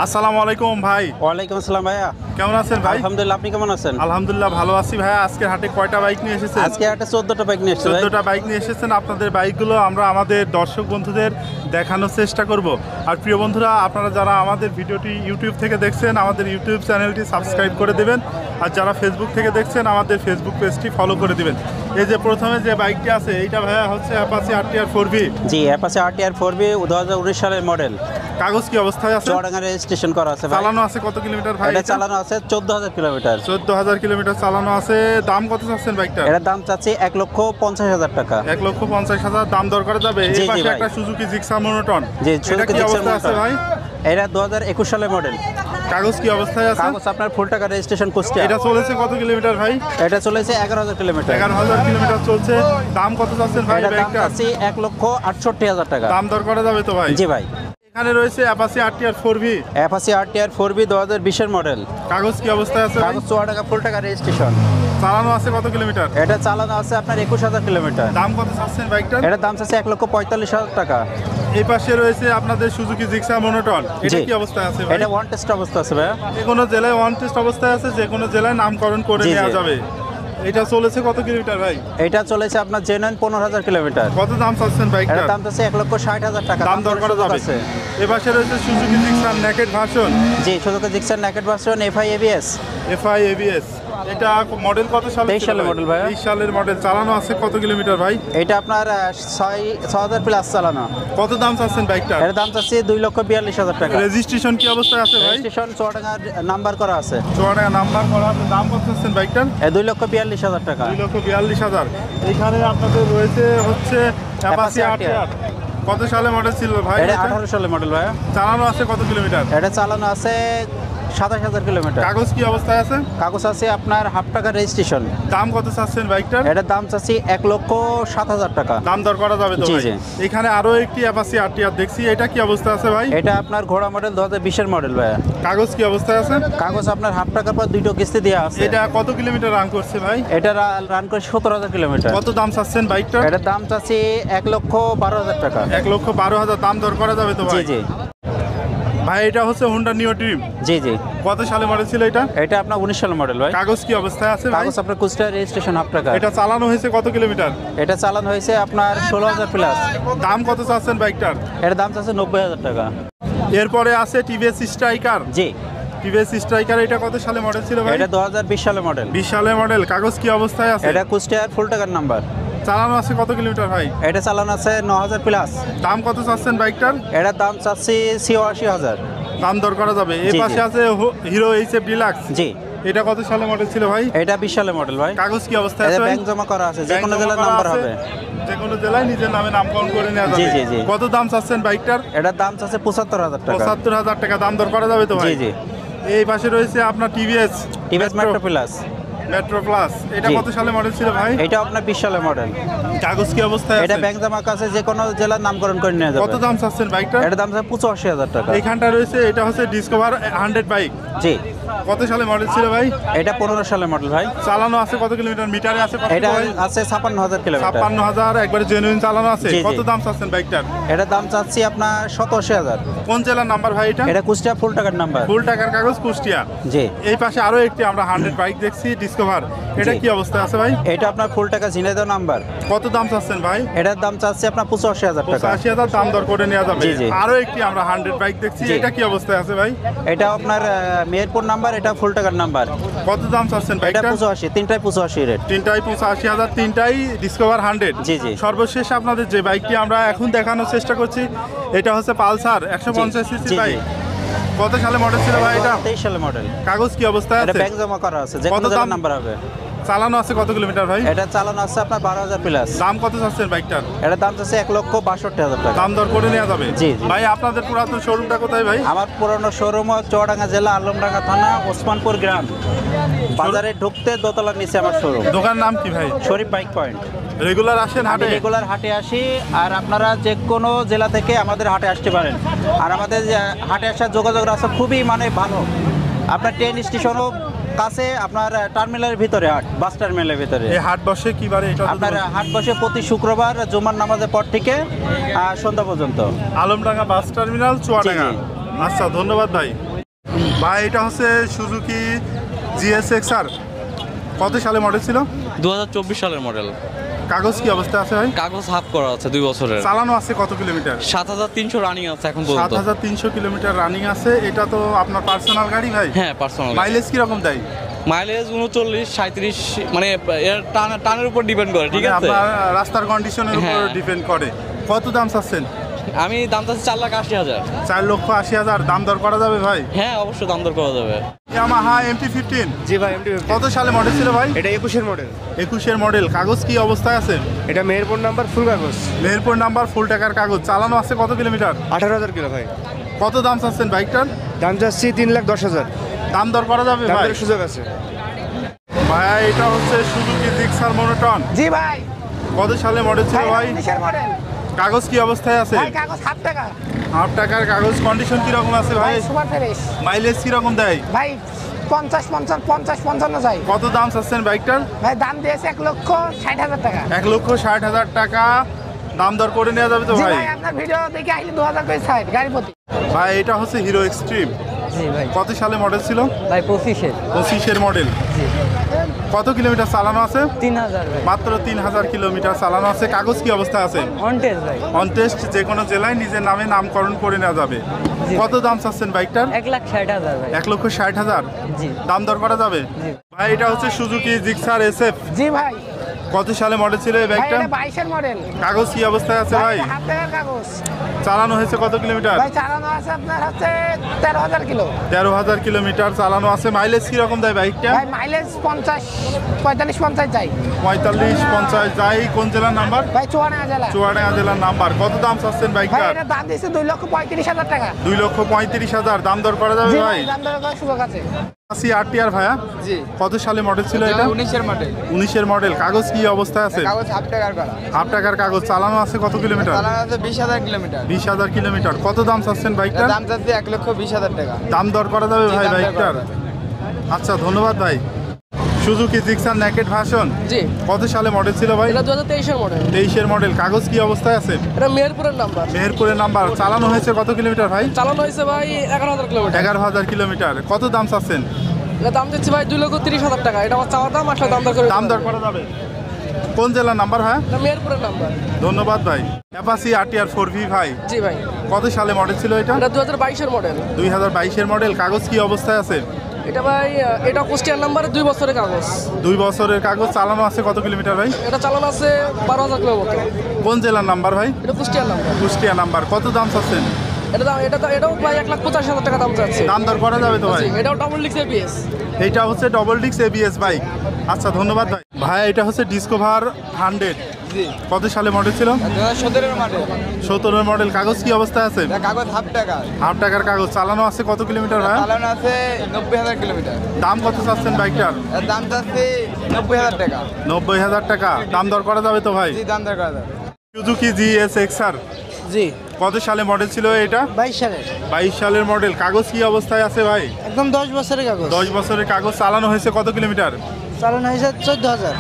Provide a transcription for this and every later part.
আসসালামু আলাইকুম ভাই। ওয়ালাইকুম আসসালাম ভাইয়া, কেমন আছেন ভাই? আলহামদুলিল্লাহ, আপনি কেমন আছেন? আলহামদুলিল্লাহ ভালো আছি ভাই। আজকের হাটে কয়টা বাইক নিয়ে এসেছেন? আজকে একটা 14টা বাইক নিয়ে এসেছি ভাই। 14টা বাইক নিয়ে এসেছেন। আপনাদের বাইকগুলো আমরা আমাদের দর্শক বন্ধুদের দেখানোর চেষ্টা করব। আর প্রিয় বন্ধুরা, আপনারা যারা আমাদের ভিডিওটি ইউটিউব থেকে দেখছেন, আমাদের ইউটিউব চ্যানেলটি সাবস্ক্রাইব করে দেবেন। আর যারা ফেসবুক থেকে দেখছেন, আমাদের ফেসবুক পেজটি ফলো করে দিবেন। এই যে প্রথমে যে বাইকটি আছে, এইটা ভাইয়া হচ্ছে অ্যাপাচি RTR 4V। জি, অ্যাপাচি RTR 4V 2019 সালের মডেল। কাগজ কি অবস্থায় আছে? চুয়াডাঙ্গা রেজিস্ট্রেশন করা আছে ভাই। চালানো আছে কত কিলোমিটার ভাই? এটা চালানো আছে 14,000 কিলোমিটার। 14,000 কিলোমিটার চালানো আছে। দাম কত চাচ্ছেন বাইকটা? এটার দাম চাচ্ছি 1,50,000 টাকা। 1,50,000 দাম দর করা যাবে। এই পাশে একটা সুজুকি জিক্সার মোনোটন। জি, এটা কি অবস্থা আছে ভাই? এটা 2021 সালের মডেল। কাগজ কি অবস্থায় আছে? কাগজ আপনার ফুল টাকা রেজিস্ট্রেশন কুষ্টিয়া। এটা চলেছে কত কিলোমিটার ভাই? এটা চলেছে 11,000 কিলোমিটার। 11,000 কিলোমিটার চলছে। দাম কত চাচ্ছেন ভাই এটা দাম বাইকটা? চাচ্ছি 1,68,000 টাকা। দাম দর করা যাবে তো ভাই? জি ভাই। এখানে রয়েছে Apache RTR 4V। Apache RTR 4V 2020 এর মডেল। কাগজ কি অবস্থায় আছে ভাই? কাগজ চুয়াডাঙ্গা ফুল টাকা রেজিস্ট্রেশন। চালানো আছে কত কিলোমিটার? এটা চালানো আছে আপনার 21,000 কিলোমিটার। দাম কত চাচ্ছেন বাইকটার? এটার দাম চাচ্ছে 1,45,000 টাকা। এই পাশে রয়েছে আপনাদের সুজুকি জিক্সার মোনোটন। এটা কি অবস্থায় আছে ভাই? এটা ওয়ান টেস্ট অবস্থা আছে ভাই। যে কোনো জেলায় ওয়ান টেস্ট অবস্থায় আছে, যে কোনো জেলায় নামকরণ করে নেওয়া যাবে। এটা চলেছে কত কিলোমিটার ভাই? এটা চলেছে আপনার জেনুইন 15,000 কিলোমিটার। কত দাম চাচ্ছেন বাইকটার? এটার দাম চাচ্ছে 1,60,000 টাকা। দাম দর করা যাবে। এই পাশে রয়েছে সুজুকি জিক্সার নেকেড ভার্সন। জি, Suzuki Gixxer naked version FI ABS। FI ABS। এটা মডেল কত সালে? 23 সালের মডেল ভাই। 23 সালের মডেল। চালানো আছে কত কিলোমিটার ভাই? এটা আপনার 6,000 প্লাস চালানো। কত দাম চাচ্ছেন বাইকটার? এর দাম চাচ্ছি 2,42,000 টাকা। রেজিস্ট্রেশন কি অবস্থায় আছে ভাই? রেজিস্ট্রেশন চুয়াডাঙ্গার নাম্বার করা আছে। চুয়াডাঙ্গা নাম্বার করা আছে। দাম কত চাচ্ছেন বাইকটার? 2,42,000 টাকা। 2,42,000। এখানে আপনাদের রয়েছে হচ্ছে অ্যাপাচি RTR। কত সালে মডেল ছিল ভাই? এটা 18 সালের মডেল ভাই। চালানো আছে কত কিলোমিটার? এটা চালানো আছে 27,000 কিলোমিটার। কাগজ কি অবস্থায় আছে? কাগজ আছে আপনার হাফ টাকা রেজিস্ট্রেশন। দাম কত চাচ্ছেন বাইকটার? এটার দাম চাচ্ছি 1,07,000 টাকা। দাম দর করা যাবে তো জি, ভাই? জি। এখানে আরো একটি অ্যাপাচি RTR দেখছি। এটা কি অবস্থা আছে ভাই? এটা আপনার ঘোড়া মডেল 2020 এর মডেল ভাই। কাগজ কি অবস্থায় আছে? কাগজ আপনার হাফ টাকার পর 2টো কিস্তি দেওয়া আছে। এটা কত কিলোমিটার রান করছে ভাই? এটা রান করে 17,000 কিলোমিটার। কত দাম চাচ্ছেন বাইকটার? এটার দাম চাচ্ছি 1,12,000 টাকা। 1,12,000 দাম দর করা যাবে তো জি, ভাই? জি। ভাই এটা হচ্ছে হোন্ডা নিও ড্রিম। জি, জি। কত সালে মডেল ছিল এটা? এটা আপনার 19 সালের মডেল ভাই। কাগজ কি অবস্থায় আছে ভাই? কাগজ আপনার কুষ্টিয়া রেজিস্ট্রেশন হাফ টাকা। এটা চালানো হয়েছে কত কিলোমিটার? এটা চালানো হয়েছে আপনার 16,000 প্লাস। দাম কত চাচ্ছেন বাইকটার? এটার দাম চাচ্ছে 90,000 টাকা। এরপরে আছে টিভিএস স্ট্রাইকার। জি। টিভিএস স্ট্রাইকার এটা কত সালে মডেল ছিল ভাই? এটা 2020 সালের মডেল। 20 সালের মডেল। কাগজ কি অবস্থায় আছে? এটা কুষ্টিয়ার ফুল টাকার নাম্বার। চালানো আছে কত কিলোমিটার ভাই? এটা চালানো আছে 9,000 প্লাস। দাম কত চাচ্ছেন বাইকটার? এটার দাম চাচ্ছি 86,000। দাম দর করা যাবে। এই জি, পাশে জি। আছে হিরো HF ডিলাক্স। জি। এটা কত সালে মডেল ছিল ভাই? এটা 20 সালের মডেল ভাই। কাগজ কি অবস্থায় এটা আছে ভাই? ব্যাংক জমা করা আছে, যে ব্যাংক কোনো জমা জেলার করা নাম্বার আছে। হবে। যে কোনো জেলায় নিজের নামে নামকরণ করে নেওয়া যাবে। জি, জি, জি। কত দাম চাচ্ছেন বাইকটার? এটার দাম চাচ্ছে 75,000 টাকা। 75,000 টাকা। দাম দর করা যাবে তো ভাই? জি, জি। এই পাশে রয়েছে আপনার TVS metro plus. Metro plus. এটা জি। কত সালে মডেল ছিল ভাই? এটা আপনার 20 সালের মডেল। কাগজ কি অবস্থায় এটা আছে? ব্যাংক জমা কাছে, যে কোনো জেলার নামকরণ করে নেওয়া যাবে। কত দাম চাচ্ছেন বাইকটা? এটার দাম চাচ্ছে 85,000 টাকা। এখানটা রয়েছে, এটা হচ্ছে ডিসকভার 100 বাইক। জি। কত সালে মডেল ছিল ভাই? এটা 15 সালের মডেল ভাই। চালানো আছে কত কিলোমিটার? মিটারে আছে কত এটা ভাই? আছে 56,000 কিলোমিটার। 56,000 একবারে জেনুইন চালানো আছে। জি, জি। কত দাম চাচ্ছেন বাইকটার? এটার দাম চাচ্ছি আপনার 87,000। কোন জেলার নাম্বার ভাই এটা? এটা কুষ্টিয়া ফুল টাকার নাম্বার। ফুল টাকার কাগজ, কুষ্টিয়া। জি। এই পাশে আরো একটি আমরা 100 বাইক দেখছি, ডিসকভার। এটা জি। কি অবস্থা আছে ভাই? এটা আপনার ফুল টাকা ঝিনাইদহ নাম্বার। কত দাম চাচ্ছেন ভাই? এটার দাম চাচ্ছি আপনার 85,000 টাকা। 85,000 দাম দর করে নেওয়া যাবে। জি, জি। আরো একটি আমরা 100 বাইক দেখছি। জি। এটা কি অবস্থায় আছে ভাই? এটা আপনার মেহেরপুর নাম্বার, এটা ফুল টাকার নাম্বার। কত দাম চাচ্ছেন এটা বাইকটা? 85, তিনটাই 85 রেট। তিনটাই 85,000, তিনটাই ডিসকভার 100। জি, জি। সর্বশেষ আপনাদের যে বাইকটি আমরা এখন দেখানোর চেষ্টা করছি, এটা হচ্ছে পালসার 150 সিসি জি, বাইক। জি। কত সালে মডেল ছিল ভাই এটা? 23 সালের মডেল। কাগজ কি অবস্থায় এটা আছে? ব্যাংক জমা করা আছে, যে কত কোনো দাম? জেলার নাম্বার হবে। চালানো আছে কত কিলোমিটার ভাই? এটা চালানো আছে আপনার 12,000 প্লাস। দাম কত চাচ্ছেন বাইকটার? এটার দাম চাচ্ছে 1,62,000 টাকা। দাম দর করে নেওয়া যাবে। জি, জি। ভাই আপনাদের পুরাতন শোরুমটা কোথায় ভাই? আমার পুরনো শোরুম চুয়াডাঙ্গা জেলা, আলমডাঙ্গা থানা, ওসমানপুর গ্রাম। বাজারে ঢুকতে দোতলার নিচে আমার শোরুম। দোকান নাম কি ভাই? শরীফ বাইক পয়েন্ট। রেগুলার আসেন আমি হাটে? রেগুলার হাটে আসি, আর আপনারা যে কোনো জেলা থেকে আমাদের হাটে আসতে পারেন। আর আমাদের হাটে আসার যোগাযোগ রাস্তা খুবই ভালো। আপনার ট্রেন স্টেশনও কাছে, আপনার টার্মিনালের ভিতরে হাট, বাস টার্মিনালের ভিতরে। এই হাট বসে কি বারে এটা? আপনার হাট বসে প্রতি শুক্রবার জুমার নামাজের পর থেকে সন্ধ্যা পর্যন্ত। Alamdanga bus terminal, Chuadanga. জি, জি। আচ্ছা ধন্যবাদ ভাই। ভাই এটা হচ্ছে সুজুকি GSX-R, কত সালে মডেল ছিল? 2024 সালের মডেল। কাগজ কি অবস্থা আছে ভাই? কাগজ হাফ করা আছে 2 বছরের। চালানো আছে কত কিলোমিটার? 7300 রানিং আছে এখন পর্যন্ত। 7300 কিলোমিটার রানিং আছে। এটা তো আপনার পার্সোনাল গাড়ি ভাই? হ্যাঁ পার্সোনাল। মাইলেজ কিরকম দেয়? মাইলেজ 39 37, মানে এর টানের উপর ডিপেন্ড করে, ঠিক আছে? আপনার রাস্তার কন্ডিশনের উপর হ্যাঁ। ডিপেন্ড করে। কত দাম চাচ্ছেন? আমি দাম চাচ্ছি 4,80,000। 4,80,000 দাম দর করা যাবে ভাই? হ্যাঁ অবশ্যই দাম দর করা যাবে। ইয়ামাহা MT-15 জি ভাই, MT-15 কত সালে মডেল ছিল ভাই? এটা 21-এর মডেল। 21-এর মডেল। কাগজ কি অবস্থায় আছে? এটা মেহেরপুর নাম্বার, ফুল কাগজ। মেহেরপুর নাম্বার, ফুল টাকার কাগজ। চালানো আছে কত কিলোমিটার? 18,000 কিলো ভাই। কত দাম চাচ্ছেন বাইকটার? দাম যাচ্ছি 3,10,000। দাম দর করা যাবে ভাই? দামের সুযোগ আছে। ভাই এটা হচ্ছে সুজুকি জিক্সার মনোটন, জি ভাই। কত সালে মডেল ছিল ভাই? 19-এর মডেল। কাগজ কি অবস্থায় আছে? ভাই কাগজ হাফ টাকা। হাফ টাকার কাগজ। কন্ডিশন কিরকম আছে ভাই? ভাই সুপার ফ্রেশ। মাইলেজ কিরকম দেয়? ভাই 50-55 যায়। কত দাম চাচ্ছেন বাইকটার? ভাই দাম দিয়েছে 1,60,000 টাকা। 1,60,000 টাকা। দাম দর করে নেওয়া যাবে তো জি ভাই? ভাই, আপনার ভিডিও দেখে আসলে 2,000 করে ছাড় গাড়ি প্রতি। ভাই এটা হচ্ছে হিরো এক্সট্রিম, জি ভাই। কত সালে মডেল ছিল? ভাই 25-এর। 25-এর মডেল। কত কিলোমিটার চালানো আছে? 3,000 ভাই। মাত্র 3,000 কিলোমিটার চালানো আছে। কাগজ কি অবস্থা আছে? অন টেস্ট ভাই। অন টেস্ট, যে কোনো জেলায় নিজের নামে নামকরণ করে নেওয়া যাবে। জি। কত দাম চাচ্ছেন বাইকটার? 1,60,000 ভাই। 1,60,000 জি। দাম দর করা যাবে? জি। ভাই এটা হচ্ছে সুজুকি জিক্সার SF, জি ভাই। কত সালে মডেল ছিল এই ভাই বাইকটা? এটা 22-এর মডেল। কাগজ কি অবস্থায় আছে ভাই? হাফ টাকার কাগজ। চালানো হয়েছে কত কিলোমিটার? ভাই চালানো আছে আপনার হচ্ছে 13,000 কিলো। 13,000 কিলোমিটার চালানো আছে। মাইলেজ কিরকম দেয় বাইকটা? ভাই মাইলেজ 45-50 যায়। 45-50 যাই। কোন জেলার নাম্বার? ভাই চুয়াডাঙ্গা জেলা। চুয়াডাঙ্গা জেলার নাম্বার। কত দাম চাচ্ছেন ভাই বাইকটার? এটা দাম দিয়েছে 2,35,000 টাকা। 2,35,000 দাম দর করা যাবে জি ভাই? ভাই, দাম দর করার সুযোগ আছে। আসি RTR ভাইয়া, জি। কত সালে মডেল ছিল এটা? 19-এর মডেল। 19-এর মডেল। কাগজ কি অবস্থায় আছে? কাগজ হাফ টাকার করা। হাফ টাকার কাগজ। চালানো আছে কত কিলোমিটার? চালানো আছে 20,000 কিলোমিটার। 20,000 কিলোমিটার। কত দাম চাচ্ছেন বাইকটার? দাম যাচ্ছে 1,20,000 টাকা। দাম দর করা যাবে জি, ভাই দাম দর করা বাইকটার? যাবে। আচ্ছা ধন্যবাদ ভাই। সুজুকি জিক্সার নেকেড ভার্সন, জি, কত সালে মডেল ছিল ভাই? এটা 2023-এর মডেল। 23-এর মডেল। কাগজ কি অবস্থায় আছে? এটা মেহেরপুরের নাম্বার। মেহেরপুরের নাম্বার। চালানো হয়েছে কত কিলোমিটার ভাই? চালানো হয়েছে ভাই 11,000 কিলোমিটার। 11,000 কিলোমিটার। কত দাম চাচ্ছেন? এটা দাম দিচ্ছি ভাই 2,30,000 টাকা। এটা আমার চাওয়া দাম, আসলে দাম দর করে দাম দর করা যাবে? কোন জেলার নাম্বার ভাই? এটা মেহেরপুরের নাম্বার। ধন্যবাদ ভাই। অ্যাপাচি RTR 4V ভাই, জি ভাই, কত সালে মডেল ছিল এটা? এটা 2022-এর মডেল। 2022-এর মডেল। কাগজ কি অবস্থায় আছে? এটা ভাই এটা কুষ্টিয়ার নাম্বারে 2 বছরের কাগজ। 2 বছরের কাগজ। চালানো আছে কত কিলোমিটার ভাই? এটা চালানো আছে 12,000 কিলোমিটার। কোন জেলার নাম্বার ভাই? এটা কুষ্টিয়ার নাম্বার। কুষ্টিয়া নাম্বার। কত দাম চাচ্ছেন? এটাও ভাই 1,85,000 টাকা দাম যাচ্ছে। দাম দর করা যাবে তো ভাই? জি, এটাও ডাবল ডিস্ক ABS। এইটা হচ্ছে ডবল ডিস্ক ABS বাইক। আচ্ছা ধন্যবাদ ভাই। ভাই এটা হচ্ছে ডিসকভার 100, জি। কত সালে মডেল ছিল? 2017-এর মডেল। 17-এর মডেল। কাগজ কি অবস্থায় আছে? কাগজ হাফ টাকা। হাফ টাকার কাগজ। চালানো আছে কত কিলোমিটার ভাই? চালানো আছে 90,000 কিলোমিটার। দাম কত চাচ্ছেন বাইকটার? দাম যাচ্ছে 90,000 টাকা। 90,000 টাকা। দাম দর করা যাবে তো ভাই? জি, দাম দর করা যাবে। সুজুকি GSX-R, জি কত সালে মডেল ছিল এটা? 22 সালের। 22 সালের মডেল। কাগজ কি অবস্থায় আছে ভাই? একদম 10 বছরের কাগজ। 10 বছরের কাগজ। চালানো হয়েছে কত কিলোমিটার? চালানো হয়েছে 14,000।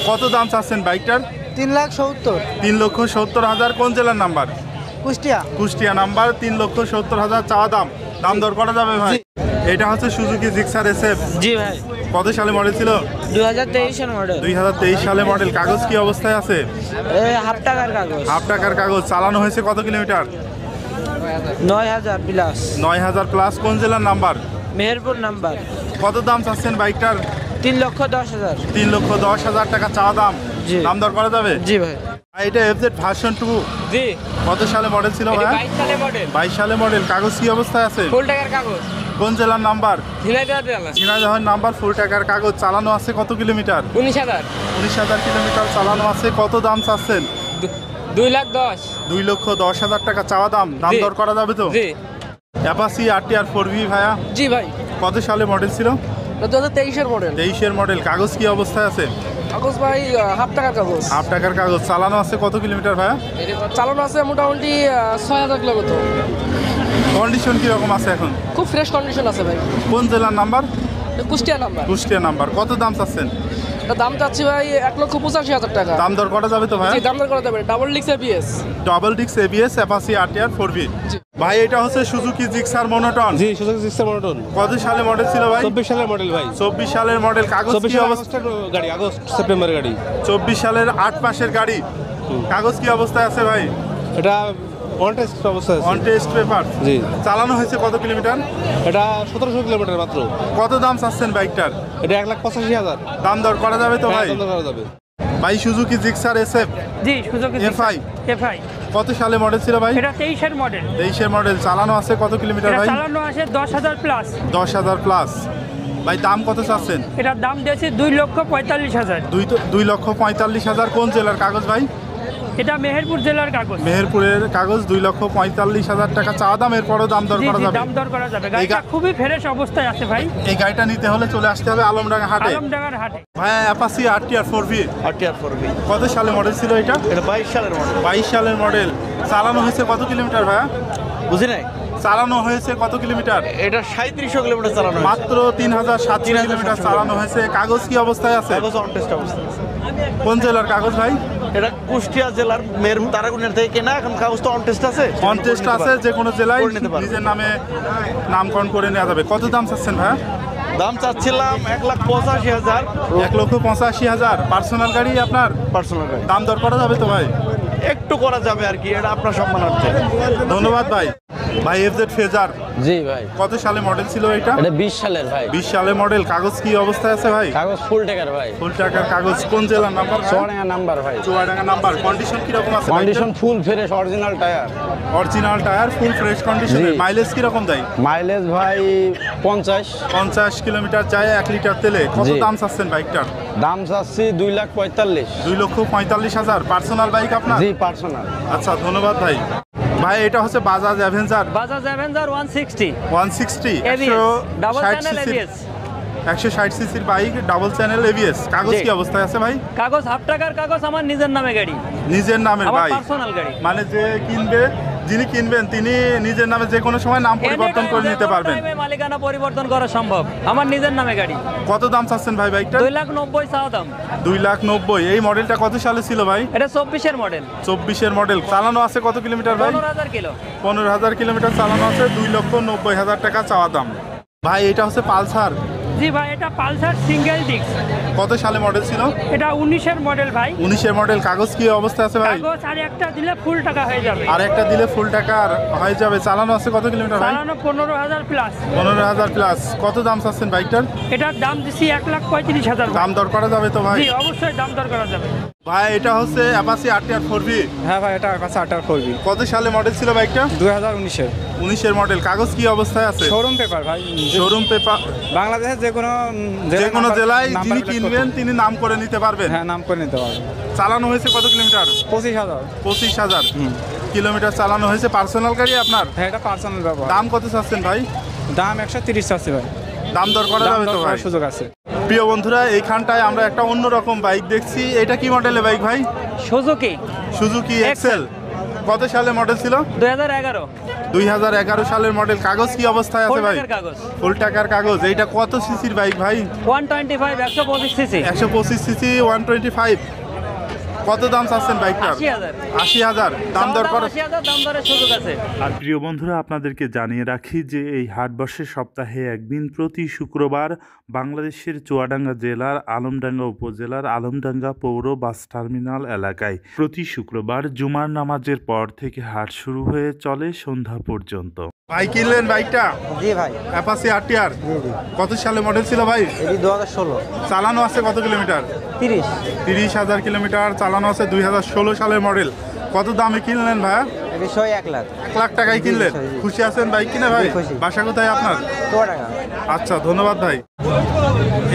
কত দাম চাচ্ছেন বাইকটার? 3,70,000। 3,70,000। কোন জেলার নাম্বার? কুষ্টিয়া। কুষ্টিয়া নাম্বার। 3,70,000 চাওয়া দাম। দাম দর করা যাবে ভাই? এটা হচ্ছে সুজুকি জিক্সার SF, জি ভাই। কত সালে মডেল ছিল? 2023-এর মডেল। 2023 সালে মডেল। কাগজ কি অবস্থায় আছে? হাফ টাকার কাগজ। হাফ টাকার কাগজ। চালানো হয়েছে কত কিলোমিটার? 9,000 প্লাস। 9,000 প্লাস। কোন জেলার নাম্বার? মেহেরপুর নাম্বার। কত দাম চাচ্ছেন বাইকটার? 3,10,000। 3,10,000 টাকা চাওয়া দাম। জি। দাম দর করা যাবে? জি ভাই। আর এটা FZ ভার্সন 2, জি, কত সালে মডেল ছিল ভাই? 22 সালের মডেল। 22 সালে মডেল। কাগজ কি অবস্থায় আছে? ফুল টাকার কাগজ। কোন জেলার নাম্বার? ঝিনাইদহ জেলা। ঝিনাইদহের নাম্বার। ফুল টাকার কাগজ। চালানো আছে কত কিলোমিটার? 19,000। 19,000 কিলোমিটার চালানো আছে। কত দাম চাচ্ছেন? 2,10,000। 2,10,000 টাকা চাওয়া দাম। দাম জি। দর করা যাবে তো? জি। অ্যাপাচি RTR 4V ভাইয়া, জি ভাই, কত সালে মডেল ছিল? এটা 2023-এর মডেল। 23-এর মডেল। কাগজ কি অবস্থায় আছে? কাগজ ভাই হাফ টাকার কাগজ। হাফ টাকার কাগজ। চালানো আছে কত কিলোমিটার ভাইয়া? চালানো আছে মোটামুটি 6,000 কিলোমিটার। কন্ডিশন কিরকম আছে এখন? খুব ফ্রেশ কন্ডিশন আছে ভাই। কোন জেলার নাম্বার? এটা কুষ্টিয়া নাম্বার। কুষ্টিয়া নাম্বার। কত দাম চাচ্ছেন? এটা দাম চাচ্ছি ভাই 1,85,000 টাকা। দাম দর করা যাবে তো ভাই? জি, দাম দর করা যাবে। Double disc ABS। Double disc ABS Apache RTR 4V। জি। ভাই এটা হচ্ছে সুজুকি জিক্সার মনোটন। জি সুজুকি জিক্সার মনোটন। কত সালে মডেল ছিল ভাই? 24 সালের মডেল ভাই। 24 সালের মডেল। কাগজ কি অবস্থা? গাড়ি আগস্ট সেপ্টেম্বরের গাড়ি। 24 সালের 8 মাসের গাড়ি। কাগজ কি অবস্থায় আছে ভাই? এটা অন টেস্ট অবস্থায় আছে। On test paper. জি। চালানো হয়েছে কত কিলোমিটার? এটা 1700 কিলোমিটার মাত্র। কত দাম চাচ্ছেন বাইকটার? এটা 1,85,000। দাম দর করা যাবে তো ভাই? দাম দর করা যাবে। ভাই সুজুকি জিক্সার এসএফ জি সুজুকি এফআই এফআই কত সালে মডেল ছিল ভাই? এটা 23-এর মডেল। 23-এর মডেল। চালানো আছে কত কিলোমিটার এটা ভাই? চালানো আছে 10,000 প্লাস। 10,000 প্লাস। ভাই দাম কত চাচ্ছেন? এটার দাম দিয়েছে 2,45,000। 2,45,000। কোন জেলার কাগজ ভাই? এটা মেহেরপুর জেলার কাগজ। মেহেরপুরের কাগজ। 2,45,000 টাকা চাওয়া দাম। এরপরও দাম দর জি করা জি যাবে? দাম দর করা যাবে। গাড়িটা খুবই ফ্রেশ অবস্থায় আছে ভাই। এই গাড়িটা নিতে হলে চলে আসতে হবে আলমডাঙ্গা হাটে। আলমডাঙ্গার হাটে। ভাই Apache RTR 4V RTR 4V। কত সালে মডেল ছিল এটা? এটা 22 সালের মডেল। 22 সালের মডেল। চালানো হয়েছে কত কিলোমিটার ভাইয়া? বুঝি নাই। চালানো হয়েছে কত কিলোমিটার? এটা 3700 কিলোমিটার চালানো হয়েছে। মাত্র 3,700 কিলোমিটার চালানো হয়েছে। কাগজ কি অবস্থায় আছে? কাগজ অন টেস্ট অবস্থায় আছে। কোন জেলার কাগজ ভাই? এটা কুষ্টিয়া জেলার মেহেরপুর তারাগুনিয়া থেকে কেনা। এখন কাগজ তো অন টেস্ট আছে। অন টেস্ট আছে, যে কোনো জেলায় করে নিতে পারবে। নিজের নামে নামকরণ করে নেওয়া যাবে। কত দাম চাচ্ছেন ভাইয়া? দাম চাচ্ছিলাম 1,85,000। 1,85,000। পার্সোনাল গাড়ি আপনার? পার্সোনাল গাড়ি। দাম দর করা যাবে তো ভাই? একটু করা যাবে আর কি, এটা আপনার সম্মানার্থে। ধন্যবাদ ভাই। ভাই এফজেড ফেজার জি ভাই। কত সালে মডেল ছিল এটা? এটা 20 সালের ভাই। 20 সালের মডেল। কাগজ কি অবস্থায় আছে ভাই? কাগজ ফুল টাকার ভাই। ফুল টাকার কাগজ। কোন জেলার নাম্বার? চুয়াডাঙ্গা নাম্বার ভাই। চুয়াডাঙ্গা নাম্বার। কন্ডিশন কিরকম আছে? Condition full fresh original tyre. Original tyre, full fresh কন্ডিশনে। জি। মাইলেজ কিরকম দেয়? মাইলেজ ভাই 50 কিলোমিটার যায় 1 লিটার তেলে। কত জি। দাম চাচ্ছেন বাইকটার? দাম চাচ্ছি 2,45,000। 2,45,000। পার্সোনাল বাইক আপনার? জি পার্সোনাল। আচ্ছা ধন্যবাদ ভাই। ভাই এটা হচ্ছে Bajaj Avenger. Bajaj Avenger 160 160 ABS double 160 channel সিসির ABS। 160 সিসির বাইক, ডাবল চ্যানেল এবিএস। কাগজ জি। কি অবস্থায় আছে ভাই? কাগজ হাফ টাকার কাগজ। আমার নিজের নামে গাড়ি। নিজের নামের আমার বাইক? পার্সোনাল গাড়ি। মানে যিনি কিনবেন তিনি নিজের নামে যে কোনো সময় নাম পরিবর্তন করে নিতে পারবেন। মালিকানা পরিবর্তন করা সম্ভব। আমার নিজের নামে গাড়ি। কত দাম চাচ্ছেন ভাই বাইকটা? 2,90,000 চাওয়া দাম। 2,90,000। এই মডেলটা কত সালে ছিল ভাই? এটা 24-এর মডেল। 24-এর মডেল। চালানো আছে কত কিলোমিটার ভাই? 15,000 কিলো। 15,000 কিলোমিটার চালানো আছে। 2,90,000 টাকা চাওয়া দাম। ভাই এটা হচ্ছে পালসার। জি ভাই এটা পালসার সিঙ্গেল ডিস্ক। কত সালে মডেল ছিল? এটা 19-এর মডেল ভাই। 19-এর মডেল। কাগজ কি অবস্থা আছে ভাই? কাগজ আর একটা দিলে ফুল টাকা হয়ে যাবে। আর একটা দিলে ফুল টাকা হয়ে যাবে। চালানো আছে কত কিলোমিটার ভাই? চালানো 15,000 প্লাস। 15,000 প্লাস। কত দাম চাচ্ছেন বাইকটার? এটার দাম দিছি 1,35,000। দাম দর করা যাবে তো ভাই? জি অবশ্যই দাম দর করা যাবে। ভাই এটা হচ্ছে অ্যাপাচি আরটিআর 4V। হ্যাঁ ভাই এটা কাছে 8/4B। কত সালে মডেল ছিল বাইকটা? 2019-এর 19-এর মডেল। কাগজ কি অবস্থায় আছে? শোরুম পেপার ভাই। Showroom paper. বাংলাদেশের যে কোনো জেলায় যিনি কিনবেন তিনি নাম করে নিতে পারবেন। হ্যাঁ নাম করে নিতে পারবেন। চালানো হয়েছে কত কিলোমিটার? 25,000। 25,000 কিলোমিটার চালানো হয়েছে। পার্সোনাল গাড়ি আপনার? হ্যাঁ এটা পার্সোনাল ব্যবহার। দাম কত চাচ্ছেন ভাই? দাম 130 আছে ভাই। দাম দর করা দাম যাবে দর তো ভাই? করার সুযোগ আছে। প্রিয় বন্ধুরা এইখানটায় আমরা একটা অন্যরকম বাইক দেখছি। এটা কি মডেলের বাইক ভাই? Suzuki Suzuki Excel. কত সালে মডেল ছিল? 2011। 2011 সালের মডেল। কাগজ কি অবস্থায় আছে ফুল ভাই? টাকার কাগজ। ফুল টাকার কাগজ। এইটা কত সিসির বাইক ভাই? 125 125 সিসি। 125 সিসি 125। কত দাম চাচ্ছেন বাইকটার? 80,000। 80,000। দাম দর করা। 80,000 দাম দরের সুযোগ আছে। আর প্রিয় বন্ধুরা আপনাদেরকে জানিয়ে রাখি যে এই হাটবর্ষের সপ্তাহে একদিন প্রতি শুক্রবার বাংলাদেশের চুয়াডাঙ্গা জেলার আলমডাঙ্গা উপজেলার আলমডাঙ্গা পৌর বাস টার্মিনাল এলাকায় প্রতি শুক্রবার জুমার নামাজের পর থেকে হাট শুরু হয়ে চলে সন্ধ্যা পর্যন্ত। ভাই কিনলেন বাইকটা? জি ভাই। Apache RTR. কত সালে মডেল ছিল ভাই? এটি 2016। চালানো আছে কত কিলোমিটার? 30,000 কিলোমিটার চালানো আছে। 2016 সালের মডেল। কত দামে কিনলেন ভাইয়া? এটি 1 লাখ। 1 লাখ টাকায় কিনলেন। জি, জি। খুশি আছেন বাইক কিনে ভাই? জি, খুশি। বাসা কোথায় আপনার? চুয়াডাঙ্গা। আচ্ছা ধন্যবাদ ভাই।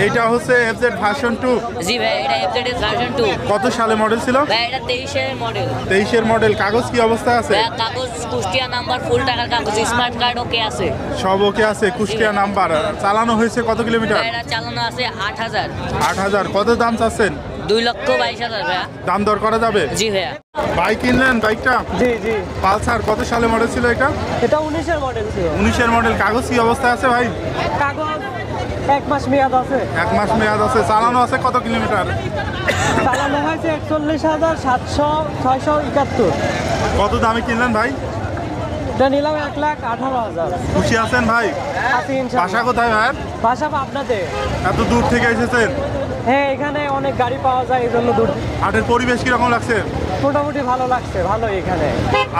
এইটা হচ্ছে এফজেড ভার্সন 2। জি ভাই এটা এফজেড ভার্সন 2। কত সালে মডেল ছিল? ভাই এটা 23-এর মডেল। 23-এর মডেল। কাগজ কি অবস্থায় আছে? ভাই কাগজ কুষ্টিয়া নাম্বার, ফুল টাকার কাগজ, স্মার্ট কার্ড ওকে আছে। সব ওকে আছে। কুষ্টিয়া নাম্বার। চালানো হয়েছে কত কিলোমিটার? ভাই এটা চালানো আছে 8,000। 8,000। কত দাম চাচ্ছেন? 2,22,000 ভাইয়া। দাম দর করা যাবে? জি ভাইয়া। বাইক কিনলেন বাইকটা? জি জি। পালসার। কত সালে মডেল ছিল এটা? এটা 19-এর মডেল ছিল। 19-এর মডেল। কাগজ কি অবস্থায় আছে ভাই? কাগজ 1 মাস মেয়াদ আছে। 1 মাস মেয়াদ আছে। চালানো আছে কত কিলোমিটার? চালানো হয়েছে 41,700 671। কত দামে কিনলেন ভাই? এটা নিলাম 1,18,000। খুশি আছেন ভাই? আছি ইনশাআল্লাহ। বাসা কোথায় ভাই? বাসা আপনাদের? এত দূর থেকে এসেছেন? হ্যাঁ, এখানে অনেক গাড়ি পাওয়া যায়, এই জন্য দূর। হাটের পরিবেশ কিরকম লাগছে? মোটামুটি ভালো লাগছে, ভালো এখানে।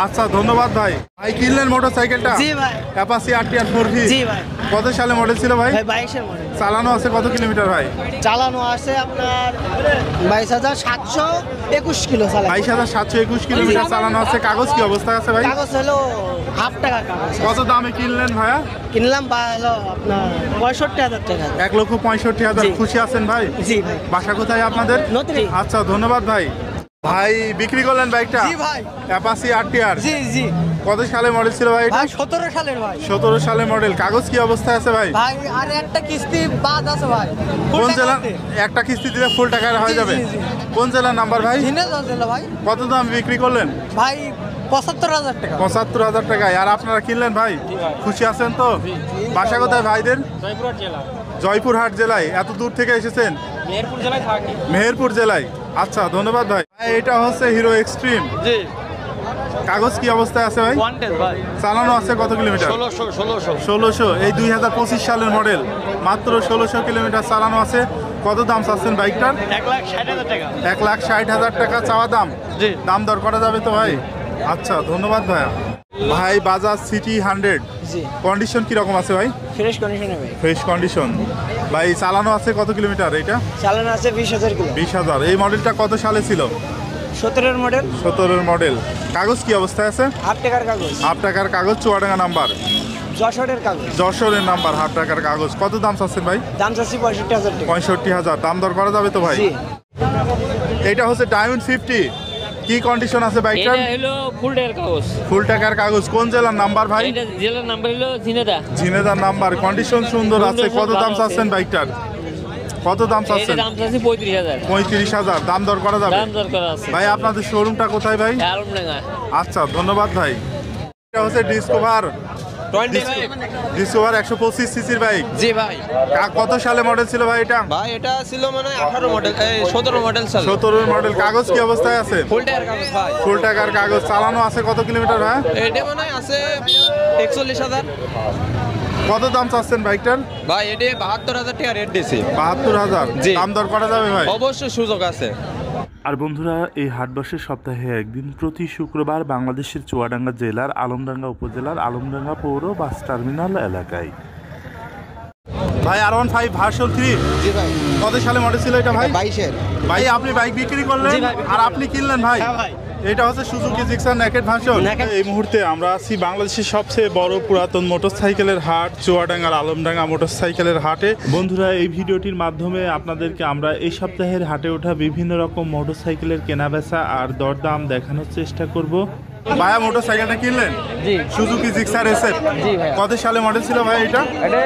আচ্ছা, ধন্যবাদ ভাই। ভাই কিনলেন মোটরসাইকেলটা? জি ভাই। Apache RTR 4V? জি ভাই। কত সালে মডেল ছিল ভাই? 22-এর মডেল। চালানো আছে কত কিলোমিটার ভাই? চালানো আছে আপনার 22,721 কিলো চালানো। 22,721 কিলোমিটার চালানো আছে। কাগজ কি অবস্থায় আছে ভাই? কাগজ হলো হাফ টাকা কাগজ। কত দামে কিনলেন ভাইয়া? কিনলাম হলো আপনার 65,000 টাকা। 1,65,000। খুশি আছেন ভাই? জি ভাই। বাসা কোথায় আপনাদের? নতুন। আচ্ছা, ধন্যবাদ ভাই। ভাই বিক্রি করলেন বাইকটা? জি ভাই। Apache RTR? জি জি। কত সালে মডেল ছিল ভাই এটা? ভাই 17 সালের ভাই। 17 সালে মডেল। কাগজ কি অবস্থায় আছে ভাই? ভাই আর একটা কিস্তি বাদ আছে ভাই। কোন জেলা? একটা কিস্তি দিলে ফুল টাকা হয়ে যাবে। কোন জেলার নাম্বার ভাই? ঝিনাইদহ জেলা ভাই। কত দাম বিক্রি করলেন? ভাই 75,000 টাকা। 75,000 টাকায়। আর আপনারা কিনলেন ভাই? খুশি আছেন তো? বাসা কোথায় ভাইদের? জয়পুরহাট জেলা। জয়পুরহাট জেলায়। এত দূর থেকে এসেছেন? মেহেরপুর জেলায় থাকি। মেহেরপুর জেলায়। আচ্ছা, ধন্যবাদ ভাই। ভাই এটা হচ্ছে হিরো এক্সট্রিম। জি কাগজ কি অবস্থায় আছে ভাই? ওয়ান্টেড ভাই চালানো আছে কত কিলোমিটার? 1600। এই 2025 সালের মডেল। মাত্র 1600 কিলোমিটার চালানো আছে। কত দাম চাচ্ছেন বাইকটার? 1,60,000 টাকা। 1,60,000 টাকা চাওয়া দাম। জি। দাম দর করা যাবে তো ভাই? আচ্ছা, ধন্যবাদ ভাইয়া। ভাই বাজাজ সিটি 100 জি। কন্ডিশন কিরকম আছে ভাই? ফ্রেশ কন্ডিশনে ভাই। Fresh condition. ভাই চালানো আছে কত কিলোমিটার এটা? চালানো আছে 20,000 কিলো। 20,000। এই মডেলটা কত সালে ছিল? 17-এর মডেল। 17-এর মডেল। কাগজ কি অবস্থায় আছে? হাফ টাকার কাগজ। হাফ টাকার কাগজ, চুয়াডাঙ্গা নাম্বার। যশোরের কাগজ। যশোরের নাম্বার, হাফ টাকার কাগজ। কত দাম চাচ্ছেন ভাই? দাম চাচ্ছি 65,000 টাকা। 65,000। দাম দর করা যাবে তো ভাই? জি। এটা হচ্ছে ডায়মন্ড 50। কি কন্ডিশন আছে বাইকটার? এটা হলো ফুল টাকার কাগজ। ফুল টাকার কাগজ। কোন জেলার নাম্বার ভাই? এটা জেলার নাম্বার হলো ঝিনাইদহ। ঝিনাইদহ নাম্বার। কন্ডিশন সুন্দর আছে। কত দাম চাচ্ছেন বাইকটার? কত দাম এটা চাচ্ছেন? দাম চাচ্ছি 35,000। 35,000। দাম দর করা যাবে? দাম দর করা আছে। ভাই আপনাদের শোরুমটা কোথায় ভাই? আলমডাঙ্গা। আচ্ছা, ধন্যবাদ ভাই। এটা হচ্ছে ডিসকভার। 25 ডিসকভার 125 সিসির বাইক। জি ভাই। কত সালে মডেল ছিল ভাই এটা? ভাই এটা ছিল মানে 18 মডেল 17 মডেল সাল। 17-এর মডেল। কাগজ কি অবস্থায় আছে? ফুল টায়ার কাগজ ভাই। ফুল টাকার কাগজ। চালানো আছে কত কিলোমিটার ভাই? এটা মানে আছে 41,000। কত দাম চাচ্ছেন বাইকটার? ভাই এটা 72,000 টাকা রেট দিছি। 72,000। জি। দাম দর করা যাবে ভাই? অবশ্যই সুযোগ আছে। আর বন্ধুরা, এই হাটবাসের সপ্তাহে একদিন প্রতি শুক্রবার বাংলাদেশের চুয়াডাঙ্গা জেলার আলমডাঙ্গা উপজেলার আলমডাঙ্গা পৌর বাস টার্মিনাল এলাকায়। ভাই R15 ভার্সন 3। জি ভাই। কত সালে মডেল ছিল এটা ভাই? 22-এর। ভাই আপনি বাইক বিক্রি করলেন জি ভাই, বিক্রি আর আপনি কিনলেন ভাই? হ্যাঁ ভাই। এটা হচ্ছে সুজুকি জিক্সার নেকেড ভার্সন। এই মুহূর্তে আমরা আছি বাংলাদেশের সবচেয়ে বড় পুরাতন মোটরসাইকেলের হাট চুয়াডাঙ্গার আলমডাঙ্গা মোটরসাইকেলের হাটে। বন্ধুরা, এই ভিডিওটির মাধ্যমে আপনাদেরকে আমরা এই সপ্তাহের হাটে ওঠা বিভিন্ন রকম মোটরসাইকেলের কেনাবেচা আর দরদাম দেখানোর চেষ্টা করব। ভাইয়া মোটরসাইকেলটা কিনলেন? জি। Suzuki Gixxer SF। জি ভাই। কত সালে মডেল ছিল ভাই এটা? এটা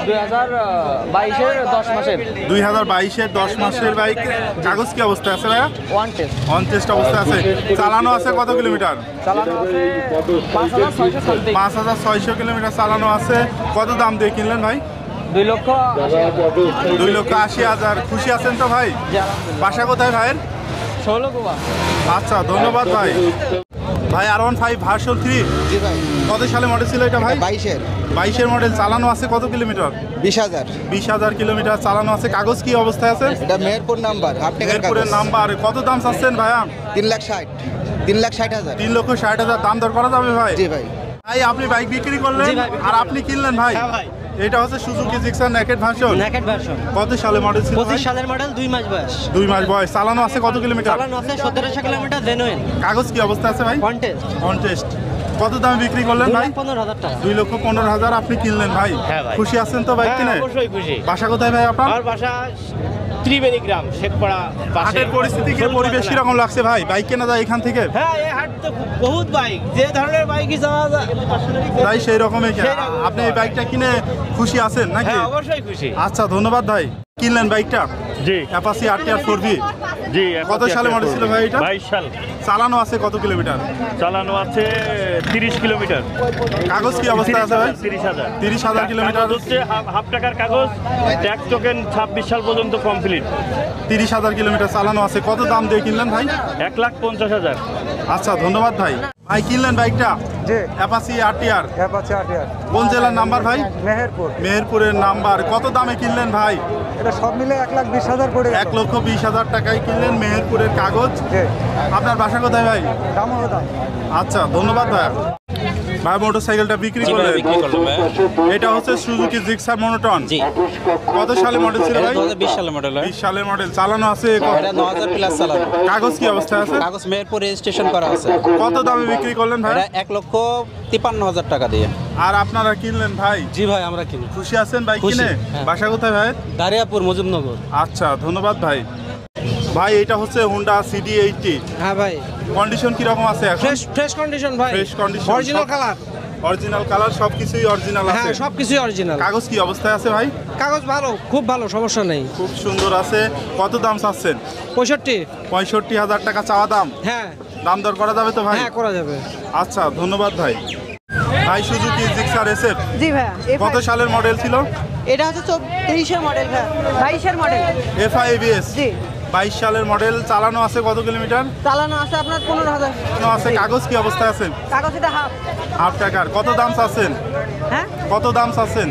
2022-এর 10 মাসের। 2022-এর 10 মাসের বাইক। কাগজ কি অবস্থায় আছে ভাইয়া? One test. অন টেস্ট অবস্থায় আছে। চালানো আছে কত কিলোমিটার? চালানো আছে 5,600 সামথিং। 5,600 কিলোমিটার চালানো আছে। কত দাম দিয়ে কিনলেন ভাই? 2,80,000। 2,80,000। খুশি আছেন তো ভাই? বাসা কোথায় ভাইয়ের? 16 গোয়া। আচ্ছা, ধন্যবাদ ভাই। ভাই R15 ভার্সন 3। জি ভাই। কত সালে মডেল ছিল এটা ভাই? 22-এর। 22-এর মডেল। চালানো আছে কত কিলোমিটার? 20,000। 20,000 কিলোমিটার চালানো আছে। কাগজ কি অবস্থায় আছে? এটা মেহেরপুর নাম্বার, হাফ টাকার কাগজ। মেহেরপুরের নাম্বার। কত দাম চাচ্ছেন ভাইয়া? 3,60,000। 3,60,000। 3,60,000। দাম দর করা যাবে ভাই? জি ভাই। ভাই আপনি বাইক বিক্রি করলেন আর আপনি কিনলেন ভাই? হ্যাঁ ভাই। এটা হচ্ছে Suzuki Gixxer naked version. Naked version. কত সালে মডেল ছিল? 25 সালের মডেল, 2 মাস বয়স। 2 মাস বয়স। চালানো আছে কত কিলোমিটার? চালানো আছে 1700 কিলোমিটার জেনুইন। কাগজ কি অবস্থা আছে ভাই? কন্টেস্ট। On test. কত দামে বিক্রি করলেন ভাই? 2,15,000 টাকা। 2,15,000 আপনি কিনলেন ভাই? হ্যাঁ ভাই। খুশি আছেন তো বাইক কিনে? অবশ্যই খুশি। বাসা কোথায় ভাই আপনার? আমার বাসা ত্রিবেণী গ্রাম, শেখপাড়া পাশে। হাটের পরিস্থিতি কি, পরিবেশ কিরকম লাগছে ভাই? বাইক কেনা যায় এখান থেকে? হ্যাঁ, এই হাট তো বহুত বাইক, যে ধরনের বাইকই চাওয়া যায় তাই সেই রকমই। আপনি এই বাইকটা কিনে খুশি আছেন নাকি? হ্যাঁ, অবশ্যই খুশি। আচ্ছা, ধন্যবাদ ভাই। কিনলেন বাইকটা? জি অ্যাপাচি RTR 4V। জি। কত সালে মডেল ছিল ভাই এটা? 22 সাল। চালানো আছে কত কিলোমিটার? চালানো আছে 30 কিলোমিটার। কাগজ কি অবস্থা আছে ভাই? 30,000। 30,000 কিলোমিটার। হচ্ছে হাফ টাকার কাগজ। ট্যাক্স টোকেন 26 সাল পর্যন্ত কমপ্লিট। 30,000 কিলোমিটার চালানো আছে। কত দাম দিয়ে কিনলেন ভাই? 1,50,000। আচ্ছা, ধন্যবাদ ভাই। ভাই কিনলেন বাইকটা জি অ্যাপাচি আরটিআর অ্যাপাচি আরটিআর কোন জেলার নাম্বার ভাই? মেহেরপুর। মেহেরপুরের নাম্বার। কত দামে কিনলেন ভাই? এটা সব মিলে 1,20,000 পড়ে 1,20,000 টাকায় কিনলেন মেহেরপুরের কাগজ। আপনার বাসা কোথায় ভাই? দামোদর। আচ্ছা ধন্যবাদ ভাই। ভাই মোটরসাইকেলটা বিক্রি করলেন? এটা হচ্ছে সুজুকি জিক্সার মনোটন। জি। কত সালে মডেল ছিল ভাই? 2020 সালের মডেল। 20 সালের মডেল। চালানো আছে এটা 9000 প্লাস চালানো। কাগজ কি অবস্থায় আছে? কাগজ মেহেরপুর রেজিস্ট্রেশন করা আছে। কত দামে বিক্রি করলেন ভাই? এটা 1,53,000 টাকা দিয়ে। আর আপনারা কিনলেন ভাই? জি ভাই আমরা কিনি। খুশি আছেন বাইক কিনে? বাসা কোথায় ভাই? দারিয়াপুর মজুমনগর। আচ্ছা ধন্যবাদ ভাই। ভাই এটা হচ্ছে হুন্ডা CD80। হ্যাঁ ভাই, কন্ডিশন কি রকম আছে এখন? ফ্রেশ কন্ডিশন ভাই, fresh condition. Original colour. Original colour সবকিছুই অরিজিনাল আছে। হ্যাঁ সবকিছুই অরিজিনাল। কাগজ কি অবস্থায় আছে ভাই? কাগজ ভালো, খুব ভালো, সমস্যা নেই। খুব সুন্দর আছে। কত দাম চাচ্ছেন? 65,000 টাকা চাওয়া দাম। হ্যাঁ দাম দর করা যাবে তো ভাই? হ্যাঁ করা যাবে। আচ্ছা ধন্যবাদ ভাই। ভাই সুজুকি জিক্সার SF জি ভাইয়া। কত সালের মডেল ছিল? এটা হচ্ছে 23-এর মডেল ভাইয়া, 22-এর মডেল। FI ABS। জি। 22 সালের মডেল। চালানো আছে কত কিলোমিটার? চালানো আছে আপনার 15,000। চালানো আছে। কাগজ কি অবস্থায় আছে? কাগজ এটা হাফ টাকার। কত দাম চাচ্ছেন? হ্যাঁ কত দাম চাচ্ছেন?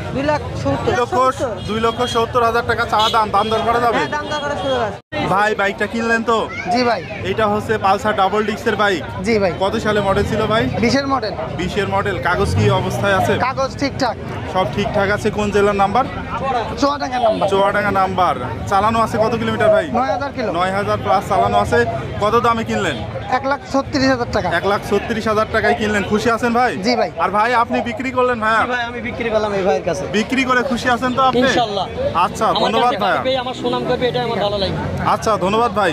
2,70,000 টাকা চাওয়া দাম। দাম দর করা যাবে? হ্যাঁ দাম দর করার সুযোগ আছে। ভাই বাইকটা কিনলেন তো? জি ভাই। এটা হচ্ছে পালসার ডাবল ডিস্কের বাইক। জি ভাই। কত সালে মডেল ছিল ভাই? 20-এর মডেল। 20-এর মডেল। কাগজ কি অবস্থায় আছে? কাগজ ঠিকঠাক। সব ঠিকঠাক আছে। কোন জেলার number? Chuadanga number. Chuadanga number. চালানো আছে কত কিলোমিটার ভাই? 9,000 কিলো। 9,000 প্লাস চালানো আছে। কত দামে কিনলেন? 1,36,000 টাকা। 1,36,000 টাকায় কিনলেন। খুশি আছেন ভাই? জি ভাই। আর ভাই আপনি বিক্রি করলেন ভাইয়া? ভাই আমি বিক্রি করলাম এই ভাইয়ের কাছে। বিক্রি করে খুশি আছেন তো আপনি? ইনশাআল্লাহ। আচ্ছা ধন্যবাদ ভাইয়া। আমার সুনাম করবে, এটা আমার ভালো লাগে। আচ্ছা ধন্যবাদ ভাই।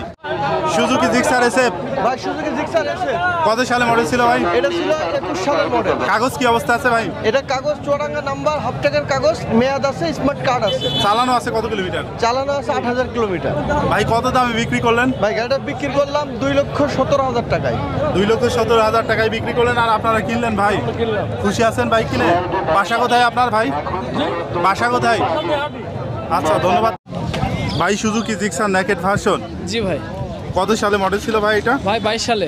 সুজুকি জিক্সার SF ভাই সুজুকি জিক্সার এসে কত সালে মডেল ছিল ভাই? এটা ছিল 21 সালের মডেল। কাগজ কি অবস্থা আছে ভাই? এটা কাগজ চুয়াডাঙ্গা নাম্বার, হাফ টাকার কাগজ, মেয়াদ আছে, স্মার্ট কার্ড আছে। চালানো আছে কত কিলোমিটার? চালানো আছে 8,000 কিলোমিটার। ভাই কত দামে বিক্রি করলেন? ভাই গাড়িটা বিক্রি করলাম 2,17,000 টাকায়। 2,17,000 টাকায় বিক্রি করলেন। আর আপনারা কিনলেন ভাই? খুশি আছেন বাইক কিনে? বাসা কোথায় আপনার ভাই? বাসা কোথায়? আচ্ছা ধন্যবাদ ভাই। Suzuki Gixxer naked version. জি ভাই। কত সালে মডেল ছিল ভাই এটা? ভাই 22 সালে।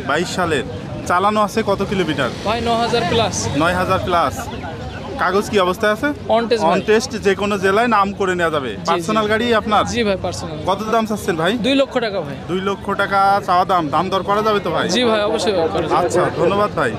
22 সালের। চালানো আছে কত কিলোমিটার? ভাই 9,000 প্লাস। 9,000 প্লাস। কাগজ কি অবস্থায় আছে? On test. On test. যে কোনো জেলায় নাম করে নেওয়া যাবে। পার্সোনাল গাড়ি আপনার? জি ভাই পার্সোনাল। কত দাম চাচ্ছেন ভাই? 2 লক্ষ টাকা ভাই। 2 লক্ষ টাকা চাওয়া দাম। দাম দর করা যাবে তো ভাই? জি ভাই অবশ্যই করা যাবে। আচ্ছা ধন্যবাদ ভাই।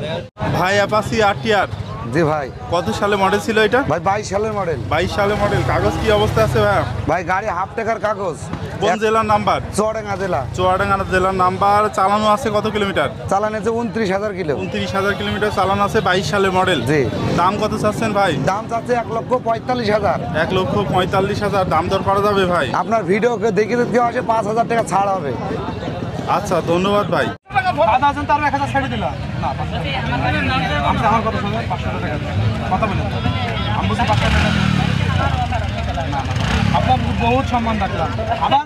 ভাই অ্যাপাচি আরটিআর জি ভাই। কত সালে মডেল ছিল এটা? ভাই 22 সালের মডেল। 22 সালের মডেল। কাগজ কি অবস্থা আছে ভাই? ভাই গাড়ি হাফ টাকার কাগজ। কোন জেলার নাম্বার? চুয়াডাঙ্গা জেলা। চুয়াডাঙ্গা জেলার নাম্বার। চালানো আছে কত কিলোমিটার? চালানো আছে 29,000 কিলো। 29,000 কিলোমিটার চালানো আছে। 22 সালের মডেল। জি। দাম কত চাচ্ছেন ভাই? দাম চাচ্ছে 1,45,000। 1,45,000। দাম দর করা যাবে ভাই? আপনার ভিডিওকে দেখে যদি কেউ আসে 5,000 টাকা ছাড় হবে। আচ্ছা ধন্যবাদ ভাই। আধা আছেন তার 1,000 ছেড়ে দিলাম না। আমার কথা শুনে 500 টাকা কথা বলেন। আমি বলছি 500 টাকা না। আপনার বহুত সম্মান রাখলাম। আবার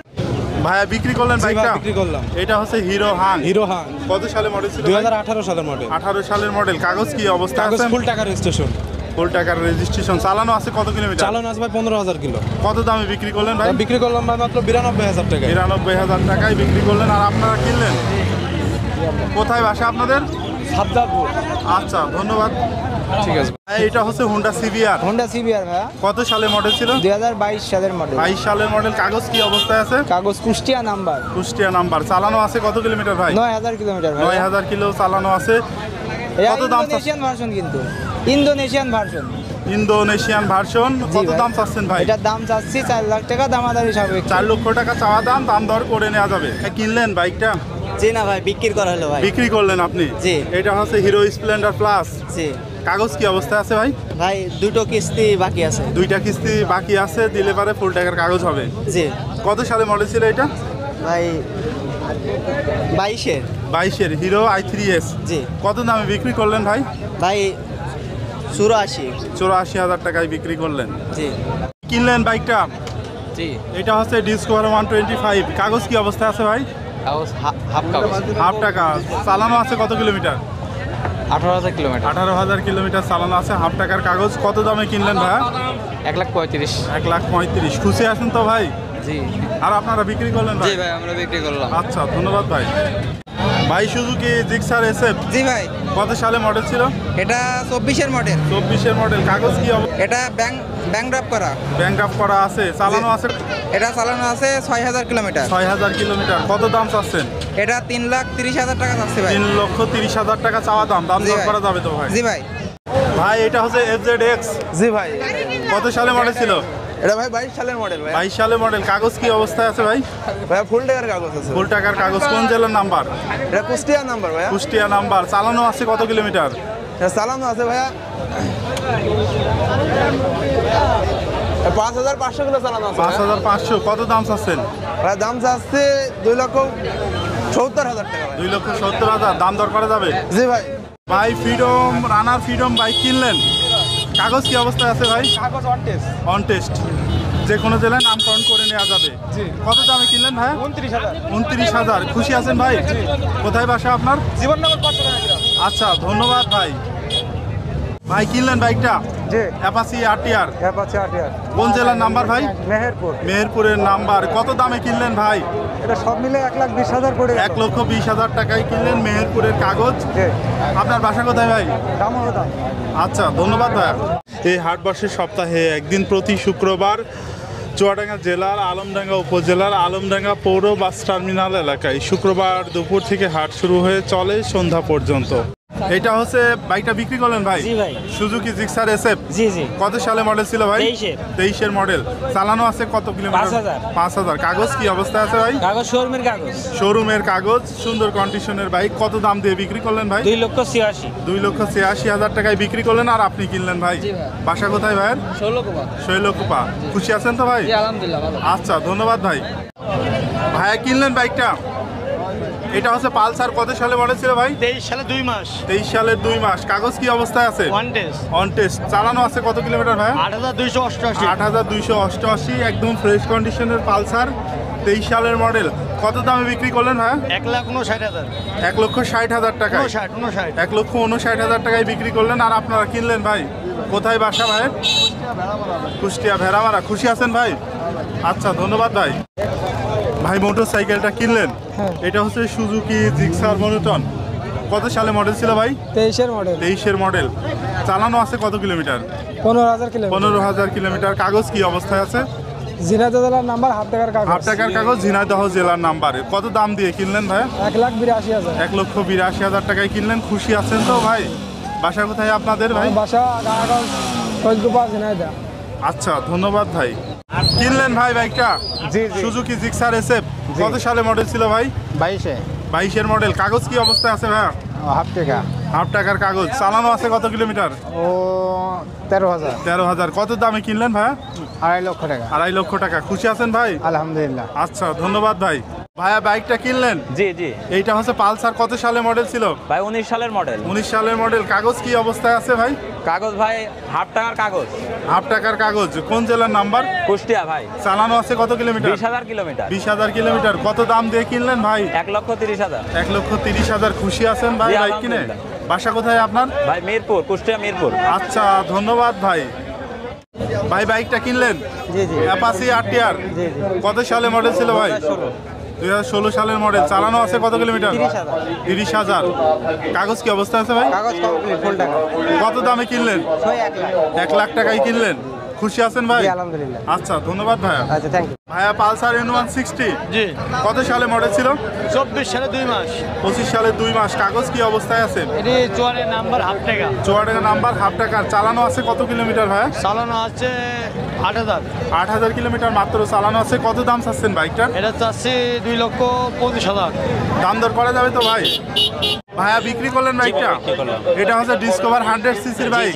ভাইয়া বিক্রি করলেন বাইকটা? বিক্রি করলাম। এটা হচ্ছে হিরো হাং। হিরো হাং। কত সালে মডেল ছিল? 2018 সালের মডেল। 18 সালের মডেল। কাগজ কি অবস্থা কাগজ আছে? ফুল টাকা রেজিস্ট্রেশন। ফুল টাকার রেজিস্ট্রেশন। চালানো আছে কত কিলোমিটার? চালানো আছে ভাই 15,000 কিলো। কত দামে বিক্রি করলেন ভাই? বিক্রি করলাম ভাই মাত্র 92,000 টাকা। 92,000 টাকায় বিক্রি করলেন। আর আপনারা কিনলেন? কোথায় বাসা আপনাদের? সাদ্দাতপুর। আচ্ছা ধন্যবাদ। ঠিক আছে। এটা হচ্ছে হুন্ডা সিবিআর। হোন্ডা সিবিআর ভাইয়া, কত সালে মডেল ছিল? 2022 সালের মডেল। 22 সালের মডেল। কাগজ কি অবস্থায় আছে? কাগজ কুষ্টিয়া নাম্বার। কুষ্টিয়া নাম্বার। চালানো আছে কত কিলোমিটার ভাই? 9,000 কিলোমিটার ভাই। 9,000 কিলো চালানো আছে। কত দাম? ইন্দোনেশিয়ান ভার্সন, কিন্তু ইন্দোনেশিয়ান ভার্সন। Indonesian version. কত দাম চাচ্ছেন ভাই? এটার দাম চাচ্ছি 4 লাখ টাকা। দামাদারি সাপেক্ষে। 4 লক্ষ টাকা চাওয়া দাম। দাম দর করে নেওয়া যাবে। কিনলেন বাইকটা? জি না ভাই, বিক্রি করা হলো ভাই। বিক্রি করলেন আপনি? জি। এটা হচ্ছে হিরো স্প্লেন্ডার প্লাস। জি। কাগজ কি অবস্থায় আছে ভাই? ভাই 2টো কিস্তি বাকি আছে। 2টা কিস্তি বাকি আছে। দিলে পারে ফুল টাকার কাগজ হবে। জি। কত সালে মডেল ছিল এটা? ভাই 22-এর। 22-এর হিরো i3s। জি। কত দামে বিক্রি করলেন ভাই? ভাই 84। 84,000 টাকায় বিক্রি করলেন। জি। কিনলেন বাইকটা? জি। এটা হচ্ছে ডিসকভার 125। কাগজ কি অবস্থায় আছে ভাই? কাগজ হাফ কাগজ। হাফ টাকা। চালানো আছে কত কিলোমিটার? 18,000 কিলোমিটার। 18,000 কিলোমিটার চালানো আছে। হাফ টাকার কাগজ। কত দামে কিনলেন ভাই? 1,35,000। 1,35,000। খুশি আছেন তো ভাই? জি। আর আপনারা বিক্রি করলেন ভাই? ভাই আমরা বিক্রি করলাম। আচ্ছা ধন্যবাদ ভাই। ভাই সুজুকি জিক্সার SF। জি ভাই। কত সালে মডেল ছিল? এটা 24-এর মডেল। 24-এর মডেল। কাগজ কি এটা ব্যাংক ড্রাফ করা। ব্যাংক ড্রাফট করা আছে। চালানো আছে? এটা চালানো আছে 6000 কিলোমিটার। 6000 কিলোমিটার। কত দাম চাচ্ছেন? এটা 3,30,000 টাকা চাচ্ছে ভাই। 3,30,000 টাকা চাওয়া দাম। দাম দর করা যাবে তো ভাই? জি ভাই। ভাই এটা হচ্ছে FZX। জি ভাই। কত সালে মডেল ছিল? এটা ভাই 22 সালের মডেল ভাই। 22 সালের মডেল। কাগজ কি অবস্থায় আছে ভাই? ভাই ফুল টাকার কাগজ আছে। ফুল টাকার কাগজ। কোন জেলার নাম্বার? এটা কুষ্টিয়া নাম্বার ভাই। কুষ্টিয়া নাম্বার। চালানো আছে কত কিলোমিটার? এটা চালানো আছে ভাইয়া 5500 কিলো চালানো আছে। 5500। কত দাম চাচ্ছেন? ভাই দাম চাচ্ছে 2,70,000 টাকা ভাই। 2,70,000। দাম দর করা যাবে? জি ভাই। ভাই ফ্রিডম রানার ফ্রিডম বাইক কিনলেন, কাগজ কি অবস্থায় আছে ভাই? কাগজ অন টেস্ট। যে কোনো জেলায় নামকরণ করে নেওয়া যাবে। জি। কত দামে কিনলেন ভাই? 29,000। 29,000। খুশি আছেন ভাই? কোথায় বাসা আপনার? জীবননগর 500 টাকা। আচ্ছা ধন্যবাদ ভাই। ভাই কিনলেন বাইকটা? জি। Apache RTR। Apache RTR। কোন জেলার নাম্বার ভাই? মেহেরপুর। মেহেরপুরের নাম্বার। কত দামে কিনলেন ভাই? এটা সব মিলে 1,20,000 পড়ে গেল। 1,20,000 টাকায় কিনলেন মেহেরপুরের কাগজ। জি। আপনার বাসা কোথায় ভাই? দামোদর। আচ্ছা ধন্যবাদ ভাই। এই হাটবাসের সপ্তাহে একদিন প্রতি শুক্রবার চুয়াডাঙ্গা জেলার আলমডাঙ্গা উপজেলার আলমডাঙ্গা পৌর বাস টার্মিনাল এলাকায় শুক্রবার দুপুর থেকে হাট শুরু হয়ে চলে সন্ধ্যা পর্যন্ত। এটা হচ্ছে বাইকটা বিক্রি করলেন ভাই? জি ভাই। Suzuki Gixxer SF। জি জি। কত সালে মডেল ছিল ভাই? 23-এর মডেল। চালানো আছে কত কিলোমিটার? 5,000। 5,000। কাগজ কি অবস্থায় আছে ভাই? কাগজ শোরুমের কাগজ। শোরুমের কাগজ। সুন্দর কন্ডিশনের বাইক। কত দাম দিয়ে বিক্রি করলেন ভাই? 2,86,000। 2,86,000 টাকায় বিক্রি করলেন আর আপনি কিনলেন ভাই? জি ভাই। বাসা কোথায় ভাইয়ের? শৈলকুপা। খুশি আছেন তো ভাই? আলহামদুলিল্লাহ ভালো। আচ্ছা ধন্যবাদ ভাই। ভাইয়া কিনলেন বাইকটা? এটা হচ্ছে পালসার। কত সালে মডেল ছিল ভাই? 23 সালে 2 মাস। 23 সালের 2 মাস। কাগজ কি অবস্থায় আছে? On test. চালানো আছে কত কিলোমিটার ভাই? 8,288। 8,288। একদম ফ্রেশ কন্ডিশনের পালসার। 23 সালের মডেল। কত দামে বিক্রি করলেন ভাই? 1,59,000। 1,60,000 টাকায়। 59। 1,59,000 টাকায় বিক্রি করলেন আর আপনারা কিনলেন ভাই? কোথায় বাসা ভাই? কুষ্টিয়া ভেড়ামারা। খুশি আছেন ভাই? আচ্ছা ধন্যবাদ ভাই। ভাই মোটর সাইকেলটা কিনলেন? এটা হচ্ছে সুজুকি জিক্সার মনোটন। কত সালে মডেল ছিল ভাই? 23-এর মডেল। 23-এর মডেল। চালানো আছে কত কিলোমিটার? 15,000 কিলোমিটার। 15,000 কিলোমিটার। কাগজ কি অবস্থায় আছে? ঝিনাইদহ জেলার নাম্বার, হাফ টাকার কাগজ। হাফ টাকার কাগজ। ঝিনাইদহ জেলার নাম্বারে। কত দাম দিয়ে কিনলেন ভাই? 1,82,000। 1,82,000 টাকায় কিনলেন। খুশি আছেন তো ভাই? বাসা কোথায় আপনাদের ভাই? বাসা গাঁওগঞ্জ, শৈলকুপা, ঝিনাইদহ। আচ্ছা ধন্যবাদ ভাই। কিনলেন ভাই বাইকটা? জি জি। Suzuki Gixxer SF। কত সালে মডেল ছিল ভাই? 22-এর মডেল। কাগজ কি অবস্থায় আছে ভাই? হাফ টাকা। হাফ টাকার কাগজ। চালানো আছে কত কিলোমিটার? ও 13,000। 13,000। কত দামে কিনলেন ভাই? 2.5 লক্ষ টাকা। 2.5 লক্ষ টাকা। খুশি আছেন ভাই? আলহামদুলিল্লাহ। আচ্ছা ধন্যবাদ ভাই। ভাইয়া বাইকটা কিনলেন? জি জি। এইটা হচ্ছে পালসার। কত সালে মডেল ছিল ভাই? 19 সালের মডেল। 19 সালের মডেল। কাগজ কি অবস্থায় আছে ভাই? কাগজ ভাই হাফ টাকার কাগজ। হাফ টাকার কাগজ। কোন জেলার নাম্বার? কুষ্টিয়া ভাই। চালানো আছে কত কিলোমিটার? 20,000 কিলোমিটার। 20,000 কিলোমিটার। কত দাম দিয়ে কিনলেন ভাই? 1,30,000। 1,30,000। খুশি আছেন ভাই জি, বাইক কিনে? আলহামদুলিল্লাহ। বাসা কোথায় আপনার? ভাই মিরপুর, কুষ্টিয়া মিরপুর। আচ্ছা ধন্যবাদ ভাই। ভাই বাইকটা কিনলেন? জি জি। Apache RTR। জি জি। কত সালে মডেল ছিল ভাই? 2016 সালের মডেল। চালানো আছে কত কিলোমিটার? 30,000। কাগজ কি অবস্থা আছে ভাই? কাগজ কমপ্লিট, ফুল টাকা। কত দামে কিনলেন? 1 1 লাখ টাকায় কিনলেন। খুশি আছেন ভাই? আলহামদুলিল্লাহ। আচ্ছা ধন্যবাদ ভাইয়া। আচ্ছা থ্যাংক ইউ। ভাইয়া পালসার N160। জি। কত সালে মডেল ছিল? 24 সালে 2 মাস। 25 সালের 2 মাস। কাগজ কি অবস্থায় আছে? এটি চুয়ারের নাম্বার হাফ টাকা। চুয়াডাঙ্গা নাম্বার, হাফ টাকার। চালানো আছে কত কিলোমিটার ভাইয়া? চালানো আছে 8,000। 8,000 কিলোমিটার মাত্র চালানো আছে। কত দাম চাচ্ছেন বাইকটার? এটা চাচ্ছি 2,25,000। দাম দর করা যাবে তো ভাই? ভাইয়া বিক্রি করলেন বাইকটা? এটা হচ্ছে ডিসকভার 100cc বাইক।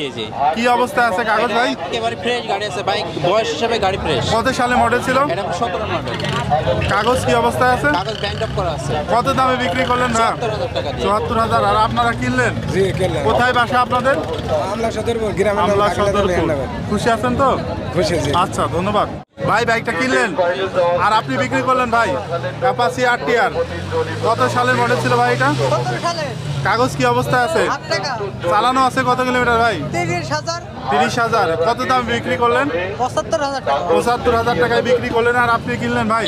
কি অবস্থায় আছে কাগজ ভাই? একেবারে ফ্রেশ গাড়ি আছে বাইক, বয়স হিসাবে গাড়ি ফ্রেশ। কত সালে মডেল ছিল? এটা 17 মডেল। কাগজ কি অবস্থায় আছে? কাগজ ব্যাংক আপ করা আছে। কত দামে বিক্রি করলেন ভাই? 70,000 টাকা দিয়ে। 74,000। আর আপনারা কিনলেন? জি কিনলাম। কোথায় বাসা আপনাদের? আমলা সদরপুর গ্রামে। আমলা সদরপুর। খুশি আছেন তো? খুশি জি। আচ্ছা ধন্যবাদ ভাই। বাইকটা কিনলেন আর আপনি বিক্রি করলেন ভাই? Apache RTR। কত সালের মডেল ছিল ভাই এটা? 17 সালে কাগজ কি অবস্থায় আছে? হাফ টাকা। চালানো আছে কত কিলোমিটার ভাই? 30,000। 30,000। কত দাম বিক্রি করলেন? 75,000 টাকা। 75,000 টাকায় বিক্রি করলেন আর আপনি কিনলেন ভাই?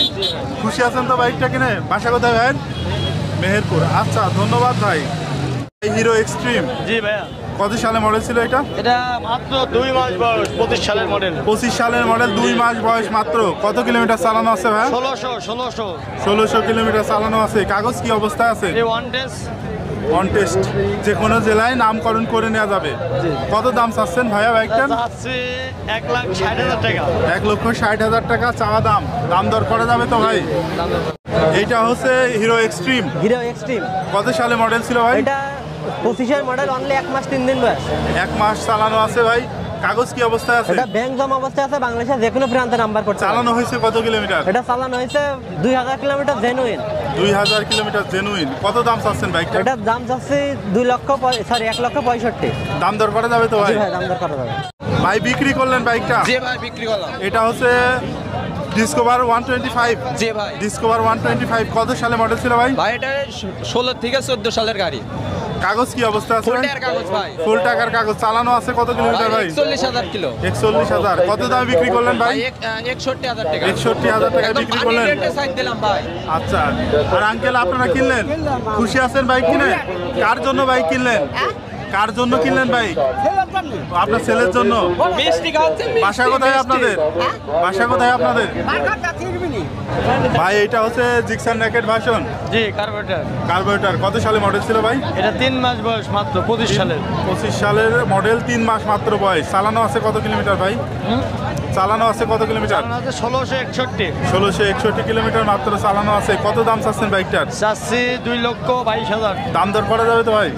খুশি আছেন তো বাইকটা কিনে? বাসা কোথায় ভাই? মেহেরপুর। আচ্ছা ধন্যবাদ ভাই। হিরো এক্সট্রিম জি ভাইয়া, কত সালে মডেল ছিল এটা? এটা মাত্র 2 মাস বয়স, 25 সালের মডেল। 25 সালের মডেল, 2 মাস বয়স মাত্র। কত কিলোমিটার চালানো আছে ভাই? 1600 কিলোমিটার চালানো আছে। কাগজ কি অবস্থায় আছে? অন টেস্ট, যে কোনো জেলায় নামকরণ করে নেওয়া যাবে। কত দাম চাচ্ছেন ভাইয়া বাইকটার? 1,60,000 টাকা। 1,60,000 টাকা চাওয়া দাম। দাম দর করা যাবে তো ভাই? এইটা হচ্ছে হিরো এক্সট্রিম। হিরো এক্সট্রিম কত সালে মডেল ছিল ভাই? এটা 25 মডেল, অনলি 1 মাস 3 দিন বয়স। 1 মাস চালানো আছে ভাই। কাগজ কি অবস্থায় আছে? এটা ব্যাংক জমা অবস্থায় আছে, বাংলাদেশের যে কোনো প্রান্তে নাম্বার করতে পারবে। চালানো হয়েছে কত কিলোমিটার? এটা চালানো হয়েছে 2000 কিলোমিটার জেনুইন। 2000 kilometre genuine. কত দাম চাচ্ছেন বাইকটা? এটার দাম যাচ্ছে 1,65,000। দাম দর করা যাবে তো ভাই? জি ভাই, দাম দর করা যাবে। ভাই বিক্রি করলেন বাইকটা? জি ভাই বিক্রি করলাম। এটা হচ্ছে ডিসকভার 125। জি ভাই। ডিসকভার 125 কত সালে মডেল ছিল ভাই? ভাই এটা 16 থেকে 14 সালের গাড়ি। কাগজ কি অবস্থা আছে? ফুল টাকার কাগজ ভাই। ফুল টাকার কাগজ। চালানো আছে কত কিলোমিটার ভাই? 41,000 কিলো। 41,000। কত দামে বিক্রি করলেন ভাই? 61,000 টাকা। 61,000 টাকা বিক্রি করলেন। সাইড দিলাম ভাই। আচ্ছা, আর আঙ্কেল আপনারা কিনলেন? খুশি আছেন বাইক কিনে? কার জন্য বাইক কিনলেন? কার জন্য কিনলেন বাইক? আপনার ছেলের জন্য। বাসা কোথায় আপনাদের? বাসা কোথায় আপনাদের? ভাই এটা হচ্ছে জিক্সার নেকেড ভার্সন। জি, কার্বোরেটর। কার্বোরেটর কত সালে মডেল ছিল ভাই? এটা 3 মাস বয়স মাত্র, 25 সালের। 25 সালের মডেল, 3 মাস মাত্র বয়স। চালানো আছে কত কিলোমিটার ভাই? চালানো আছে কত কিলোমিটার? 1661। 1661 কিলোমিটার মাত্র চালানো আছে। কত দাম চাচ্ছেন বাইকটার? চাচ্ছি 2,22,000। দাম দর করা যাবে তো ভাই?